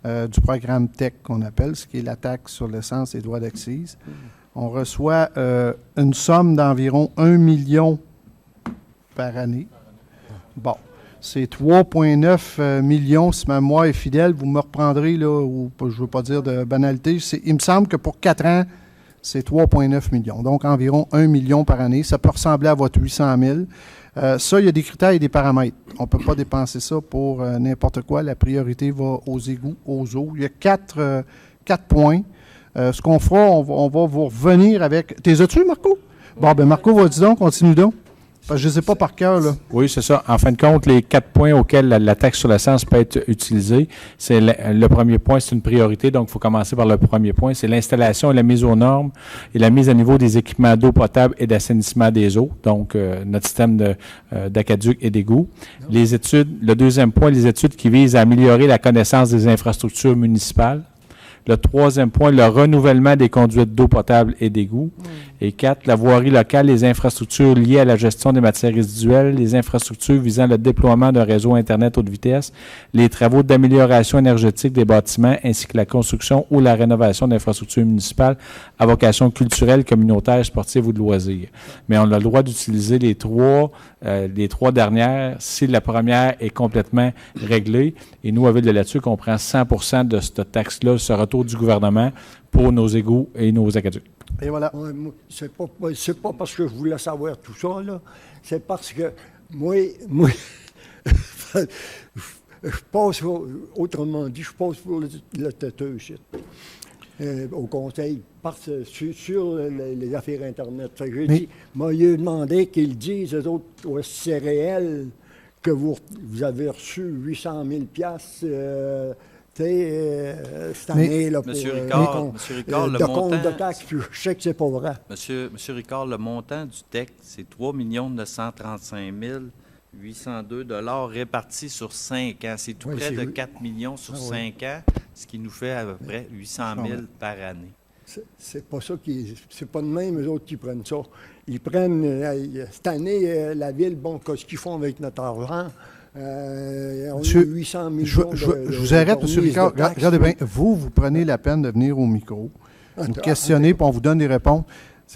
du programme TEC, qu'on appelle, ce qui est la taxe sur l'essence et droits d'accise. On reçoit une somme d'environ 1 million par année. Bon. C'est 3,9 millions, si ma mémoire est fidèle. Vous me reprendrez, là, ou je ne veux pas dire de banalité. Il me semble que pour 4 ans, c'est 3,9 millions. Donc, environ 1 million par année. Ça peut ressembler à votre 800 000. Ça, il y a des critères et des paramètres. On ne peut pas dépenser ça pour n'importe quoi. La priorité va aux égouts, aux eaux. Il y a 4 points. Ce qu'on fera, on va vous revenir avec... T'es as-tu, Marco? Bon, ben Marco, vas-y donc, continue donc. Parce que je ne les ai pas par cœur, là. Oui, c'est ça. En fin de compte, les 4 points auxquels la taxe sur l'essence peut être utilisée, c'est le premier point, c'est une priorité, donc il faut commencer par le premier point, c'est l'installation et la mise aux normes et la mise à niveau des équipements d'eau potable et d'assainissement des eaux, donc notre système d'aqueduc et d'égout. Les études, le deuxième point, les études qui visent à améliorer la connaissance des infrastructures municipales. Le troisième point, le renouvellement des conduites d'eau potable et d'égout. Et 4, la voirie locale, les infrastructures liées à la gestion des matières résiduelles, les infrastructures visant le déploiement d'un réseau Internet haute vitesse, les travaux d'amélioration énergétique des bâtiments, ainsi que la construction ou la rénovation d'infrastructures municipales à vocation culturelle, communautaire, sportive ou de loisirs. Mais on a le droit d'utiliser les trois dernières si la première est complètement réglée. Et nous, à Ville-de-la-Tuque, on prend 100% de cette taxe-là, ce retour du gouvernement pour nos égouts et nos aqueducs. Et voilà. Ouais, c'est pas parce que je voulais savoir tout ça, là. C'est parce que moi je passe, autrement dit, je passe pour le têteux ici. Au conseil, sur les affaires Internet. Fait que j'ai dit, moi, il a demandé qu'ils disent, eux autres, si c'est réel que vous avez reçu 800 000 cette année, là, pour Monsieur Ricard, le de montant, compte de taxes, puis je sais que c'est pas vrai. Monsieur Ricard, le montant du TEC, c'est 3 935 802 $ répartis sur 5 ans. C'est tout près de 4 millions sur 5 ans, ce qui nous fait à peu près 800 000 par année. C'est pas ça c'est pas de même, eux autres qui prennent ça. Ils prennent, cette année, la ville, bon, qu'est-ce qu'ils font avec notre argent? On a 800 millions je vous arrête, M. Ricard. Regardez bien, vous prenez la peine de venir au micro, nous questionner, puis on vous donne des réponses.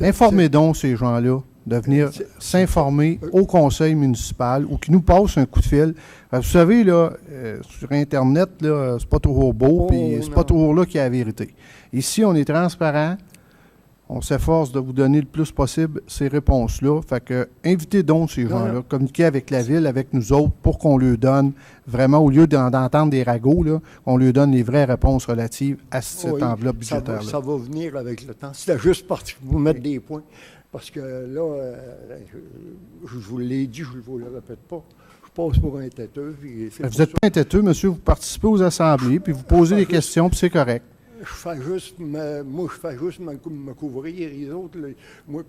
Informez donc ces gens-là de venir s'informer au conseil municipal ou qui nous passent un coup de fil. Vous savez, là, sur Internet, là, c'est pas toujours beau, puis c'est pas toujours là qu'il y a la vérité. Ici, on est transparent. On s'efforce de vous donner le plus possible ces réponses-là. Fait que, invitez donc ces gens-là, communiquez avec la Ville, avec nous autres, pour qu'on leur donne vraiment, au lieu d'entendre des ragots, là, on leur donne les vraies réponses relatives à cette enveloppe budgétaire-là. Ça va venir avec le temps. C'était juste pour vous mettre des points. Parce que là, je vous l'ai dit, je ne vous le répète pas. Je passe pour un têteux. Vous n'êtes pas un têteux, monsieur. Vous participez aux assemblées, puis vous posez des questions, puis c'est correct. Je fais juste me couvrir. Les autres, là,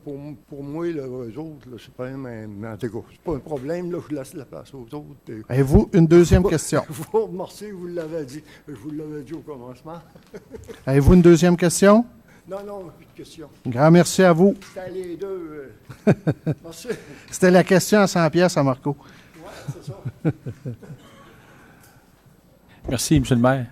pour moi, là, eux autres, c'est pas un problème. Là, je laisse la place aux autres. Avez-vous une deuxième question? Merci, vous l'avez dit. Je vous l'avais dit au commencement. Avez-vous une deuxième question? Non, plus de question. Grand merci à vous. C'était les deux. Merci. C'était la question à 100 pièces à Marco. Oui, c'est ça. Merci, M. le maire.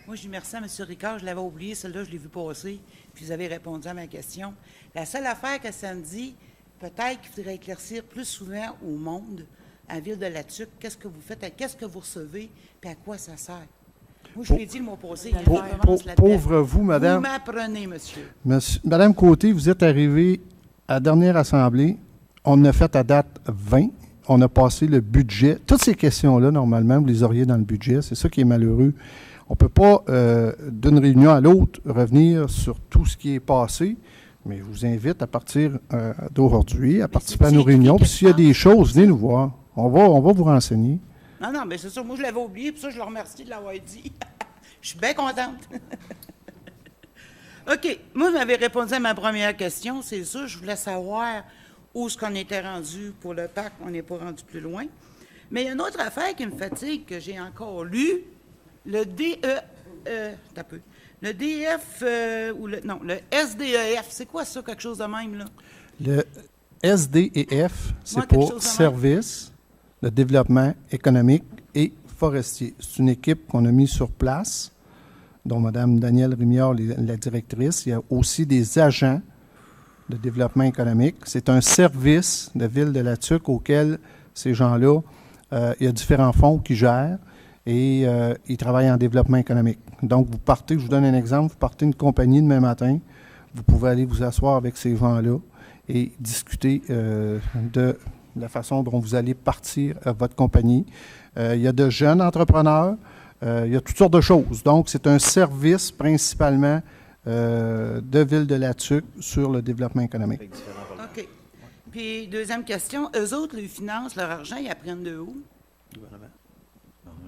Moi, je dis merci à M. Ricard. Je l'avais oublié, celle-là, je l'ai vu passer, puis vous avez répondu à ma question. La seule affaire que ça me dit, peut-être qu'il faudrait éclaircir plus souvent au monde, à Ville-de-la-Tuque, qu'est-ce que vous faites, qu'est-ce que vous recevez, puis à quoi ça sert. Moi, je l'ai dit le mois passé. Pauvre vous, madame. Vous m'apprenez, monsieur. Madame Côté, vous êtes arrivée à la dernière assemblée. On a fait à date 20. On a passé le budget. Toutes ces questions-là, normalement, vous les auriez dans le budget. C'est ça qui est malheureux. On ne peut pas, d'une réunion à l'autre, revenir sur tout ce qui est passé. Mais je vous invite à partir d'aujourd'hui, à participer à nos réunions. Puis s'il y a des choses, venez nous voir. On va vous renseigner. Non, mais c'est ça. Moi, je l'avais oublié, puis ça, je le remercie de l'avoir dit. Je suis bien contente. OK. Moi, vous m'avez répondu à ma première question. C'est ça, je voulais savoir où est-ce qu'on était rendu pour le parc. On n'est pas rendu plus loin. Mais il y a une autre affaire qui me fatigue, que j'ai encore lu. Le le DF, le SDEF. C'est quoi ça, quelque chose de même, là? Le SDEF, c'est pour Service de développement économique et forestier. C'est une équipe qu'on a mise sur place, dont Mme Danielle Rémillard, la directrice. Il y a aussi des agents de développement économique. C'est un service de Ville-de-la-Tuque auquel ces gens-là, il y a différents fonds qui gèrent et ils travaillent en développement économique. Donc, vous partez, je vous donne un exemple, vous partez une compagnie demain matin, vous pouvez aller vous asseoir avec ces gens-là et discuter de la façon dont vous allez partir votre compagnie. Il y a de jeunes entrepreneurs, il y a toutes sortes de choses. Donc, c'est un service principalement de Ville-de-la-Tuque sur le développement économique. OK. Puis, deuxième question, eux autres, les finances, leur argent, ils apprennent de où?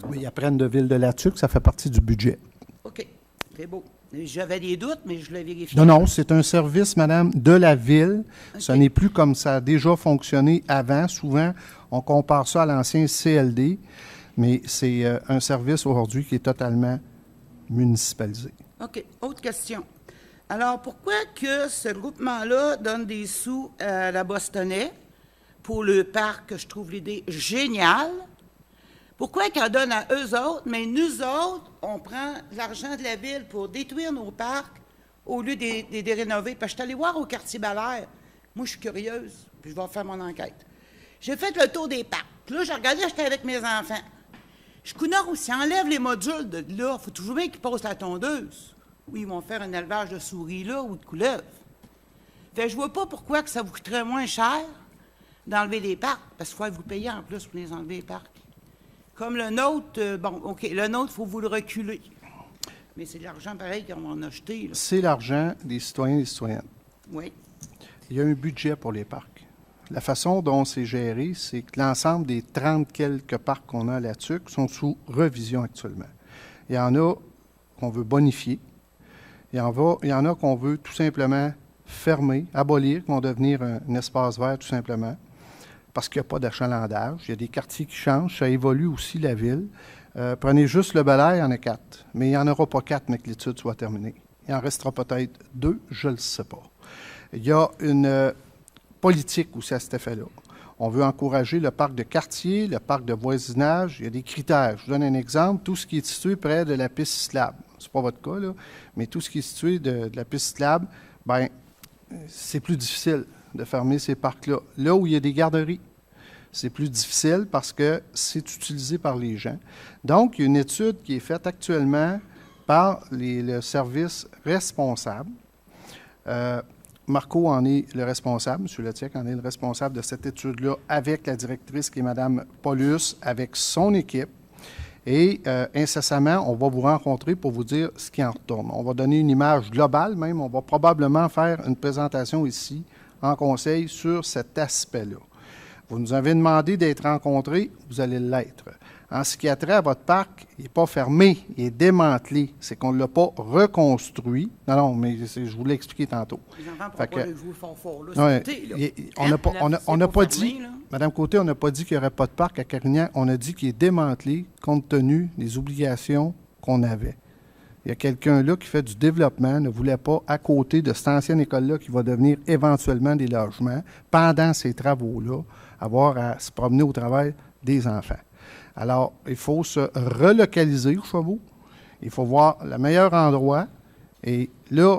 Oui, ils apprennent de Ville-de-la-Tuque, ça fait partie du budget. OK, c'est beau. J'avais des doutes, mais je l'ai vérifié. Non, c'est un service, madame, de la Ville. Okay. Ce n'est plus comme ça a déjà fonctionné avant. Souvent, on compare ça à l'ancien CLD, mais c'est un service aujourd'hui qui est totalement municipalisé. OK, autre question. Alors, pourquoi que ce groupement-là donne des sous à la Bostonnais pour le parc, que je trouve l'idée géniale? Pourquoi qu'ils en donnent à eux autres, mais nous autres, on prend l'argent de la Ville pour détruire nos parcs au lieu de les rénover? Parce que je suis allée voir au quartier Balaire. Moi, je suis curieuse, puis je vais faire mon enquête. J'ai fait le tour des parcs. Puis là, j'ai regardé, j'étais avec mes enfants. Je connais aussi, enlève les modules de là. Il faut toujours bien qu'ils posent la tondeuse. Oui, ils vont faire un élevage de souris là ou de couleuvres. Fait que je vois pas pourquoi que ça vous coûterait moins cher d'enlever les parcs, parce qu'il faut vous payer en plus pour les enlever les parcs. Comme le nôtre, bon, OK, le nôtre, il faut vous le reculer. Mais c'est de l'argent pareil qu'on en a jeté. C'est l'argent des citoyens et des citoyennes. Oui. Il y a un budget pour les parcs. La façon dont c'est géré, c'est que l'ensemble des 30 quelques parcs qu'on a là-dessus sont sous revision actuellement. Il y en a qu'on veut bonifier. Il y en a qu'on veut tout simplement fermer, abolir, qui vont devenir un espace vert tout simplement, parce qu'il n'y a pas d'achalandage. Il y a des quartiers qui changent, ça évolue aussi la ville. Prenez juste le Bel-Air, il y en a 4. Mais il n'y en aura pas 4, mais que l'étude soit terminée. Il en restera peut-être 2, je ne le sais pas. Il y a une politique aussi à cet effet-là. On veut encourager le parc de quartier, le parc de voisinage. Il y a des critères. Je vous donne un exemple. Tout ce qui est situé près de la piste cyclable, ce n'est pas votre cas, là, mais tout ce qui est situé de la piste cyclable, bien, c'est plus difficile de fermer ces parcs-là. Là où il y a des garderies, c'est plus difficile parce que c'est utilisé par les gens. Donc, il y a une étude qui est faite actuellement par le service responsable. Marco en est le responsable, M. Letiec en est le responsable de cette étude-là avec la directrice qui est Mme Paulus, avec son équipe. Et incessamment, on va vous rencontrer pour vous dire ce qui en retourne. On va donner une image globale même. On va probablement faire une présentation ici en conseil sur cet aspect-là. Vous nous avez demandé d'être rencontrés, vous allez l'être. En ce qui a trait à votre parc, il n'est pas fermé, il est démantelé. C'est qu'on ne l'a pas reconstruit. Non, mais je vous l'ai expliqué tantôt. Les enfants ne pourront pas jouer fort là. On n'a pas dit, Mme Côté, on n'a pas dit qu'il n'y aurait pas de parc à Carignan. On a dit qu'il est démantelé compte tenu des obligations qu'on avait. Il y a quelqu'un là qui fait du développement, ne voulait pas, à côté de cette ancienne école-là qui va devenir éventuellement des logements, pendant ces travaux-là, avoir à se promener au travail des enfants. Alors, il faut se relocaliser aux chevaux. Il faut voir le meilleur endroit. Et là,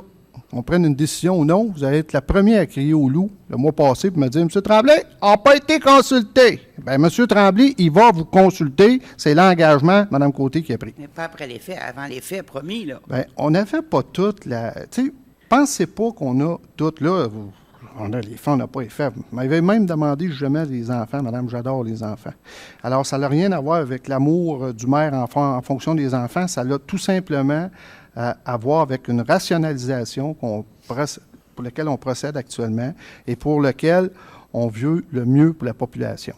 on prenne une décision ou non, vous allez être la première à crier au loup le mois passé pour me dire « M. Tremblay, on n'a pas été consulté. » Bien, M. Tremblay, il va vous consulter. C'est l'engagement, Mme Côté, qui a pris. Mais pas après les faits, avant les faits, promis, là. Bien, on n'avait pas toute la... Tu sais, pensez pas qu'on a toute, là... On a les faits, on n'a pas les faits. Vous m'avez même demandé jamais les enfants. Madame, j'adore les enfants. Alors, ça n'a rien à voir avec l'amour du maire en fonction des enfants. Ça a tout simplement à voir avec une rationalisation pour laquelle on procède actuellement et pour laquelle on veut le mieux pour la population.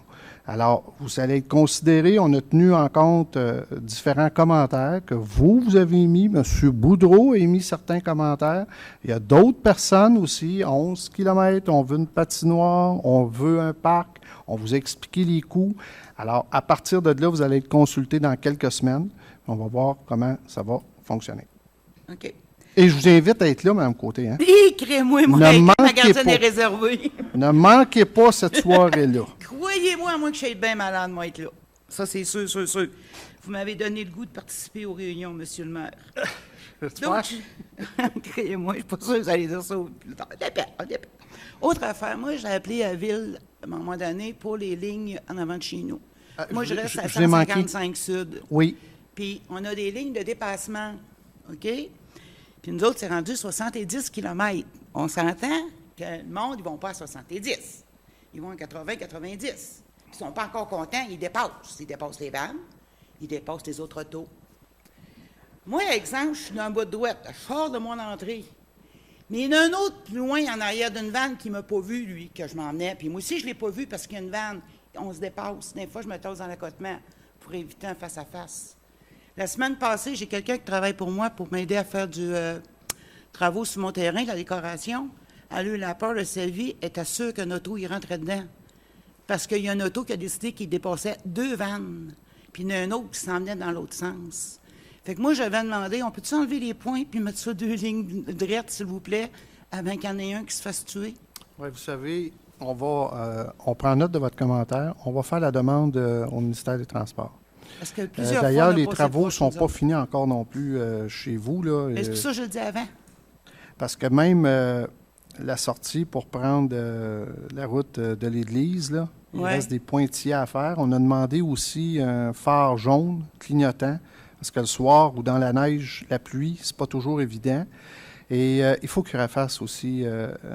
Alors, vous allez être considéré, on a tenu en compte différents commentaires que vous avez émis. M. Boudreau a émis certains commentaires. Il y a d'autres personnes aussi, 11 km, on veut une patinoire, on veut un parc, on vous a expliqué les coûts. Alors, à partir de là, vous allez être consulté dans quelques semaines. On va voir comment ça va fonctionner. OK. Et je vous invite à être là, Mme Côté. Hein? Écrivez-moi, ma gardienne est réservée. Ne manquez pas cette soirée-là. Croyez-moi, moi, que je suis bien malade, moi, être là. Ça, c'est sûr, sûr, sûr. Vous m'avez donné le goût de participer aux réunions, M. le maire. Donc, croyez-moi, je ne suis pas sûr que vous allez dire ça plus tard. Autre affaire, moi, j'ai appelé à Ville, à un moment donné, pour les lignes en avant de chez nous. Moi, je reste à 155 Sud. Oui. Puis, on a des lignes de dépassement, OK? Puis nous autres, c'est rendu 70 km. On s'entend que le monde, ils ne vont pas à 70. Ils vont à 80, 90. Ils ne sont pas encore contents, ils dépassent. Ils dépassent les vannes, ils dépassent les autres autos. Moi, exemple, je suis dans un bout de douette. Je sors de mon entrée. Mais il y en a un autre plus loin en arrière d'une vanne qui ne m'a pas vu, lui, que je m'emmenais. Puis moi aussi, je ne l'ai pas vu parce qu'il y a une vanne. On se dépasse. Des fois, je me tasse dans l'accotement pour éviter un face-à-face. La semaine passée, j'ai quelqu'un qui travaille pour moi pour m'aider à faire du travaux sur mon terrain, la décoration. Elle a eu la peur de sa vie, était sûre qu'un auto, il rentrait dedans. Parce qu'il y a un auto qui a décidé qu'il dépassait 2 vannes. Puis il y en a un autre qui s'en venait dans l'autre sens. Fait que moi, j'avais demandé, on peut-tu enlever les points puis mettre ça 2 lignes droites, s'il vous plaît, avant qu'il y en ait un qui se fasse tuer? Oui, vous savez, on prend note de votre commentaire. On va faire la demande au ministère des Transports. Parce que plusieurs d'ailleurs, fois, on a les passé travaux ne proche, sont nous pas autres. finis encore non plus chez vous. Là, Mais c'est pour ça que je le dis avant. parce que même la sortie pour prendre la route de l'église, là, il Ouais. reste des pointillés à faire. On a demandé aussi un phare jaune clignotant, parce que le soir ou dans la neige, la pluie, c'est pas toujours évident. Et il faut qu'il refasse aussi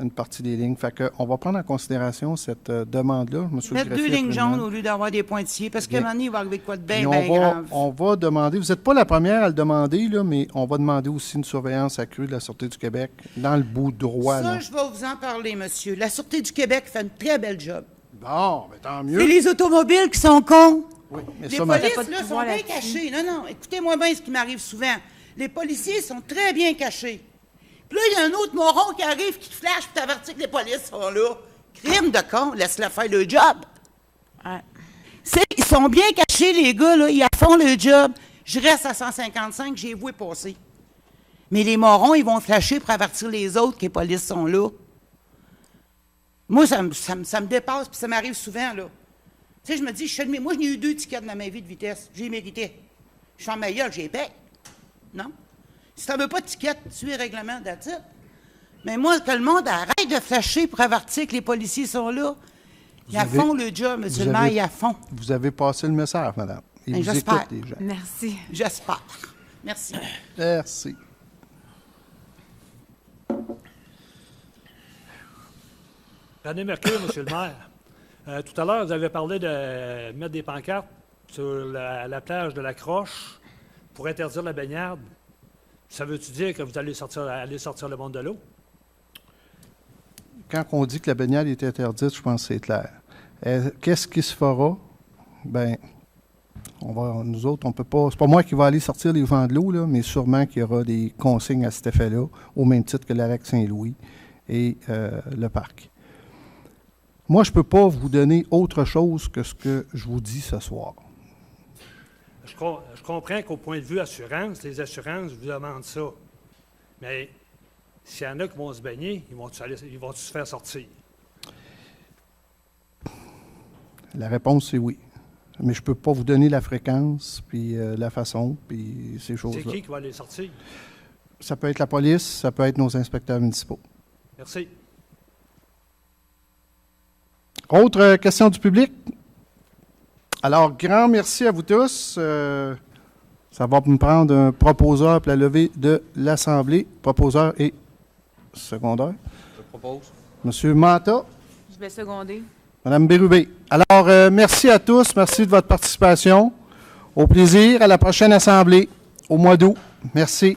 une partie des lignes. Fait que on va prendre en considération cette demande-là. Monsieur le Mettre 2 greffier, lignes absolument. jaunes au lieu d'avoir des pointillés, parce qu'à un Bien. moment donné, il va arriver de quoi de bien, Puis bien grave. on va demander, vous n'êtes pas la première à le demander, là, mais on va demander aussi une surveillance accrue de la Sûreté du Québec dans le bout droit. Ça, Là. je vais vous en parler, monsieur. La Sûreté du Québec fait une très belle job. Bon, mais tant mieux. C'est les automobiles qui sont cons. Oui, mais Les ça, polices, pas de là, sont pouvoir bien là-dessus. cachés. Non, non, écoutez-moi bien ce qui m'arrive souvent. Les policiers sont très bien cachés. Puis là, il y a un autre moron qui arrive, qui te flash, puis t'avertit que les polices sont là. Crime de con, laisse-la faire le job. Ouais. Ils sont bien cachés, les gars, là, ils font le job. Je reste à 155, j'ai voué passer. Mais les morons, ils vont flasher pour avertir les autres que les polices sont là. Moi, ça me dépasse, puis ça m'arrive souvent, là. Tu sais, je me dis, moi, je n'ai eu 2 tickets dans ma vie de vitesse. J'ai mérité. Je suis en meilleur, j'ai payé. Non? Si tu n'en veux pas de ticket, tu es règlement d'attitude. Mais moi, que le monde arrête de flasher pour avertir que les policiers sont là. Ils avez- font le job, monsieur le vous maire, avez- ils à fond. Vous avez passé le message, madame. Ils Ben, vous j'espère. écoutent, les gens. Merci. J'espère. Merci. Merci. René Mercure, monsieur le maire. Tout à l'heure, vous avez parlé de mettre des pancartes sur la plage de la Croche pour interdire la baignade. Ça veut-tu dire que vous allez sortir le monde de l'eau? Quand on dit que la baignade est interdite, je pense que c'est clair. Qu'est-ce qui se fera? Bien, nous autres, on peut pas. C'est pas moi qui va aller sortir les gens de l'eau, là, mais sûrement qu'il y aura des consignes à cet effet-là, au même titre que la lac Saint-Louis et le parc. Moi, je ne peux pas vous donner autre chose que ce que je vous dis ce soir. Je comprends qu'au point de vue assurance, les assurances vous demandent ça. Mais s'il y en a qui vont se baigner, ils vont se faire sortir? La réponse, c'est oui. Mais je ne peux pas vous donner la fréquence, puis la façon, puis ces choses-là. C'est qui va les sortir? Ça peut être la police, ça peut être nos inspecteurs municipaux. Merci. Autre question du public? Alors, grand merci à vous tous. Ça va me prendre un proposeur pour la levée de l'Assemblée. Proposeur et secondaire. Je propose. Monsieur Mata, Je vais seconder. Madame Bérubé. Alors, merci à tous. Merci de votre participation. Au plaisir. À la prochaine Assemblée, au mois d'août. Merci.